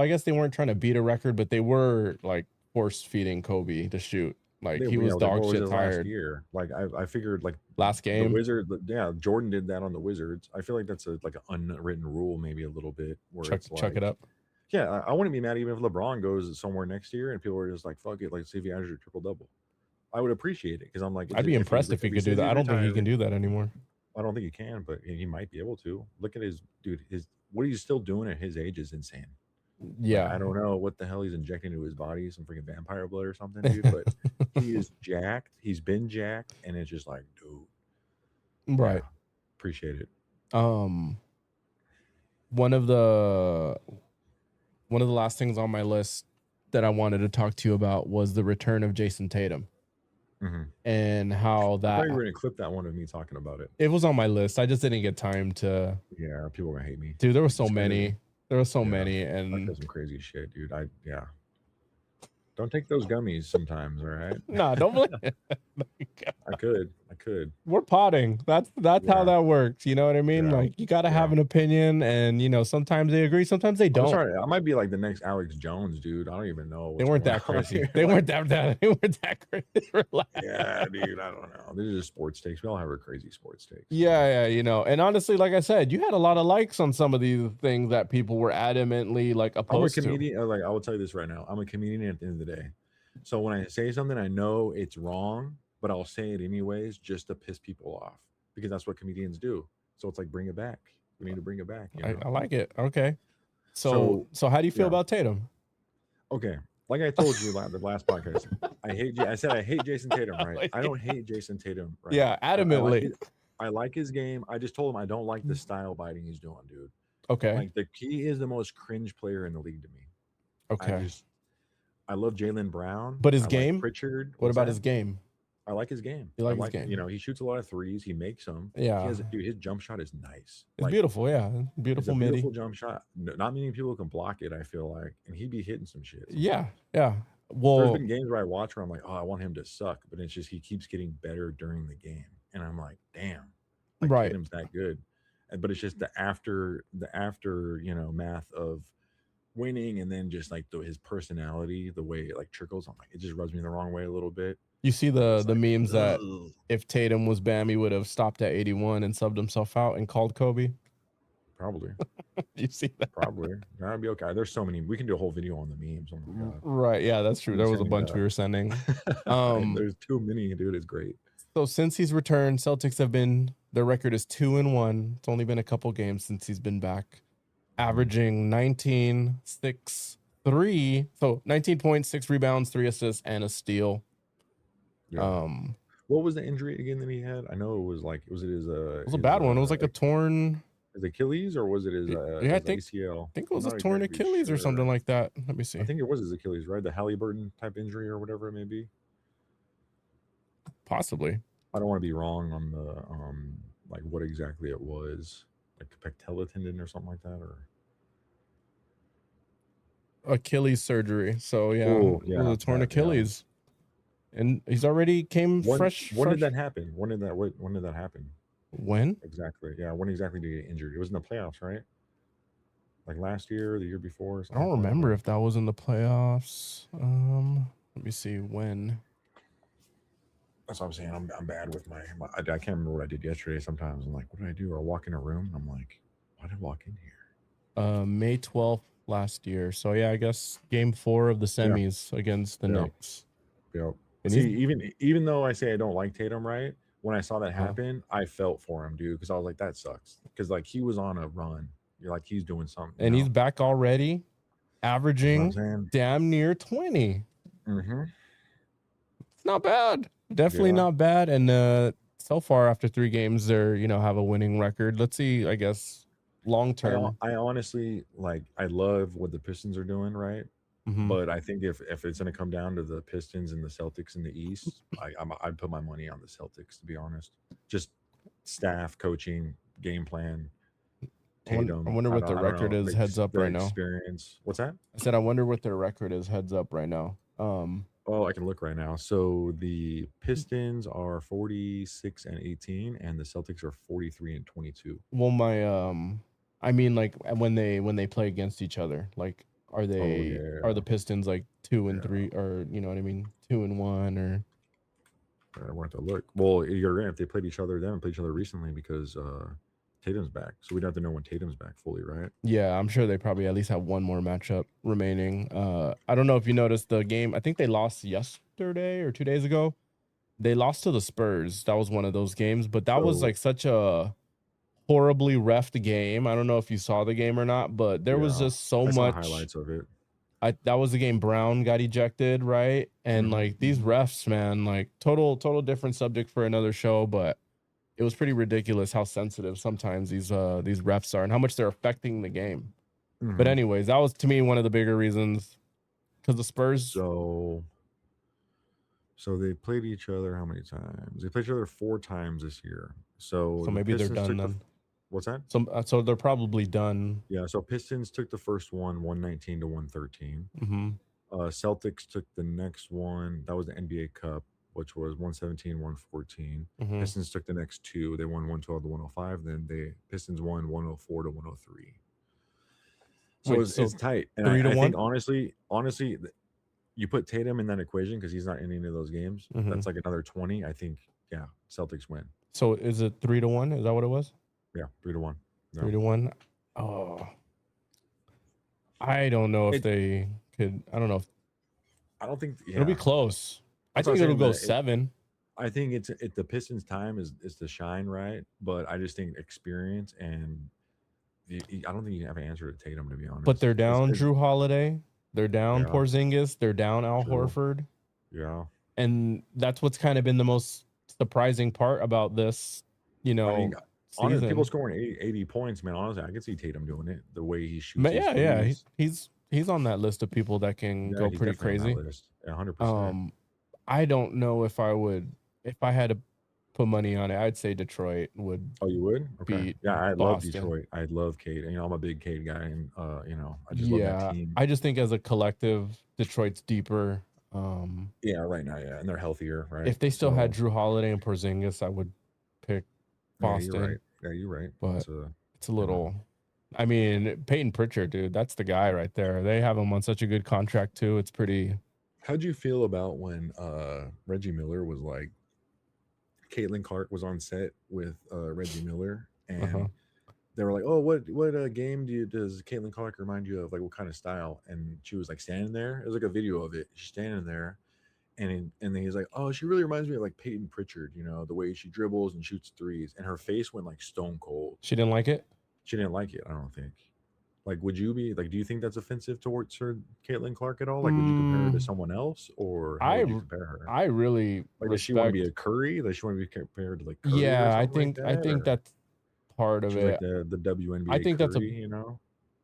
I guess they weren't trying to beat a record, but they were like force feeding Kobe to shoot. Like he was dog what was shit his last tired. year? Like I figured like Last the game. Wizard, yeah, Jordan did that on the Wizards. I feel like that's like an unwritten rule, maybe a little bit, where it's like, Chuck it up. yeah, I wouldn't be mad even if LeBron goes somewhere next year and people are just like, fuck it, like see if he averages a triple double. I would appreciate it because I'm like, I'd be impressed if he could do that. I don't think he can do that anymore. I don't think he can, but he might be able to. Look at his dude. What he's still doing at his age is insane. Yeah. Like, I don't know what the hell he's injecting into his body, some freaking vampire blood or something, dude. But he is jacked. He's been jacked, and it's just like, dude, right. Yeah, appreciate it. One of the last things on my list that I wanted to talk to you about was the return of Jayson Tatum. And how that I thought you were gonna clip that one of me talking about it. It was on my list. I just didn't get time to. Yeah, people are gonna hate me, dude. There were so many. There were so many, I and said some crazy shit, dude. Don't take those gummies sometimes, all right? no, don't blame. I could. We're potting. That's how that works. You know what I mean? Yeah. Like you got to have an opinion, and sometimes they agree, sometimes they don't. I'm sorry, I might be like the next Alex Jones, dude. I don't even know. They weren't that crazy. They weren't that crazy. Relax. Yeah, dude. I don't know. These are just sports takes. We all have our crazy sports takes. Yeah. And honestly, like I said, you had a lot of likes on some of these things that people were adamantly like opposed I'm a comedian. Like I will tell you this right now. I'm a comedian at the end of the day. So when I say something, I know it's wrong, but I'll say it anyways just to piss people off because that's what comedians do. So it's like, bring it back. We need to bring it back. You know? I like it. Okay. So how do you feel about Tatum? Okay. Like I told you the last podcast, I said I hate Jayson Tatum, right? I don't hate Jayson Tatum, right? Yeah, adamantly. I like his game. I just told him I don't like the style biting he's doing, dude. Okay. Like he is the most cringe player in the league to me. Okay. I love Jaylen Brown. But his game? Like Pritchard. What about his game? I like his game. You like his game? He shoots a lot of threes. He makes them. Yeah. His jump shot is nice. It's beautiful. Yeah. Beautiful midi. Beautiful jump shot. Not many people can block it, I feel like. And he'd be hitting some shit. Yeah. Yeah. Well, there's been games where I watch where I'm like, oh, I want him to suck. But it's just he keeps getting better during the game. And I'm like, damn. Like, right. Tatum's that good. But it's just the after math of winning and then just like his personality, the way it like trickles. I'm like, it just rubs me the wrong way a little bit. You see the memes that if Tatum was Bam, he would have stopped at 81 and subbed himself out and called Kobe. Probably. You see that? Probably. That'd be okay. There's so many. We can do a whole video on the memes. Oh my God. Right. Yeah, that's true. There was a bunch we were sending. There's too many, dude. It's great. So since he's returned, Celtics their record is 2-1. It's only been a couple games since he's been back, averaging 19, 6, 3. So 19 points, 6 rebounds, 3 assists, and a steal. Yeah. What was the injury again that he had? I know it was It was a bad one. It was like a torn. his Achilles, or was it Yeah, I his think ACL? I think it was I'm a not torn exactly Achilles or something sure. like that. Let me I see. think it was his Achilles, right? The Halliburton type injury or whatever it may be. Possibly. I don't want to be wrong on the like what exactly it was, like patellar tendon or something like that, or Achilles surgery. So yeah, oh it was yeah, a torn that yeah. Achilles, and he's already came fresh. When did Fresh. that happen? When did that happen When? exactly? Yeah, when exactly did he get injured? It was in the playoffs, right? Like last year, or the year before, or I something don't like that. remember Or if that was in the playoffs. Let me see when. that's what I'm saying. I'm bad with I can't remember what I did yesterday. Sometimes I'm like, what did I do? Or I walk in a room, and I'm like, why did I walk in here? May 12th last year. So yeah, I guess game 4 of the Yeah, semis against the yeah, Knicks. yeah. And See, he's even though I say I don't like Tatum, right? When I saw that uh, happen, I felt for him, dude, because I was like, that sucks. Because like he was on a run. You're like he's doing something, you and he's know. back already, That's what I'm averaging saying. damn near 20. Mm-hmm. It's not bad. Definitely Yeah. not bad. And so far after 3 games, they're have a winning record. Let's see. I guess long term. I honestly like I love what the Pistons are doing, right? Mm-hmm. But I think if it's going to come down to the Pistons and the Celtics in the East, I'd put my money on the Celtics, to be honest. Just staff, coaching, game plan, I Tatum. wonder what their I don't record know, is heads up their right now. experience. What's that? I said I wonder what their record is heads up right now. Oh, I can look right now. So the Pistons are 46-18, and the Celtics are 43-22. Well, my I mean, like when they play against each other, like are Oh the yeah, Pistons like 2 and yeah. 3, or you know what I mean, 2 and 1, or I want to look. Well, you're right. If they played each other, they haven't played each other recently because Tatum's back. So we'd have to know when Tatum's back fully, right? yeah, I'm sure they probably at least have one more matchup remaining. I don't know if you noticed the game. I think they lost yesterday or 2 days ago. They lost to the Spurs. That was one of those games, but that was So like such a horribly refed game. I don't know if you saw the game or not, but there was yeah, just so I saw much. highlights of it. That was the game Brown got ejected, right? And Hmm. like these refs, man, like total different subject for another show, but it was pretty ridiculous how sensitive sometimes these refs are and how much they're affecting the game. But Hmm. anyways, that was to me one of the bigger reasons, because the Spurs. So they played each other how many times? They played each other 4 times this year. So So the maybe they're Pistons done took then. what's that? So they're probably done. Yeah, so Pistons took the first one, 119-113. Mm-hmm. Celtics took the next one. That was the NBA Cup, which was 117-114. Mm-hmm. Pistons took the next 2. They won 112-105. Then the Pistons won 104-103. So Wait, so it's tight. And 3 to I think 1? honestly, you put Tatum in that equation because he's not in any of those games. Mm-hmm. That's like another 20. I think, yeah, Celtics win. So is it 3 to 1? Is that what it was? Yeah, 3-1. No. 3 to 1. Oh, I don't know if It, they could. I don't know if I don't think, it'll be yeah. close. I That's what I'm think it'll saying. go That 7. I think the Pistons' time is to shine, right? But I just think experience and I don't think you have an answer to Tatum, to be But honest. they're down Drew Holiday. They're down Yeah, Porzingis. They're down Al true. Horford. Yeah, And that's what's kind of been the most surprising part about this, I mean, honestly, people season. scoring 80 points, man. Honestly, I can see Tatum doing it. The way he shoots his Yeah. threes. He's on that list of people that can Yeah, go he's pretty definitely on crazy. that list. Yeah, 100%. I don't know if I had to put money on it, I'd say Detroit would Oh, you would? Okay. beat Yeah, I love Boston. Detroit. I love Cade. You know, I'm a big Cade guy, and I just love that Yeah, team. I just think as a collective, Detroit's deeper. Yeah, right now, yeah, and they're healthier, right? If they still had So Drew Holiday and Porzingis, I would pick yeah, you're right. Boston. Yeah, you're right. But It's a it's a you know. little. I mean, Peyton Pritchard, dude, that's the guy right there. They have him on such a good contract too. It's pretty. How'd you feel about when Reggie Miller was like Caitlin Clark was on set with Reggie Miller, Uh-huh. and they were like, "Oh, what game does Caitlin Clark remind you of? Like, what kind of style?" And she was like standing there. It was like a video of it. She's standing there, and then he's like, "Oh, she really reminds me of like Peyton Pritchard. You know, the way she dribbles and shoots threes." And her face went like stone cold. She didn't like it. She didn't like it. I don't think. Like, would you be like? Do you think that's offensive towards her, Caitlin Clark at all? Like, would you compare her to someone else, or how I would you compare her? I really Like, does she want to be respect. a Curry? Does she want to be compared to like Curry or Yeah, something like I that? think Or that's part of she's like it. the I WNBA think that's a Curry, you know?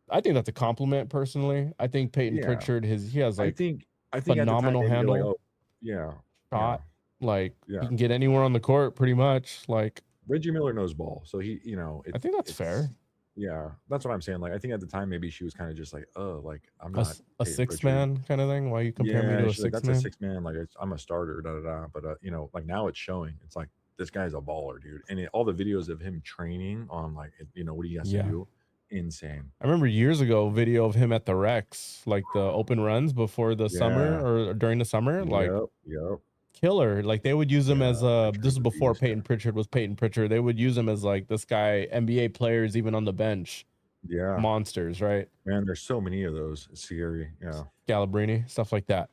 I think that's a compliment personally. I think Peyton Yeah, Pritchard he has I like think I think at the time phenomenal maybe you're like, handle oh, yeah, yeah, shot. Like he yeah. can get anywhere on the court pretty much. Like Reggie Miller knows ball, so he, you know, I think that's it's fair. yeah, that's what I'm saying. Like, I think at the time maybe she was kind of just like, oh, like I'm not A Peyton six Pritchard. man kind of thing. Why you compare me Yeah, to a she's like, six that's a man? 6 man. Like, I'm a starter, da da da. But you know, like now it's showing. It's like this guy's a baller, dude. And all the videos of him training on like, you know, what he has to Yeah. do, insane. I remember years ago video of him at the Rex, like the open runs before the summer Yeah. or during the summer, like Yep. Yep. killer. Like they would use him Yeah. as this Pritchard's is a before beast. Yeah. Peyton Pritchard was Peyton Pritchard. They would use him as like this guy, NBA players even on the bench, Yeah. monsters, right? Man, there's so many of those. It's scary. Yeah. Scalabrini, stuff like that.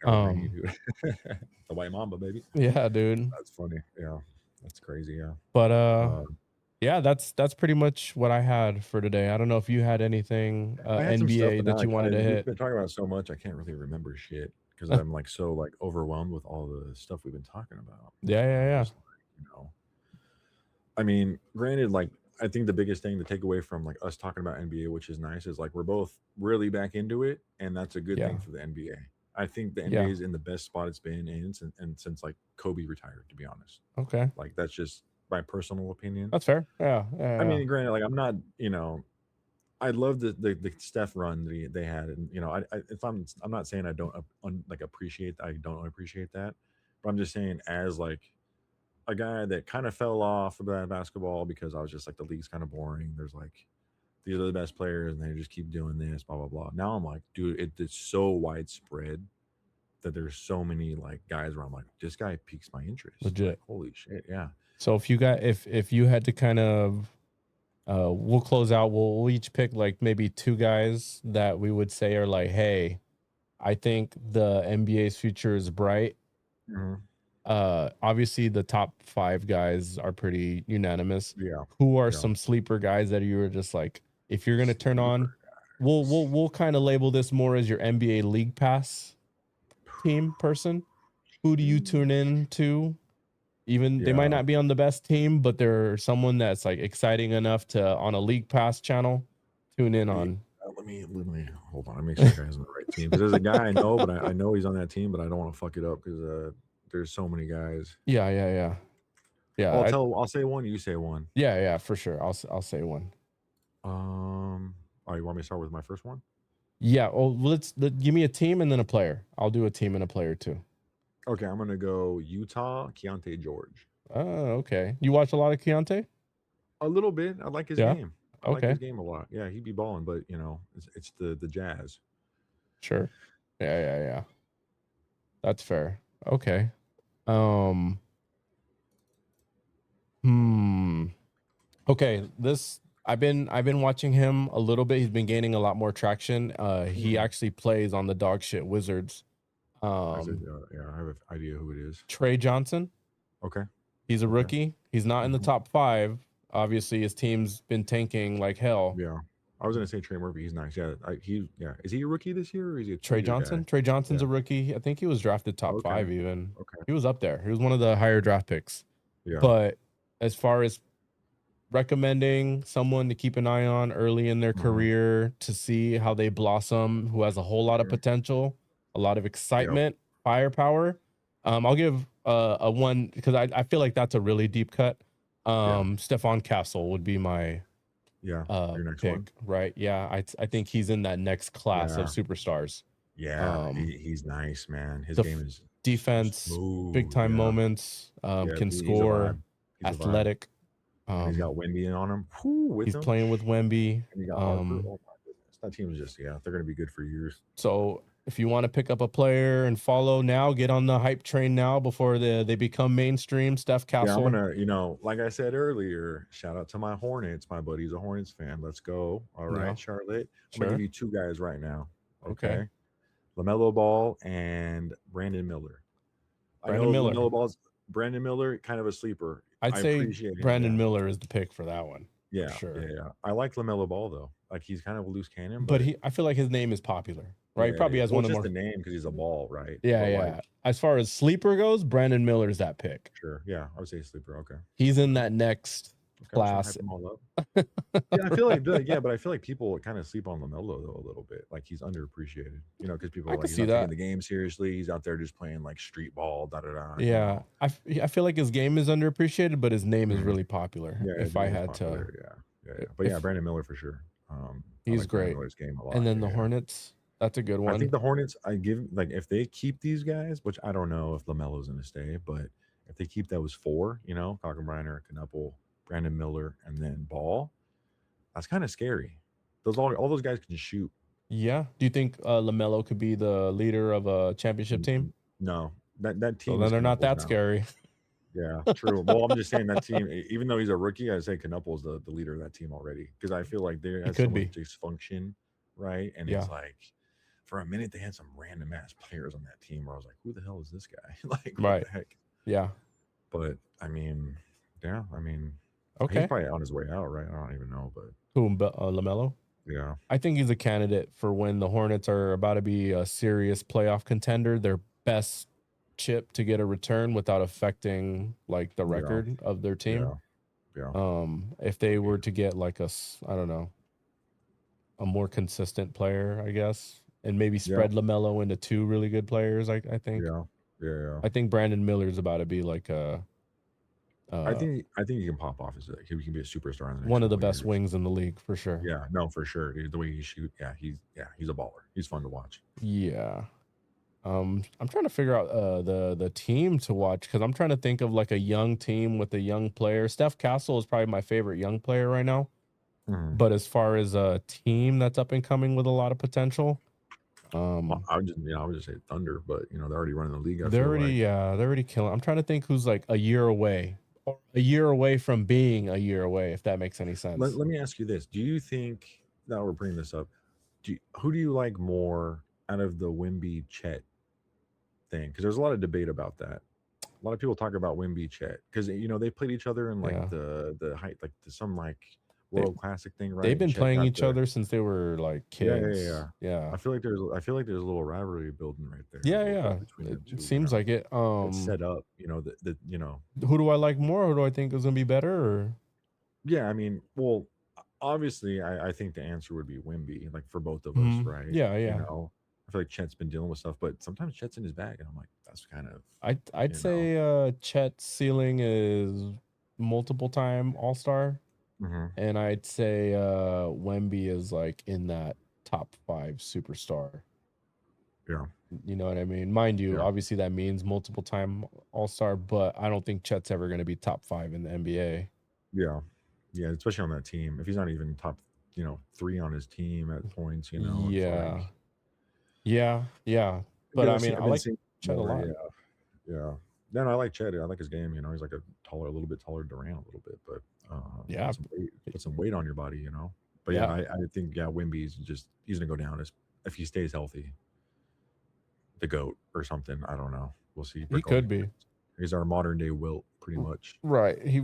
Calabrini, dude. The White Mamba, baby. Yeah, dude. That's funny. Yeah. That's crazy. Yeah. But Uh, yeah, that's pretty much what I had for today. I don't know if you had anything I had some stuff, NBA but now that you wanted to we've hit. been talking about so much, I can't really remember shit because I'm like so like overwhelmed with all the stuff we've been talking about. Yeah, yeah, I'm yeah. just like, you know, I mean, granted, like I think the biggest thing to take away from like us talking about NBA, which is nice, is like we're both really back into it, and that's a good Yeah. thing for the NBA. I think the NBA Yeah. is in the best spot it's been in since like Kobe retired, to be honest. Okay. Like that's just my personal opinion. That's fair. Yeah. I mean, granted, like I'm not, you know, I love the Steph run they had, and you know, I'm not saying I don't like appreciate, I don't appreciate that, but I'm just saying as like a guy that kind of fell off of that basketball because I was just like the league's kind of boring. There's like these are the best players and they just keep doing this, blah blah blah. Now I'm like, dude, it's so widespread that there's so many like guys where I'm like, this guy piques my interest. Legit. Like, holy shit, yeah. So if you got if you had to kind of we'll close out, we'll each pick like maybe two guys that we would say are like, hey, I think the NBA's future is bright. Mm-hmm. Obviously the top 5 guys are pretty unanimous. Yeah. Who are Yeah. some sleeper guys that you were just like, if you're gonna turn on, we'll kind of label this more as your NBA League Pass team person. Who do you tune in to? Even they might Yeah. not be on the best team, but they're someone that's like exciting enough to on a League Pass channel tune in on. Let me hold on. I make sure the guy's on the right team. Because there's a guy I know, but I know he's on that team, but I don't want to fuck it up because there's so many guys. Yeah. I'll say one. You say one. Yeah, for sure. I'll say one. All right, you want me to start with my first one? Yeah. Oh, give me a team and then a player. I'll do a team and a player too. Okay, I'm gonna go Utah, Keontae George. Oh, okay. You watch a lot of Keontae? A little bit. I like his Yeah? game. I like his game a lot. Yeah, he'd be balling, but you know, it's the Jazz. Sure. Yeah. That's fair. Okay. Okay, this I've been watching him a little bit. He's been gaining a lot more traction. He actually plays on the dog shit Wizards. Yeah, I have an idea who it is. Trey Johnson. Okay. He's a rookie. He's not in the top 5. Obviously, his team's been tanking like hell. Yeah. I was gonna say Trey Murphy. He's nice. Yeah. Is he a rookie this year or is he a Trey two-year Johnson? guy? Trey Johnson's a rookie. I think he was drafted top 5 even. Okay. He was up there. He was one of the higher draft picks. Yeah. But as far as recommending someone to keep an eye on early in their career to see how they blossom, who has a whole lot of potential, a lot of excitement, firepower. I'll give a one because I feel like that's a really deep cut. Stephon Castle would be my your next pick, one. right? Yeah, I think he's in that next class of Yeah. superstars. Yeah, he's nice, man. His the game is Defense, smooth, big time moments, can he's a score, vibe. He's a vibe. athletic. And he's got Wemby on him. With He's him. playing with Wemby. And he got Harper. Oh my goodness, that team is just they're gonna be good for years. So if you want to pick up a player and follow now, get on the hype train now before they become mainstream. Steph Castle. Yeah, I'm gonna, like I said earlier, shout out to my Hornets. My buddy's a Hornets fan. Let's go. All right, Yeah. Charlotte. I'm Sure. gonna give you 2 guys right now. Okay. LaMelo Ball and Brandon Miller. Brandon Miller. Brandon Miller, kind of a sleeper. I'd say appreciate him, Brandon yeah. Miller is the pick for that one. Yeah, sure. yeah. I like LaMelo Ball though. Like he's kind of a loose cannon, But but I feel like his name is popular, right? yeah, He it probably is. has Well, one it's of the just more. the name because he's a ball, right? Yeah, But yeah. like, As far as sleeper goes, Brandon Miller's that pick. sure, yeah, I would say sleeper. Okay, He's in okay, that next okay. I was trying to class. hype them all up. Yeah, I feel like yeah, but I feel like people kind of sleep on LaMelo though a little bit. Like he's underappreciated, you know, because people I are like could he's see not taking that. the game seriously. He's out there just playing like street ball, da da da. You Yeah, know, I feel like his game is underappreciated, but his name is Mhm. really popular. Yeah, If his I name is had to, popular. Yeah. But yeah, if Brandon Miller for sure. I he's like Brandon great, Miller's game a and lot. then the Yeah. Hornets, that's a good I think one. the Hornets, I give like if they keep these guys, which I don't know if LaMelo's going to stay, but if they keep those four, you know, Kaltenbriner, Knuppel, Brandon Miller, and then Ball, that's kind of scary. Those all those guys can shoot. Yeah. Do you think Lamelo could be the leader of a championship team? No, that So team then is they're not Knupples that now. scary. Yeah, true. Well, I'm just saying that team, even though he's a rookie, I say Knupple's the leader of that team already because I feel like there He has so could much be. dysfunction, right? And Yeah. it's like for a minute they had some random ass players on that team where I was like, who the hell is this guy? Like, what Right. the heck? Yeah. But I mean, yeah, I mean, he's Okay. probably on his way out, right? I don't even know, but Who, Lamelo? yeah, I think he's a candidate for when the Hornets are about to be a serious playoff contender. Their best chip to get a return without affecting like the yeah, record of their yeah, team. yeah. If they were to get like I don't know, a more consistent player, I guess, and maybe Yeah, spread LaMelo into two really good players. I think. yeah, yeah. I think Brandon Miller's about to be like uh I think he can pop off as he can be a superstar in the next one of the couple of best years. wings in the league for sure. Yeah, no, for sure. Dude, the way he shoot, he's a baller. He's fun to watch. Yeah. I'm trying to figure out the team to watch because I'm trying to think of like a young team with a young player. Steph Castle is probably my favorite young player right now. Mhm. But as far as a team that's up and coming with a lot of potential, I would just say Thunder, but you know they're already running the league. I they're feel already like. they're already killing. I'm trying to think who's like a year away or a year away from being a year away, if that makes any sense. Let me ask you this: do you think now we're bringing this up? Who do you like more out of the Wimby Chet thing? Because there's a lot of debate about that. A lot of people talk about Wimby Chet because you know they played each other in like Yeah. the height like some like They, World Classic thing, right? they've And been Chet playing got each the other since they were like kids. Yeah. I feel like there's a little rivalry building right there a Yeah, little yeah. bit between them It two. You seems know, like it. it's set up. You know the you know Who do I like more? Who do I think is gonna be better? Or yeah. I mean, well, obviously, I think the answer would be Wimby, like for both of us, right? Yeah, You yeah. know, I feel like Chet's been dealing with stuff, but sometimes Chet's in his bag, and I'm like, that's kind of I'd you know. say Chet's ceiling is multiple time all-star. Hmm. And I'd say Wemby is like in that top 5 superstar. Yeah, You know what I mean? Mind you, yeah, obviously that means multiple time all-star, but I don't think Chet's ever going to be top 5 in the NBA. yeah, yeah. Especially on that team, if he's not even top, 3 on his team at points, it's Yeah. like Yeah. But I because mean, I've I been like seeing Chet a more. lot. Yeah. No, I like Chet. I like his game. He's like a little bit taller Durant, a little bit, but Yeah. put some weight on your body, But yeah, Yeah. I think Wimby's he's gonna go down as if he stays healthy, the goat or something. I don't know. We'll see. He could be. He's our modern day Wilt, pretty much. Right. He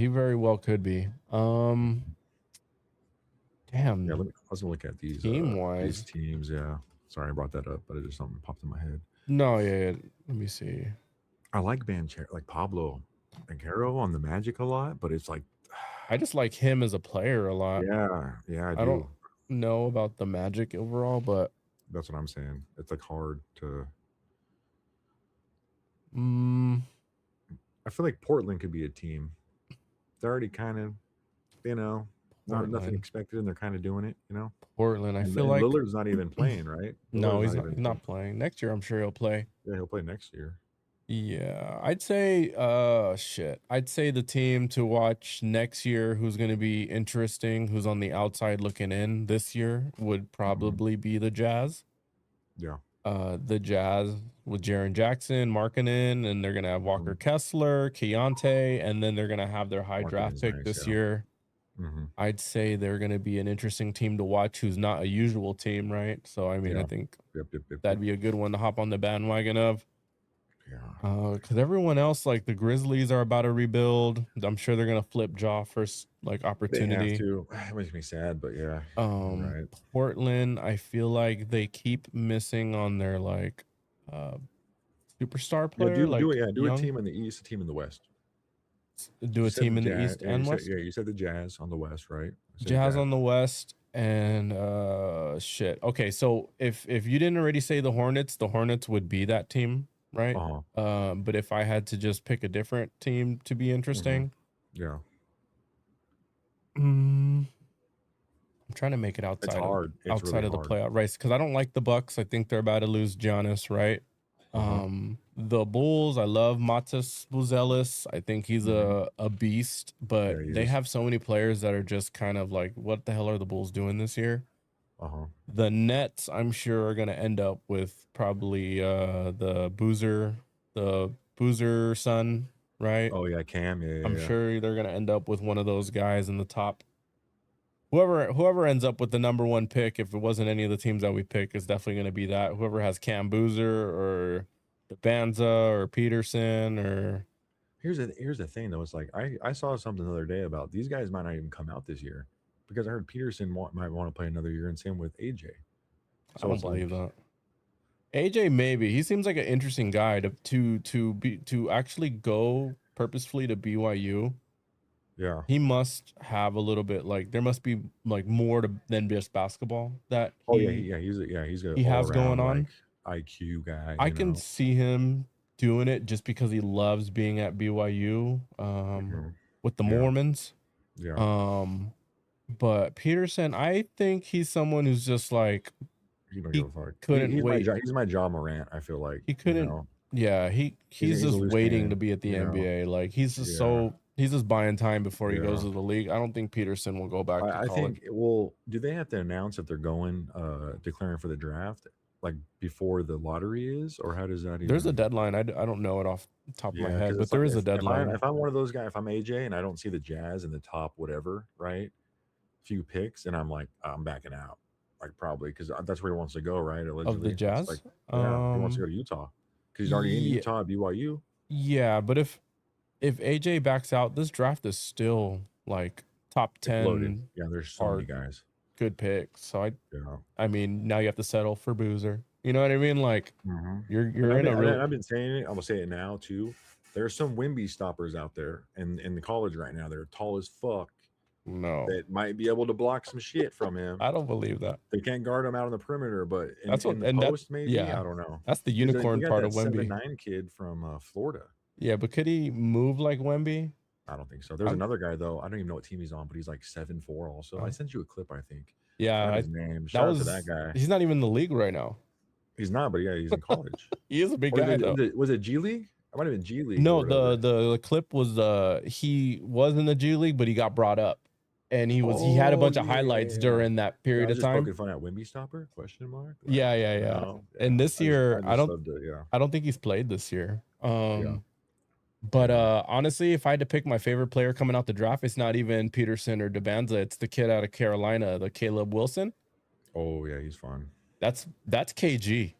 very well could be. Damn. Yeah, I was gonna look at these Team-wise. teams. Yeah, sorry I brought that up, but it just something popped in my head. No, yeah. Let me see. I like like Pablo Banchero on the Magic a lot, but it's like I just like him as a player a lot. yeah, I I don't do. know about the Magic overall, but That's what I'm saying. It's like hard to. I feel like Portland could be a team. They're already kind of, nothing Portland. expected, and they're kind of doing it. Portland. I And feel like Lillard's not even playing, right? no, Lillard's he's not. even He's not playing next year. I'm sure he'll play. Yeah, he'll play next year. Yeah, I'd say. Shit. I'd say the team to watch next year, who's going to be interesting, who's on the outside looking in this year, would probably be the Jazz. Yeah. The Jazz with Jaren Jackson, Markkanen, and they're gonna have Walker Kessler, Keontae, and then they're gonna have their high draft Markkanen's pick nice, this yeah. year. Mm-hmm. I'd say they're gonna be an interesting team to watch who's not a usual team, right? So I mean, I think Yep. that'd be a good one to hop on the bandwagon of. Yeah. Because everyone else, like the Grizzlies, are about to rebuild. I'm sure they're gonna flip Jaw first, like They have opportunity. to. It makes me sad, but yeah, you're Um, right. Portland, I feel like they keep missing on their like uh superstar Yeah, player, do it. like Yeah, do a young. team in the East, a team in the West. Do You a said team the in the Jazz. East and West. Yeah, you said the Jazz on the West, right? I said the Jazz Jazz. on the West, and shit. Okay, so if you didn't already say the Hornets would be that team, right? Uh huh. But if I had to just pick a different team to be Hmm. interesting, Yeah, mm, I'm trying to make it it's hard. It's really outside of the hard. playoff race because I don't like the Bucks. I think they're about to lose Giannis, right? Uh huh. The Bulls, I love Matas Buzelis. I think he's Hmm. a beast, but Yeah, he they is. have so many players that are just kind of like, what the hell are the Bulls doing this year? Uh huh. The Nets, I'm sure, are gonna end up with probably the Boozer son, right? Oh yeah, Cam. Yeah, I'm yeah, yeah. sure they're gonna end up with one of those guys in the top. Whoever ends up with the number one pick, if it wasn't any of the teams that we pick, is definitely gonna be that. Whoever has Cam Boozer or Banza or Peterson or Here's the thing though. It's like I saw something the other day about these guys might not even come out this year because I heard Peterson might want to play another year, and same with AJ. I So don't it's like, believe that. AJ maybe. He seems like an interesting guy to actually go purposefully to BYU. yeah. He must have a little bit like there must be like more to than just basketball that Oh yeah, he's a he all has going around like on. IQ guy. I You can know. see him doing it just because he loves being at BYU Mhm. with the Yeah, Mormons. yeah. Um but Peterson, I think he's someone who's just like He don't give he a fuck. couldn't wait. He's my John Morant. I feel like, He you couldn't know, yeah, he's he's a just loose waiting to cannon. be at the You know. NBA. Like Yeah, he's just buying time before he goes yeah. to the league. I don't think Peterson will go back to I college. think well, do they have to announce that they're going declaring for the draft like before the lottery is, or how does that There's a even? deadline. I don't know it off the top of my Yeah, because head, but it's like there is a deadline. if I'm one of those guys, if I'm AJ and I don't see the Jazz in the top whatever, right, few picks, and I'm like I'm backing out, like probably because that's where he wants to go, right? Of the Allegedly, it's like Jazz? yeah, he wants to go to Utah because he's already in Yeah, Utah at BYU. yeah, but if AJ backs out, this draft is still like top It's loaded. 10 Yeah, there's so many are guys. good picks. So Yeah. I mean, now you have to settle for Boozer. You know what I mean? Like Hmm. And you're in a real I've been saying it. I'm gonna say it now too. There's some Wimby stoppers out there in the college right now. They're tall as fuck no. that might be able to block some shit from him. I don't believe that. They can't guard him out on the perimeter, but That's in what the and that post maybe I yeah. don't know. That's the They unicorn got part that of Wemby. 7'9" kid from Florida. Yeah, but could he move like Wemby? I don't think so. There's I'm another guy though. I don't even know what team he's on, but he's like 7'4" also. I sent you a clip, I think. yeah, Forgot his name. that Shout out to that was guy. he's not even in the league right now. He's not, but yeah, he's in college. He is a big Or guy though. was it G League? It might have been G League or No, whatever. the clip was he was in the G League, but he got brought up, and he had a Oh bunch of yeah, highlights yeah. during that Yeah, I period was of just time. poking fun at Wimby Stopper? Question mark. Like, Yeah, yeah, you yeah. know? And Yeah. this year, I just loved it. Yeah, I don't think he's played this year. yeah, But yeah. honestly, if I had to pick my favorite player coming out the draft, it's not even Peterson or DeBanza. It's the kid out of Carolina, the Caleb Wilson. Oh yeah, he's fun. That's KG.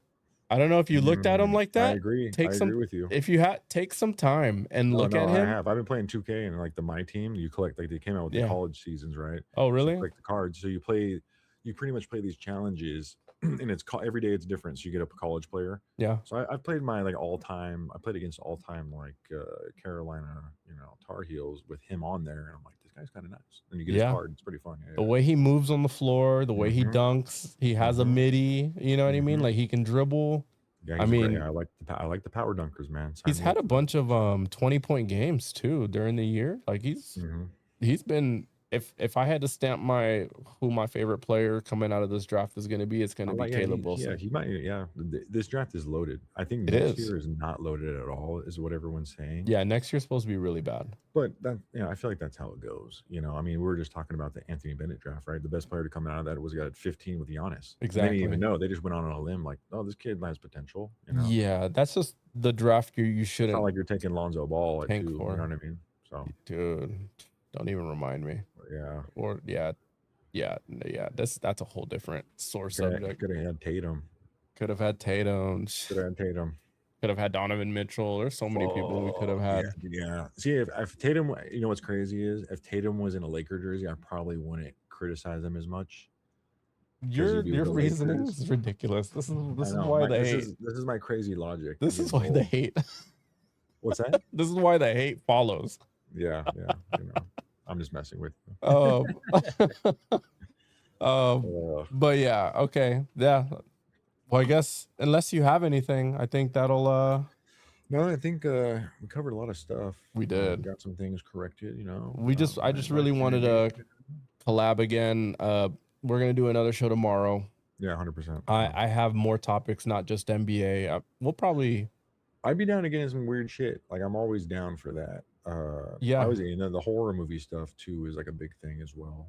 I don't know if you looked at him like I that. agree. I Take some agree with you. if you had take some time and No, look no, at I him. have. I've been playing 2K and like the My Team. You collect like they came out with the Yeah. college seasons, right? Oh, So you really? collect the cards. So you pretty much play these challenges, and every day it's different. So you get a college player. Yeah. So I've played my like all time. I played against all time like Carolina, Tar Heels with him on there, and I'm like, this guy's kind of nuts. And you get his Yeah. card. It's pretty fun. Yeah, The way he moves on the floor, the way he Mhm. dunks, he has a Mhm. midi. You know what I mean? Mhm. Like he can dribble. Yeah, I he's great. mean, Yeah, I like the power dunkers, man. Sign he's me had up a for that. bunch of 20-point games too during the year. Like Mhm. he's been if I had to stamp who my favorite player coming out of this draft is going to be, it's going I to be like, yeah, Caleb Wilson. he might, yeah. This draft is loaded. I think It next is. year is not loaded at all, is what everyone's saying. Yeah, next year's supposed to be really bad. But that, I feel like that's how it goes. I mean, we were just talking about the Anthony Bennett draft, right? The best player to come out of that was got at 15 with Giannis. And they Exactly. didn't even know. They just went on a limb, like, oh, this kid has potential. Yeah, that's just the draft you It's shouldn't not like you're taking Lonzo Ball at tank 2. for. You know what I mean? So Dude, don't even remind me. yeah, Or yeah. That's a whole different sore subject. could have had Tatum. Could have had Tatum. Could have had Tatum. Could have had Donovan Mitchell. There's so many people we could have had. Yeah. See, if Tatum, you know what's crazy is if Tatum was in a Laker jersey, I probably wouldn't criticize him as much. Your reasoning is ridiculous. This is why they hate. This is my crazy logic. This is why they hate. What's that? This is why the hate follows. Yeah. You know, I'm just messing with you. But yeah, okay, yeah. Well, I guess unless you have anything, I think that'll. No, I think we covered a lot of stuff. We did. We got some things corrected. You know, I just really wanted to collab again. We're gonna do another show tomorrow. Yeah, 100%. I have more topics, not just NBA. We'll probably. I'd be down to getting some weird shit. Like I'm always down for that. Yeah. I was, you know, the horror movie stuff too is like a big thing as well.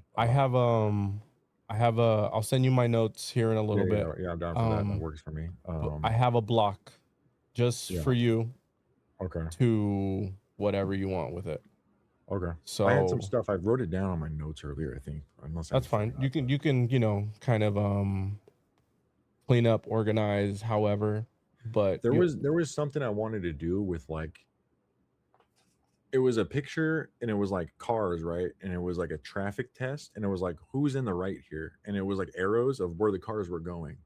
I'll send you my notes here in a little bit. Yeah, I'm down for that. That works for me. I have a block just for you. Okay. To whatever you want with it. Okay. So I had some stuff. I wrote it down on my notes earlier, I think. That's fine. You can, you know, kind of clean up, organize, however. But there was something I wanted to do with like, it was a picture and it was like cars, right? And it was like a traffic test and it was like, who's in the right here? And it was like arrows of where the cars were going.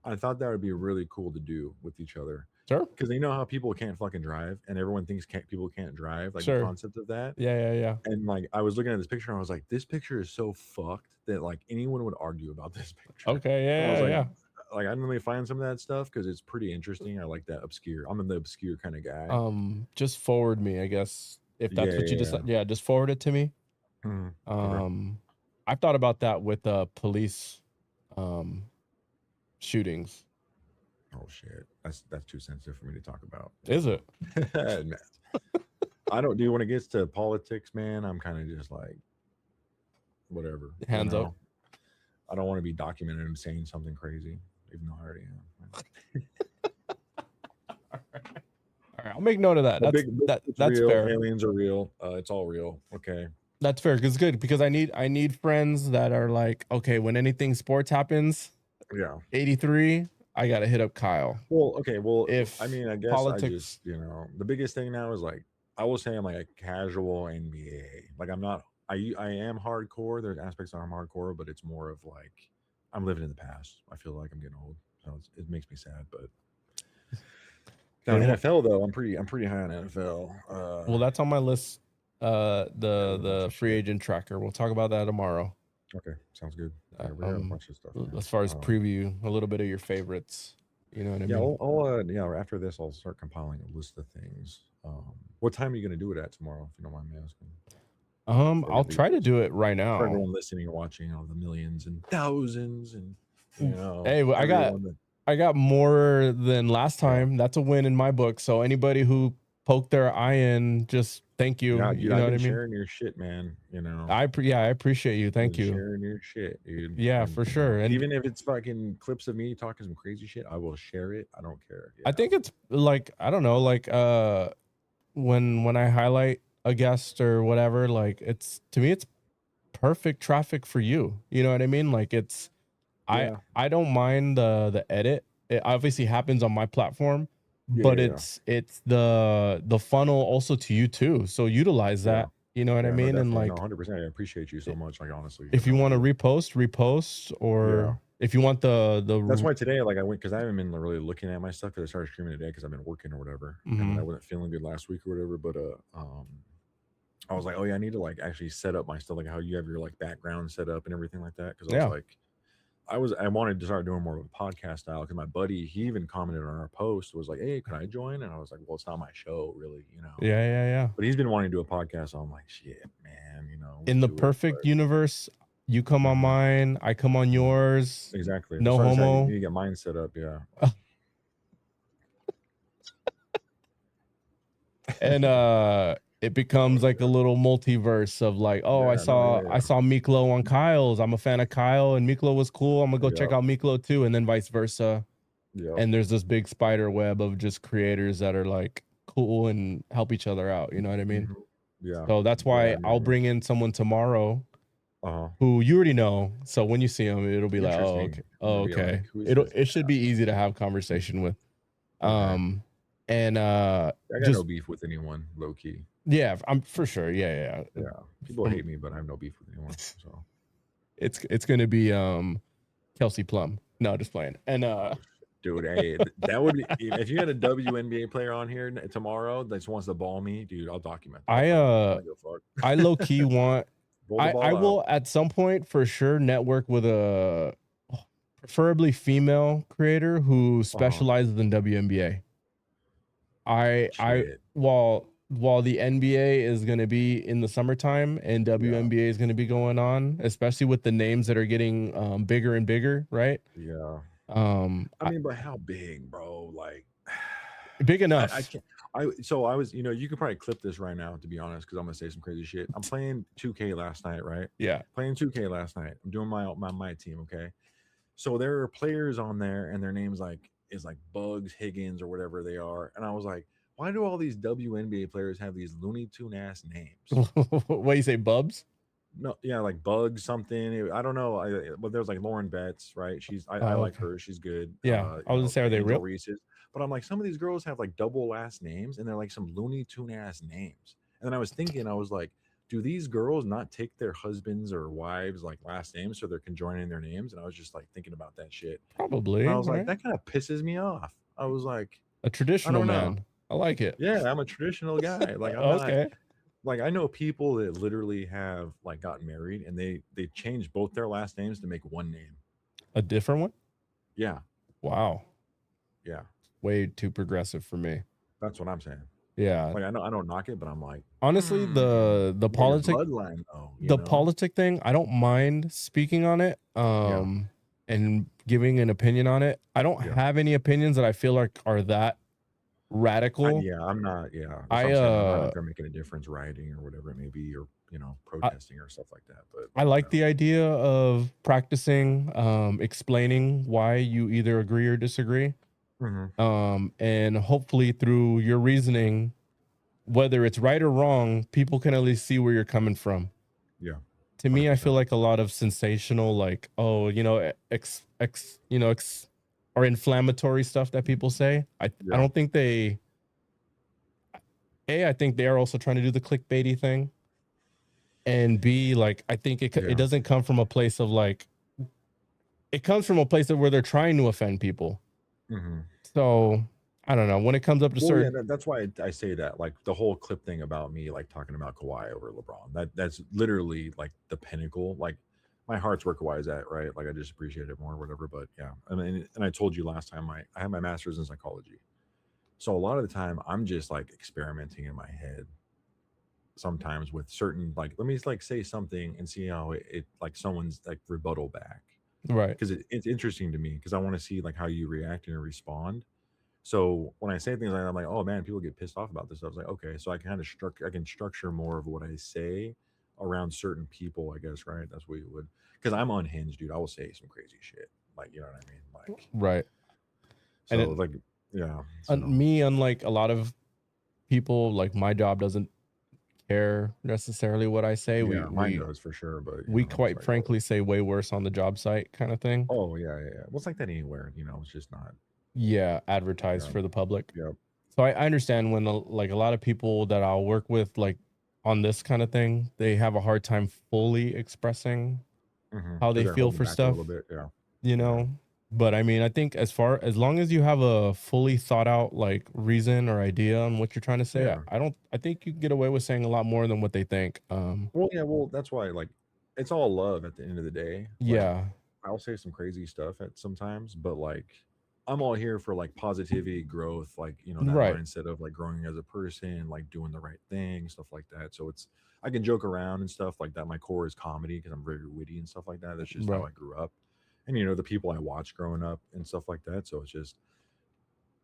I thought that would be really cool to do with each other. Sure. Because they know how people can't fucking drive and everyone thinks people can't drive. Like the concept of that. Yeah. And like, I was looking at this picture and I was like, this picture is so fucked that like anyone would argue about this picture. Okay. Yeah. Like I didn't really find some of that stuff because it's pretty interesting. I like that obscure. I'm the obscure kind of guy. Just forward me, I guess, if that's what you decide. Yeah, just forward it to me. Okay. I've thought about that with police shootings. Oh shit, that's too sensitive for me to talk about. Is it? I don't. When it gets to politics, man, I'm kind of just like, whatever. Hands up. I don't want to be documented and saying something crazy, even though I already am. All right, I'll make note of that. That's real. fair. Aliens are real. It's all real. Okay. That's fair. It's good because I need friends that are like, okay, when anything sports happens, 83, I gotta hit up Kyle. Well, okay. Well, if I mean, I guess politics, I just, you know, the biggest thing now is like, I will say I'm like a casual NBA. Like I'm not. I am hardcore. There's aspects I'm hardcore, but it's more of like I'm living in the past. I feel like I'm getting old, so it makes me sad. But now NFL though, I'm pretty high on NFL. Well, that's on my list. The free agent tracker. We'll talk about that tomorrow. Okay, sounds good. We have a bunch of stuff. As far as preview, a little bit of your favorites. You know what I mean? I'll after this, I'll start compiling a list of things. What time are you going to do it at tomorrow? If you don't mind me asking. I'll try to do it right now. For everyone listening or watching, all the millions and thousands, and you know. Hey, I got more than last time. That's a win in my book. So anybody who poked their eye in, just thank you. Yeah, dude, you know what I mean? Sharing your shit, man. You know. I appreciate you. Thank you. Sharing your shit, dude. Yeah, for sure. And even if it's fucking clips of me talking some crazy shit, I will share it. I don't care. Yeah. I think it's like, I don't know, like when I highlight a guest or whatever, like it's, to me, it's perfect traffic for you. You know what I mean? Like it's, I don't mind the edit. It obviously happens on my platform, but it's the funnel also to you too. So utilize that. You know what I mean? And like 100%, I appreciate you so much. Like honestly, if you want to repost, or if you want the that's why today, like I went, because I haven't been really looking at my stuff because I started streaming today because I've been working or whatever, and I wasn't feeling good last week or whatever. But I was like, oh yeah, I need to like actually set up my stuff, like how you have your like background set up and everything like that. Because I was like, I wanted to start doing more of a podcast style, because my buddy, he even commented on our post, was like, hey, can I join? And I was like, well, it's not my show really, you know. Yeah. But he's been wanting to do a podcast, so I'm like, shit, man, you know. In the perfect universe, you come on mine, I come on yours. Exactly. No homo. You need to get mine set up, yeah. And it becomes like a little multiverse of like, oh, I saw Miklo on Kyle's. I'm a fan of Kyle, and Miklo was cool. I'm gonna go check out Miklo too, and then vice versa. And there's this big spider web of just creators that are like cool and help each other out. You know what I mean? Yeah. So that's why I'll bring in someone tomorrow who you already know. So when you see him, it'll be like, oh, okay. It should be easy to have conversation with. And I got just no beef with anyone, low key. yeah, I'm for sure. Yeah. Yeah, people hate me, but I have no beef with anyone. So It's gonna be Kelsey Plum. No, just playing. And dude, hey, that would be if you had a WNBA player on here tomorrow that just wants to ball me, dude. I'll document that. I don't give a fuck. I low key want Roll the ball I out. will at some point for sure network with a preferably female creator who specializes in WNBA. I Shit. while the NBA is going to be in the summertime and WNBA is going to be going on, especially with the names that are getting bigger and bigger, right? Yeah. I mean, but how big, bro? Like, big enough. I can't. I was, you could probably clip this right now, to be honest, because I'm gonna say some crazy shit. I'm playing 2K last night, right? Yeah. Playing 2K last night. I'm doing my team, okay? So there are players on there, and their names is like Bugs Higgins or whatever they are, and I was like, why do all these WNBA players have these Looney Tune ass names? What you say, Bubs? No, yeah, like Bugs something. I don't know. But there's like Lauren Betts, right? I like Okay. her. She's good. Yeah. I was gonna say, are they Angel real? Reese's. But I'm like, some of these girls have like double last names, and they're like some Looney Tune ass names. And then I was thinking, I was like, do these girls not take their husbands or wives like last names so they're conjoining their names? And I was just like thinking about that shit. Probably. And I was right? like, that kind of pisses me off. I was like, A traditional man. I like it. yeah, I'm a traditional guy. Like I'm not. Okay. Like I know people that literally have like gotten married and they changed both their last names to make one name. A different one? Yeah. Wow. Yeah. Way too progressive for me. That's what I'm saying. Yeah. Like I don't knock it, but I'm like, honestly, the politic bloodline though, politic thing, I don't mind speaking on it and giving an opinion on it. I don't have any opinions that I feel like are that radical. I'm not. Yeah, that's I'm not out there making a difference, rioting or whatever it may be, or protesting or stuff like that. But I like the idea of practicing explaining why you either agree or disagree. And hopefully through your reasoning, whether it's right or wrong, people can at least see where you're coming from. Yeah. To me, I feel like a lot of sensational, like, or inflammatory stuff that people say. I don't think I think they are also trying to do the clickbaity thing. And B, like, I think it doesn't come from a place of like, it comes from a place of where they're trying to offend people. So I don't know, when it comes up to certain. That's why I say that, like the whole clip thing about me, like talking about Kawhi over LeBron. That's literally like the pinnacle. Like my heart's where Kawhi's at, right? Like I just appreciate it more, or whatever. But yeah, I mean, and I told you last time I have my master's in psychology, so a lot of the time I'm just like experimenting in my head. Sometimes with certain, like, let me like say something and see how it like someone's like rebuttal back, right? Because it's interesting to me because I want to see like how you react and respond. So when I say things like that, I'm like, oh man, people get pissed off about this stuff. I was like, okay, so I can structure more of what I say around certain people, I guess, right? That's what you would, because I'm unhinged, dude. I will say some crazy shit, like, you know what I mean, like, right. So and like, yeah, me, unlike a lot of people, like my job doesn't care necessarily what I say. Yeah, mine does for sure, but we quite frankly say way worse on the job site, kind of thing. Oh yeah. Well, it's like that anywhere, it's just not. Advertised for the public. Yep. So I understand when like a lot of people that I'll work with, like on this kind of thing, they have a hard time fully expressing how they feel for stuff. A little bit, But I mean, I think as long as you have a fully thought out like reason or idea on what you're trying to say, I think you can get away with saying a lot more than what they think. Well, that's why, like, it's all love at the end of the day. Like, I'll say some crazy stuff at sometimes, but like, I'm all here for like positivity, growth, like, that mindset of like growing as a person, like doing the right thing, stuff like that. So I can joke around and stuff like that. My core is comedy because I'm very witty and stuff like that. That's just how I grew up. And, the people I watched growing up and stuff like that. So it's just,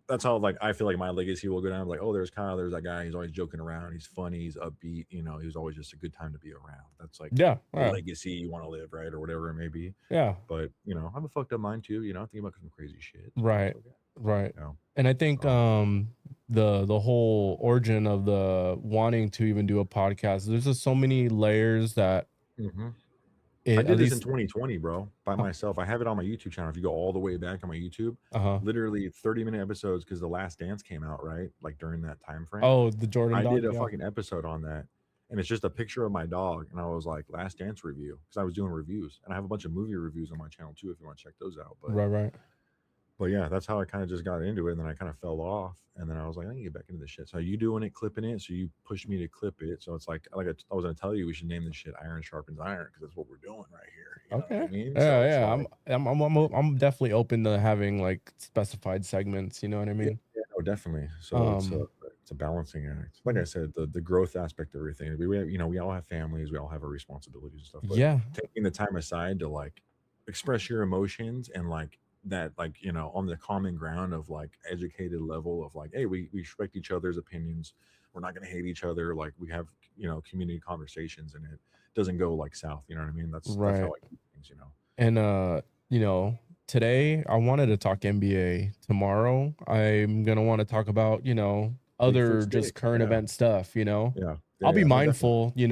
that's how, like, I feel like my legacy will go down. Like, oh, there's Kyle, there's that guy. He's always joking around. He's funny. He's upbeat. He was always just a good time to be around. That's like the legacy you want to live, right? Or whatever it may be. Yeah. But, I have a fucked up mind too. I think about some crazy shit. Right. Right. And I think the whole origin of the wanting to even do a podcast, there's just so many layers that I at did this in least 2020, bro, by myself. I have it on my YouTube channel. If you go all the way back on my YouTube, uh-huh. literally 30-minute episodes because The Last Dance came out, right? Like during that time frame. Oh, the Jordan I did doc, a yeah. fucking episode on that. And it's just a picture of my dog. And I was like, Last Dance review. Because I was doing reviews. And I have a bunch of movie reviews on my channel too, if you want to check those out. Right. But yeah, that's how I kind of just got into it. And then I kind of fell off. And then I was like, I can get back into this shit. So you doing it, clipping it. So you pushed me to clip it. So it's like I was going to tell you, we should name this shit Iron Sharpens Iron because that's what we're doing right here. You know what I mean? So it's Yeah. like, I'm definitely open to having like specified segments. You know what I mean? yeah, no, definitely. So it's a balancing act. Like I said, the growth aspect of everything. We all have families, we all have our responsibilities and stuff. But yeah, taking the time aside to like express your emotions and like that, like on the common ground of like educated level of like, hey, we respect each other's opinions. We're not gonna hate each other. Like we have community conversations, and it doesn't go like south. You know what I mean? That's how right. I keep things. And today I wanted to talk NBA. Tomorrow I'm gonna want to talk about other just current event stuff. Yeah. I'll be No, mindful. same.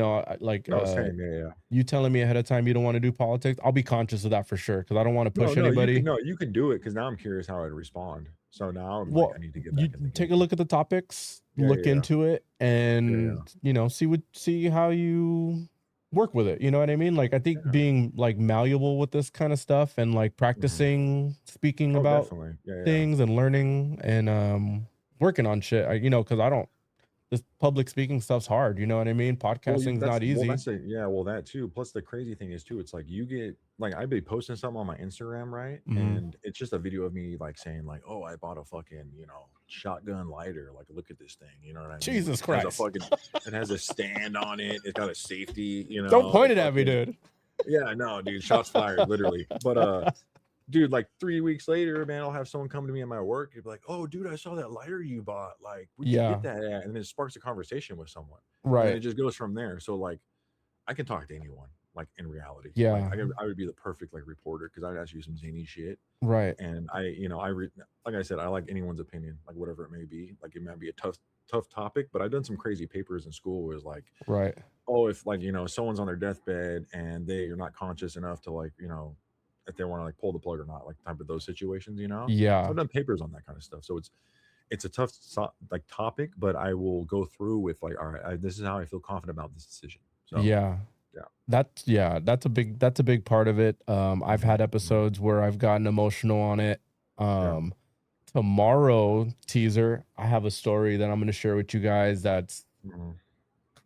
Yeah. You telling me ahead of time you don't want to do politics, I'll be conscious of that for sure because I don't want to push anybody. You can do it because now I'm curious how I'd respond. So now I'm Well, like, I need to get back in the take game. a look at the topics, look into it, and see how you work with it. You know what I mean? Like I think being like malleable with this kind of stuff and like practicing speaking about things and learning and working on shit. Because I don't. This public speaking stuff's hard. You know what I mean? Podcasting's not easy. Well, that too. Plus, the crazy thing is too, it's like you get like I'd be posting something on my Instagram, right? And it's just a video of me like saying like, "Oh, I bought a fucking shotgun lighter. Like, look at this thing." You know what I mean? Jesus Christ! It has a stand on it. It's got a safety. Don't point it at me, dude. Yeah, no, dude. Shots fired, literally. But dude, like 3 weeks later, man, I'll have someone come to me at my work. You'd be like, "Oh, dude, I saw that lighter you bought. Like, where'd you get that at?" And then it sparks a conversation with someone. Right. And it just goes from there. So like, I can talk to anyone. Like in reality, yeah, like, I would be the perfect like reporter because I'd ask you some zany shit. Right. And like I said, I like anyone's opinion, like whatever it may be. Like it might be a tough topic, but I've done some crazy papers in school where it's like, right. Oh, if like someone's on their deathbed and they're not conscious enough to like if they want to like pull the plug or not, like type of those situations, Yeah. So I've done papers on that kind of stuff. So it's a tough like topic, but I will go through with like, all right, this is how I feel confident about this decision. So yeah, that's a big part of it. I've had episodes where I've gotten emotional on it. Tomorrow, teaser, I have a story that I'm going to share with you guys that's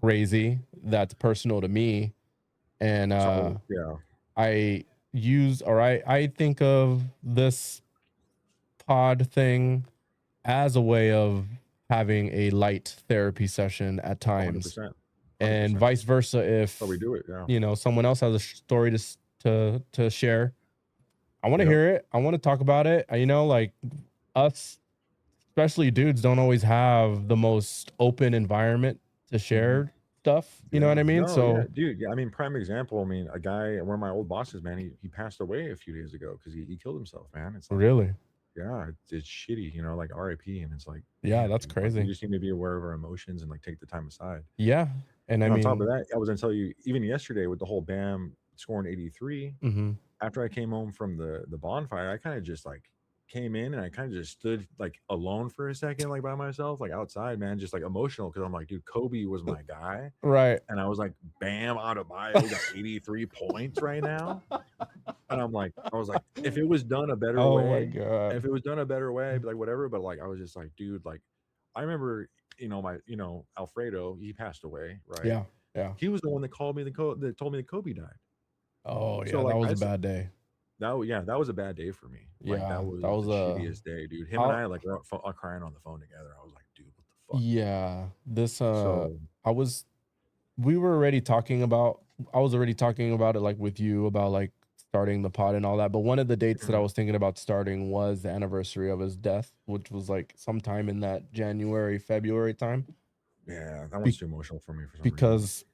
crazy, that's personal to me, and I think of this pod thing as a way of having a light therapy session at times. 100%. And vice versa, if we do it, someone else has a story to share, I want to hear it. I want to talk about it. Like us, especially dudes, don't always have the most open environment to share stuff. You know what I mean? Dude, I mean, prime example. I mean, a guy, one of my old bosses, man, he passed away a few days ago because he killed himself, man. It's like, really. Yeah, it's shitty, like RIP, and it's like, that's crazy. You just need to be aware of our emotions and like take the time aside. Yeah, and on top of that, I was gonna tell you, even yesterday with the whole Bam scoring 83, after I came home from the bonfire, I kind of just like came in and I kind of just stood like alone for a second, like by myself, like outside, man, just like emotional because I'm like, dude, Kobe was my guy, right? And I was like, Bam Adebayo got 83 points right now. And I was like, if it was done a better way, my God. if it was done a better way, I'd be like, whatever. But like, I was just like, dude, like, I remember, Alfredo, he passed away, right? Yeah. He was the one that called me that told me that Kobe died. Oh yeah, so, like, that was a bad day. That was a bad day for me. Like, that was the shittiest day, dude. Him and I like were crying on the phone together. I was like, dude, what the fuck? Yeah, this we were already talking about. I was already talking about it like with you about like starting the pod and all that. But one of the dates that I was thinking about starting was the anniversary of his death, which was like sometime in that January, February time. Yeah, that one's too emotional for me for some reason.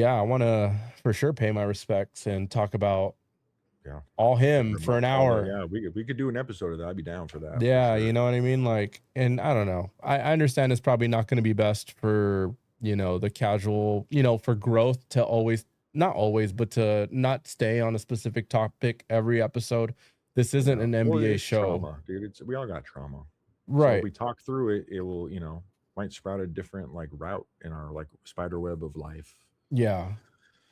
I want to for sure pay my respects and talk about all him for an hour. Yeah, we could do an episode of that. I'd be down for that. Yeah, for sure. You know what I mean? Like, and I don't know. I understand it's probably not going to be best for, the casual, for growth to always not always, but to not stay on a specific topic every episode. This isn't Yeah. an Well, NBA it's show. trauma, dude. We all got trauma. So if Right. we talk through it, it will, might sprout a different like route in our like spider web of life. Yeah.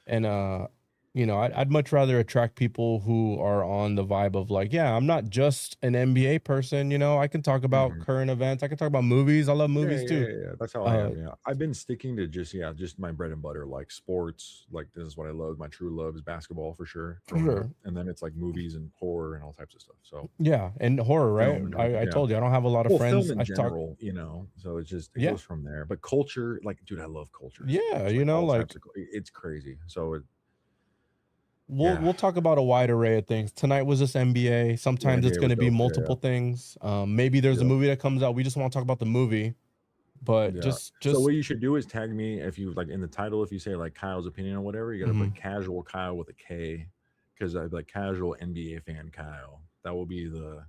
And I'd much rather attract people who are on the vibe of like, yeah, I'm not just an NBA person, I can talk about Mhm. current events, I can talk about movies. I love Yeah, movies yeah, too. yeah, yeah. That's how I Uh am. Yeah, I've been sticking to just my bread and butter, like sports. Like this is what I love. My true love is basketball for sure, for growing up, sure. and then it's like movies and horror and all types of stuff. So Yeah, and horror, right? film and everything. I Yeah. told you I don't have a lot of Well, film friends. in I talk. general, so it Yeah. goes from there. But culture, like, dude, I love culture so Yeah, much. Like all like types of, it's crazy. So we'll yeah, we'll talk about a wide array of things. Tonight was just NBA. yeah, Sometimes it's NBA going was to be dope. Yeah, multiple things. Maybe there's a yeah, movie that comes out. We just want to talk about the movie, but yeah. just So just what you should do is tag me if you like in the title. If you say like Kyle's opinion or whatever, you got to mhm. put casual Kyle with a K, because I'd like casual NBA fan Kyle. That will be the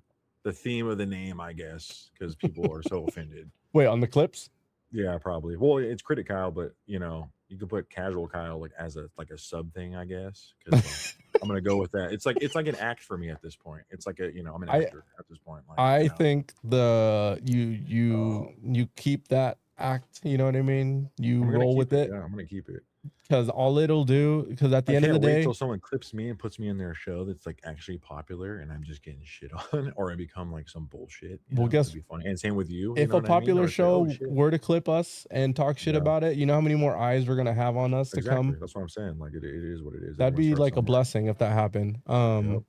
theme of the name, I guess, because people are so offended. Wait, on the clips. Yeah, probably. Well, it's critic Kyle, but you could put casual Kyle like as a sub thing, I guess, because like I'm gonna go with that. It's like an act for me at this point. It's like I'm an I actor at this point. Like I think oh, you keep that act, you know what I mean? You I'm gonna roll keep with it. it Yeah, I'm gonna keep it. because all it'll do, because at I the end of the can't wait till day, someone clips me and puts me in their show that's like actually popular, and I'm just getting shit on, or I become like some bullshit. well, It'd guess be funny. And same with you. You if know a what I mean? popular Or say, oh show shit. were to clip us and talk shit Yeah, about it, you know how many more eyes we're gonna have on us to exactly. come? That's what I'm saying. Like it is what it is. That'd Everyone be starts like a somewhere. blessing if that happened. Yep.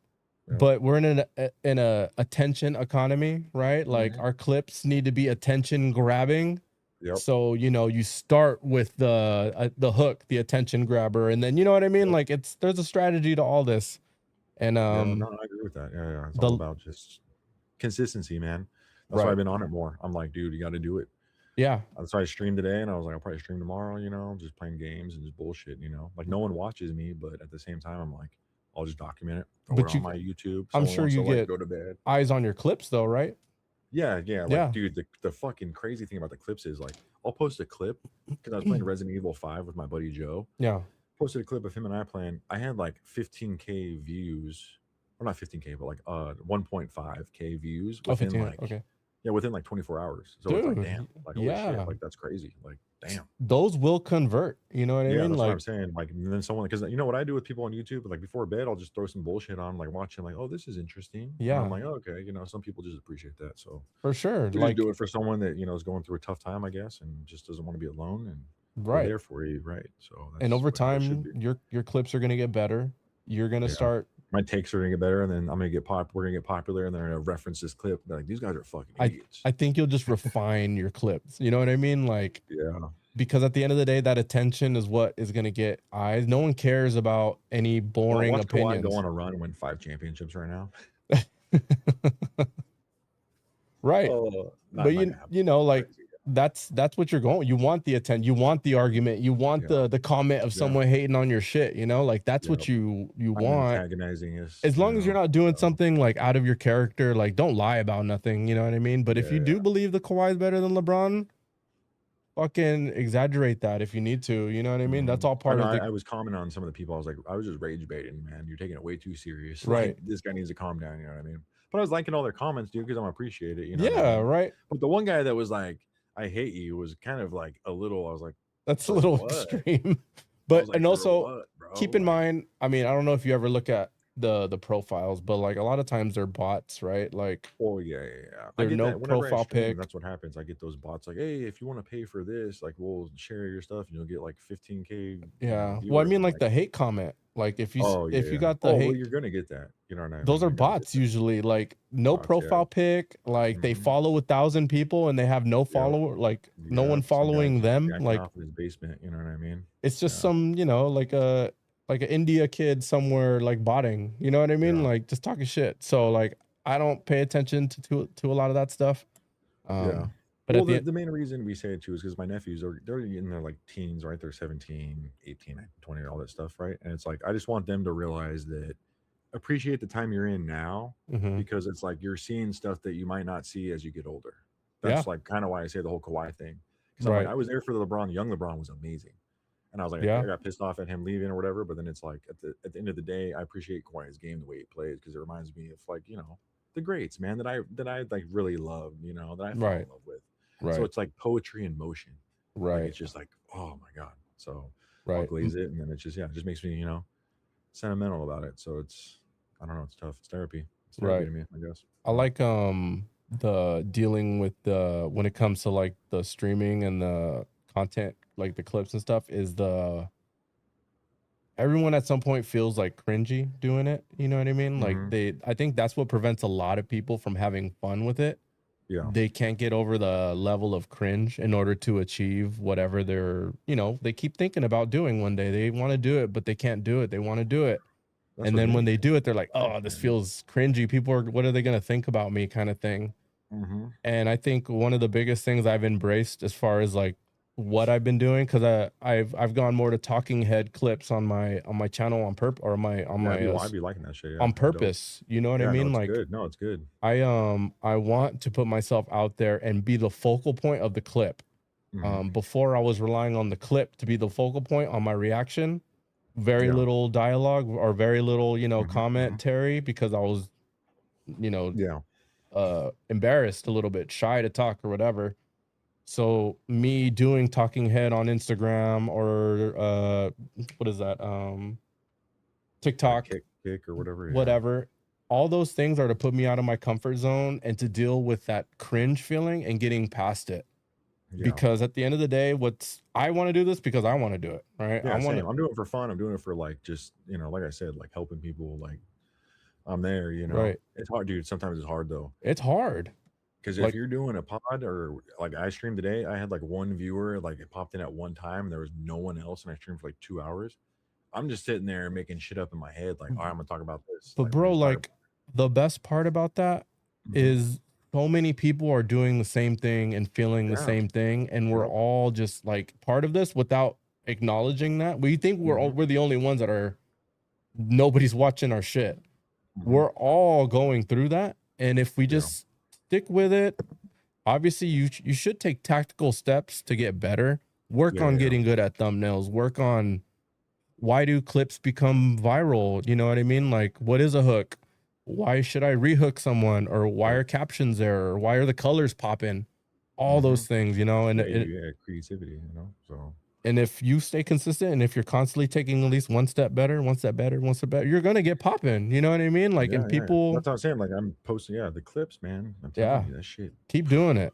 Yep. But we're in a attention economy, right? Like Hmm. our clips need to be attention grabbing. Yep. So you start with the hook, the attention grabber, and then you know what I mean. Yep. Like there's a strategy to all this, and Yeah. No, I agree with that. Yeah. Yeah. It's all the about just consistency, man. That's why I've right, been on it more. I'm like, dude, you got to do it. yeah, That's why I streamed today, and I was like, I'll probably stream tomorrow. Just playing games and just bullshit. Like no one watches me, but at the same time, I'm like, I'll just document it, throw it but on my YouTube. I'm Someone sure wants to you like get go to bed. eyes on your clips though, right? Yeah, yeah. Like, Yeah, dude, the fucking crazy thing about the clips is like, I'll post a clip because I was playing Resident Evil 5 with my buddy Joe. yeah, Posted a clip of him and I playing. I had like 15K views, or not 15K, but like 1.5K views oh, within 15, like okay, within like 24 hours. So it's like, dude, damn, like holy shit, yeah, like that's crazy. Like, damn. those will convert. You know what I Yeah, mean? that's what I'm Like, saying. Like, and then someone, because you know what I do with people on YouTube, like before bed, I'll just throw some bullshit on, like watching, like, oh, this is interesting, and I'm yeah, like, oh, okay, some people just appreciate that. So for sure. we just Like, do it for someone that is going through a tough time, I guess, and just doesn't want to be alone, and we're right. there for you, right? So And that's over how it should time, be. your clips are gonna get better. You're gonna Yeah, start. my takes are gonna get better, and then I'm gonna get pop. We're gonna get popular, and they're gonna reference this clip. They're like, these guys are fucking I idiots. I think you'll just refine your clips. You know what I mean? Like Yeah. because at the end of the day, that attention is what is gonna get eyes. No one cares about any Well, boring watch Kawhi go opinions. on a run and win 5 championships right now. Right. Oh, But not gonna happen. like Crazy. that's what you're going. You want the attention, you want the argument, you want Yeah. the comment of Yeah. someone hating on your shit, like that's Yeah. what you I'm want. antagonizing us. As long as you're not doing So, something like out of your character, like don't lie about nothing, you know what I mean? But if you do yeah. believe the Kawhi is better than LeBron, fucking exaggerate that if you need to, you know what I mean? That's all I part know. of the I was commenting on some of the people. I was like, I was just rage baiting, man. You're taking it way too serious. right. Like this guy needs to calm down. You know what I mean? But I was liking all their comments, dude, because I'm appreciate it. You know what I Yeah, mean? right. But the one guy that was like, "I hate you," was kind of like a little. I was like, That's a "For little what?" extreme. I But was like, and "For also what, bro?" keep in Like, mind, I mean, I don't know if you ever look at the profiles, but like a lot of times they're bots, right? Like oh yeah, yeah, yeah. I they're get no that whenever I profile stream. pic. That's what happens. I get those bots like, "Hey, if you want to pay for this, like we'll share your stuff, and you'll get like 15K, Yeah. Well, I viewers." mean I'm like like, the hate comment. Like "Oh if you yeah. got the Oh well, hate, you're gonna get that. You know what I those mean? are You're gonna get bots that." usually. Like no Bots, yeah. profile pic, like they Hmm. follow 1,000 people and they have no Yep. follower, like no Yeah. one Some guys following just them. jacking Like off in his basement. You know what I mean? it's just Yeah. some, like an India kid somewhere like botting. You know what I mean? Yeah. Like just talking shit. So like I don't pay attention to a lot of that stuff. Yeah. But Well, at the the main reason we say it too is because my nephews they're in their like teens, right? They're 17, 18, 19, 20, all that stuff, right? And it's like I just want them to realize that appreciate the time you're in now, Mhm. because it's like you're seeing stuff that you might not see as you get older. Yeah, That's like kind of why I say the whole Kawhi thing. Because I'm like, right. I was there for the LeBron. Young LeBron was amazing. And I was like, I Yeah. got pissed off at him leaving or whatever. But then it's like at the end of the day, I appreciate Kawhi's game the way he plays because it reminds me of like the greats, man, that I like really love, that I fell Right. in love with. So Right. it's like poetry in motion. Like Right. it's just like, oh my god. So I'll Right. glaze it, and then it's just it just makes me sentimental about it. So it's I don't know, it's tough. It's therapy. It's therapy Right. to me, I guess. I like the dealing with the when it comes to like the streaming and the content, like the clips and stuff, is everyone at some point feels like cringy doing it. You know what I mean? Like Mm-hmm. I think that's what prevents a lot of people from having fun with it. Yeah, They can't get over the level of cringe in order to achieve whatever they keep thinking about doing one day. They want to do it, but they can't do it. They want to do it. that's And what then when makes they it. do it, they're like, Life, oh, this man. feels cringy. What are they going to think about me kind of thing. Mm-hmm. And I think one of the biggest things I've embraced as far as like what I've been doing, because I've gone more to talking head clips on my channel on purpose or my on Yeah, my I'd be liking that shit. Yeah, on it's dope. purpose. You know what I Yeah, no, mean? it's Like good. No, it's good. I want to put myself out there and be the focal point of the clip. Mm-hmm. Before I was relying on the clip to be the focal point on my reaction, very Yeah. little dialogue or very little, Mm-hmm. Mm-hmm. commentary because I was, you know, Yeah. embarrassed a little bit, shy to talk or whatever. So me doing talking head on Instagram or what is that? Like TikTok, kick or whatever. Yeah. whatever. All those things are to put me out of my comfort zone and to deal with that cringe feeling and getting past it. Yeah. Because at the end of the day, I want to do this because I want to do it, right? I Yeah. want Same. to, I'm doing it for fun. I'm doing it for like just like I said, like helping people. Like I'm there. right? It's hard, dude. Sometimes it's hard though. It's hard. Because if Like, you're doing a pod or like I streamed today, I had like one viewer, like it popped in at one time, and there was no one else, and I streamed for like 2 hours. I'm just sitting there making shit up in my head, like, all right, I'm gonna talk about this. but Like, let me bro, just talk about. like the best part about that Mhm. is so many people are doing the same thing and feeling the Yeah. same thing, and we're Yep. all just like part of this without acknowledging that. We think Mhm. we're the only ones that are nobody's watching our shit. Mhm. We're all going through that, and if we Yeah. just stick with it, obviously you should take tactical steps to get better. Work Yeah. on Yeah. getting good at thumbnails. Work on why do clips become viral? You know what I mean? Like, what is a hook? Why should I rehook someone? Or why Right. are captions there? Or why are the colors popping? All Mhm. those things, and Yeah. Creativity. So. and if you stay consistent and if you're constantly taking at least one step better, one step better, one step better, you're gonna get popping. You know what I mean? Like, Yeah. and Yeah. people, That's what I'm saying. Like I'm posting. Yeah, the clips, man. I'm telling yeah, you that shit. keep doing it.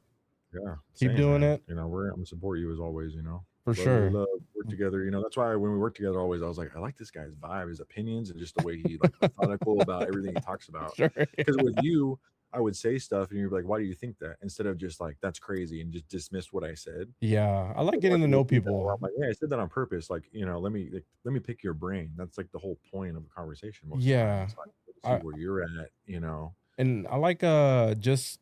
Yeah. Keep Same, doing man. it I'm gonna support you as always. for Love your sure. love. Work together. That's why when we work together, always I was like, I like this guy's vibe, his opinions, and just the way he like methodical about everything he talks about. Sure. Because with you, I would say stuff, and you're like, why do you think that? Instead of just like that's crazy and just dismiss what I said. Yeah, I like But more getting to when you know do that, where people. I'm like, yeah, I said that on purpose. Like, let me pick your brain. That's like the whole point of a conversation most of the time. Yeah, It's like to see I where you're at. and I like just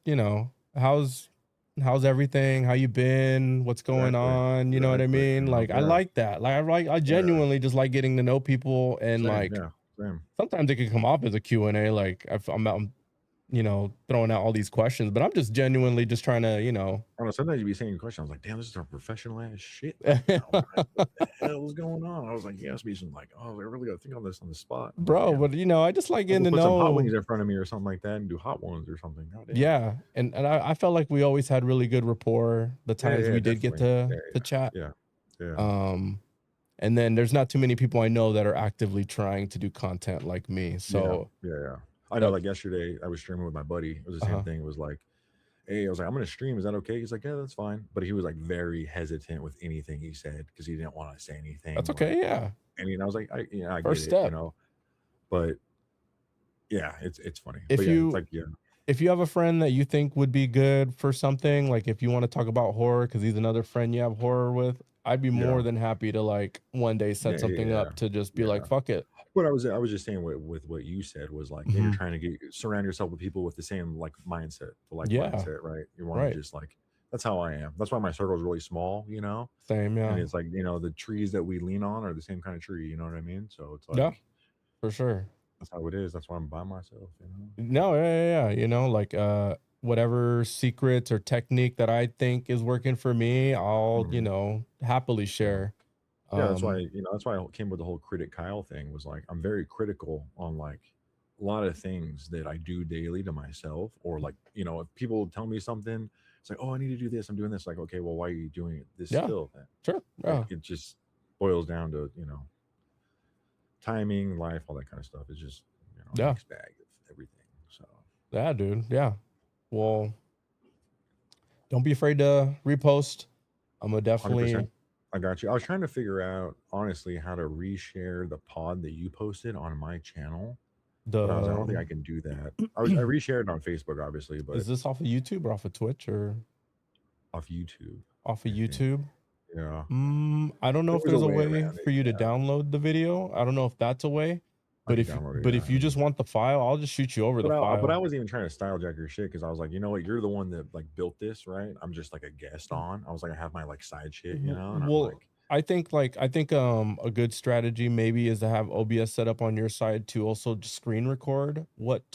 how's everything? How you been? What's going Exactly. on? You know what I Exactly. mean? Like I Yeah. like that. Like I Yeah. genuinely just like getting to know people and Same. like Yeah. Same. sometimes it can come off as a Q&A like I'm out, throwing out all these questions, but I'm just genuinely just trying to, I don't know. Sometimes you'd be saying a question. I was like, damn, this is our professional ass shit. Like, what the hell is going on? I was like, yeah, it's me some like, oh, I really got to think on this on the spot. I'm like, bro, damn. but I just like I getting could to put some hot wings know. in front of me or something like that and do hot ones or something. God damn. Yeah, and I felt like we always had really good rapport the Yeah, times yeah, we did get definitely. to chat. Yeah, yeah. And then there's not too many people I know that are actively trying to do content like me. Yeah, So yeah, yeah. I know, that like yesterday, I was streaming with my buddy. It was the same uh-huh. thing. It was like, hey, I was like, I'm gonna stream. Is that okay? He's like, yeah, that's fine. But he was like very hesitant with anything he said because he didn't want to say anything. That's Like, okay. Yeah. I was like, I get First it, step. But yeah, it's funny. If But yeah, it's you like if you have a friend that you think would be good for something, like if you want to talk about horror because he's another friend you have horror with, I'd be yeah, more than happy to like one day set yeah, yeah, something yeah. up to just be like, Yeah. fuck it. But I was just saying with what you said was like, yeah, you're Mhm. trying to surround yourself with people with the same like mindset, the like Yeah. mindset, right? You want Right. to just like that's how I am. That's why my circle is really small, Same. and Yeah. it's like the trees that we lean on are the same kind of tree. You know what I mean? So it's Yeah. like For sure. that's how it is. That's why I'm by myself. No, yeah. Like whatever secrets or technique that I think is working for me, I'll, Mhm. happily Yeah. share. Yeah, that's why that's why I came with the whole critic Kyle thing. Was like I'm very critical on like a lot of things that I do daily to myself, or like if people tell me something, it's like, oh, I need to do this. I'm doing this. Like, okay, well, why are you doing it this Yeah, still? Then sure. like Yeah, it just boils down to timing, life, all that kind of stuff. It's just a yeah, mixed bag of everything. So yeah, dude. Yeah. Well, don't be afraid to repost. I'm gonna 100%. definitely I got you. I was trying to figure out honestly how to reshare the pod that you posted on my channel, but I don't think the. I can do that. I reshared it on Facebook, obviously, but Is this off of YouTube or off of Twitch or off YouTube, off of I think. YouTube? Yeah, I don't know there if was a there's a way way around it. for you to Yeah, download the video. I don't know if that's a way, I but could download it. but Yeah, if you just want the file, I'll just shoot you over the but I file. wasn't even trying to style jack your shit because I was like, you know what, you're the one that like built this, right? I'm just like a guest on. I was like, I have my like side shit, and I'm Well, like, I think a good strategy maybe is to have OBS set up on your side to also just screen record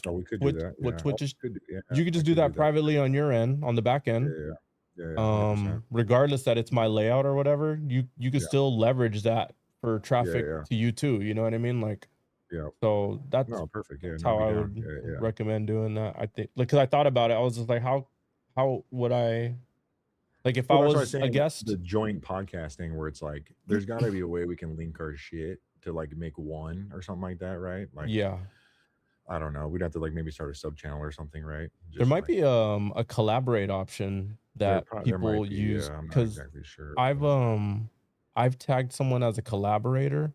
oh, we could do that. what Yeah, oh, Twitch is. yeah, You could I just do could do that that. privately on your end, on the back Yeah, end. yeah, yeah, yeah, 100%. Regardless that it's my layout or whatever, you could Yeah, still leverage that for yeah, traffic yeah, to you too. You know what I mean? Like, yeah. so that's No, perfect. Yeah, no, I'd how be I down. would Yeah, yeah. recommend doing that. I think, like, because I thought about it, I was just like, how would I, like, if I Well, that's why I was was a saying guest? the joint podcasting where it's like there's got to be a way we can link our shit to like make one or something like that, right? Like Yeah, I don't know, we'd have to like maybe start a sub channel or something, right? there Just might like be a collaborate option that there people might be. use Yeah, I'm not because exactly sure. I've But, um I've tagged someone as a collaborator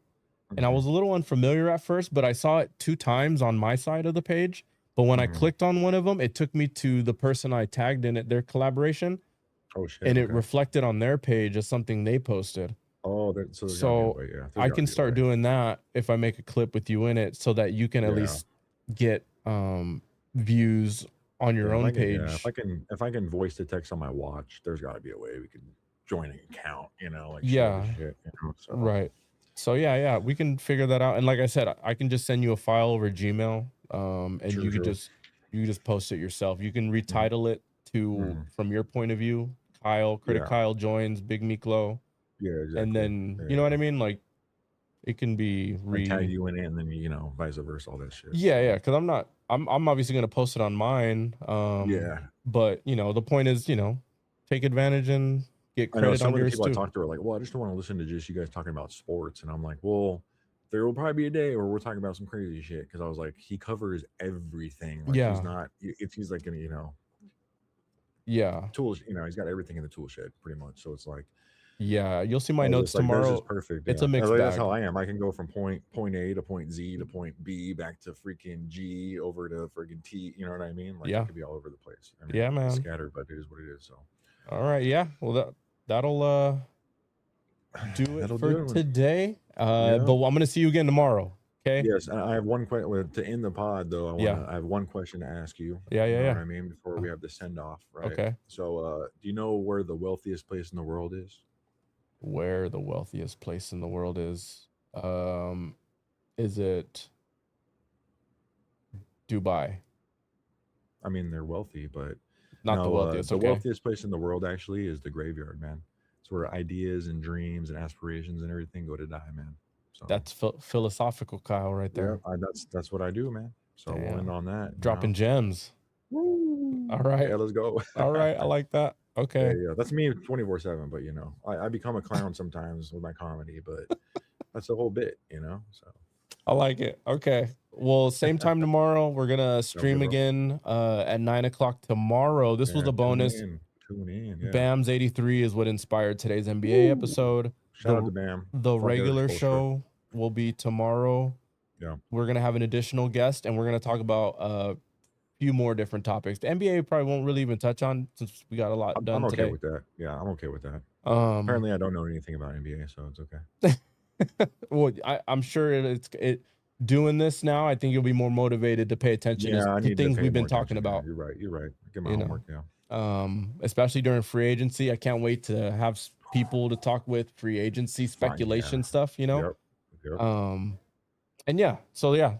and I hmm was a little unfamiliar at first, but I saw it 2 times on my side of the page. But when I hmm clicked on one of them, it took me to the person I tagged in it, their collaboration, Oh shit. and it Okay. reflected on their page as something they posted. Oh, so there's got to be a So way. Yeah, there's I got to can be a start way. doing that if I make a clip with you in it so that you can at Yeah, least get views on your yeah. own If page. I can voice to text on my watch, there's got to be a way we can join an account. Like share the Yeah, shit. So right. So yeah, we can figure that out. And like I said, I can just send you a file over Gmail, and true, true. you could just post it yourself. You can hmm retitle it to hmm from your point of view. Critic Yeah, Kyle joins Big Miklo, yeah, and exactly. then you know what Yeah. I mean. Like it can be I tag you in it, and then vice versa, all that shit. yeah, So because I'm obviously gonna post it on mine. yeah, But the point is, take advantage and get I know credit some on of the yours people I too. talked to are like, "Well, I just don't want to listen to just you guys talking about sports," and I'm like, "Well, there will probably be a day where we're talking about some crazy shit." Because I was like, he covers everything. Like he's Yeah, not. If he's like gonna yeah, tools, he's got everything in the tool shed pretty much. So it's like yeah. You'll see I my was notes just like, "This is tomorrow. perfect." It's Yeah, a mixed that's how bag. I am. I can go from point A to point Z to point B back to freaking G over to freaking T. You know what I mean? Like it Yeah, could be all over the place. I mean, yeah, it's man. scattered, but it is what it is. So All right, yeah. Well, that'll do it that'll for do it. today. Yeah. But I'm gonna see you again tomorrow. Okay? Yes, and I have one question to end the pod though. Yeah, I have one question to ask you. yeah, You yeah, know what yeah. I mean? Before Uh, we have the send off, right? Okay. So, do you know where the wealthiest place in the world is? Where the wealthiest place in the world is? Is it Dubai? I mean, they're wealthy, but Not the no, wealthiest. the Okay. wealthiest place in the world actually is the graveyard, man. It's where ideas and dreams and aspirations and everything go to die, man. So, That's philosophical, Kyle, right yeah, there. that's what I do, man. So we'll end Damn. on that. Dropping gems. All Woo! right. Yeah, let's go. All right. I like that. Yeah, Okay. yeah, that's me 24/7. But I become a clown sometimes with my comedy, but that's the whole bit, So I like it. Okay. Well, same time tomorrow. We're gonna sounds good, stream bro. again at 9 o'clock tomorrow. This was Yeah, a bonus. tune in. Yeah. Bam's 83 is what inspired today's NBA Woo! episode. Shout out to The Bam. the Fuck Eric regular Spoelstra. show will be tomorrow. Yeah, We're gonna have an additional guest and we're gonna talk about a few more different topics. The NBA probably won't really even touch on since we got a lot I'm done okay today. with that. Yeah, I'm okay with that. Um Apparently, I don't know anything about NBA, so it's okay. well, I'm sure it doing this now. I think you'll be more motivated to pay attention Yeah, I to need to things pay we've been more talking attention. Yeah, about. you're right. You're right. Get my You homework. know, Yeah. especially during free agency. I can't wait to have people to talk with free agency Fine. Yeah. speculation stuff. Yep. Yep. And yeah, so yeah,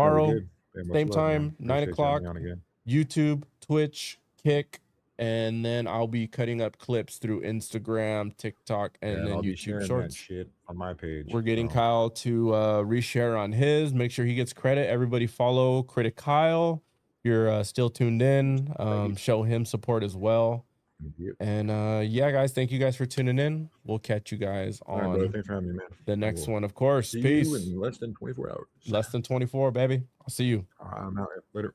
No, we tomorrow, good. Hey, much same love, man. time, nine Appreciate you having o'clock, me on again. YouTube, Twitch, Kick, and then I'll be cutting up clips through Instagram, TikTok, Yeah, and and then I'll be YouTube sharing that Shorts. shit on my page. We're getting so. Kyle to reshare on his. Make sure he gets credit. Everybody follow Critic Kyle. You're still tuned in. Show him support as well. Yep. And yeah, guys, thank you guys for tuning in. We'll catch you guys All right, brother. on Thanks for having me, man. the next one, of course. See Peace. you in less than 24 hours. Less than 24, baby. I'll see you. I'm out. Later.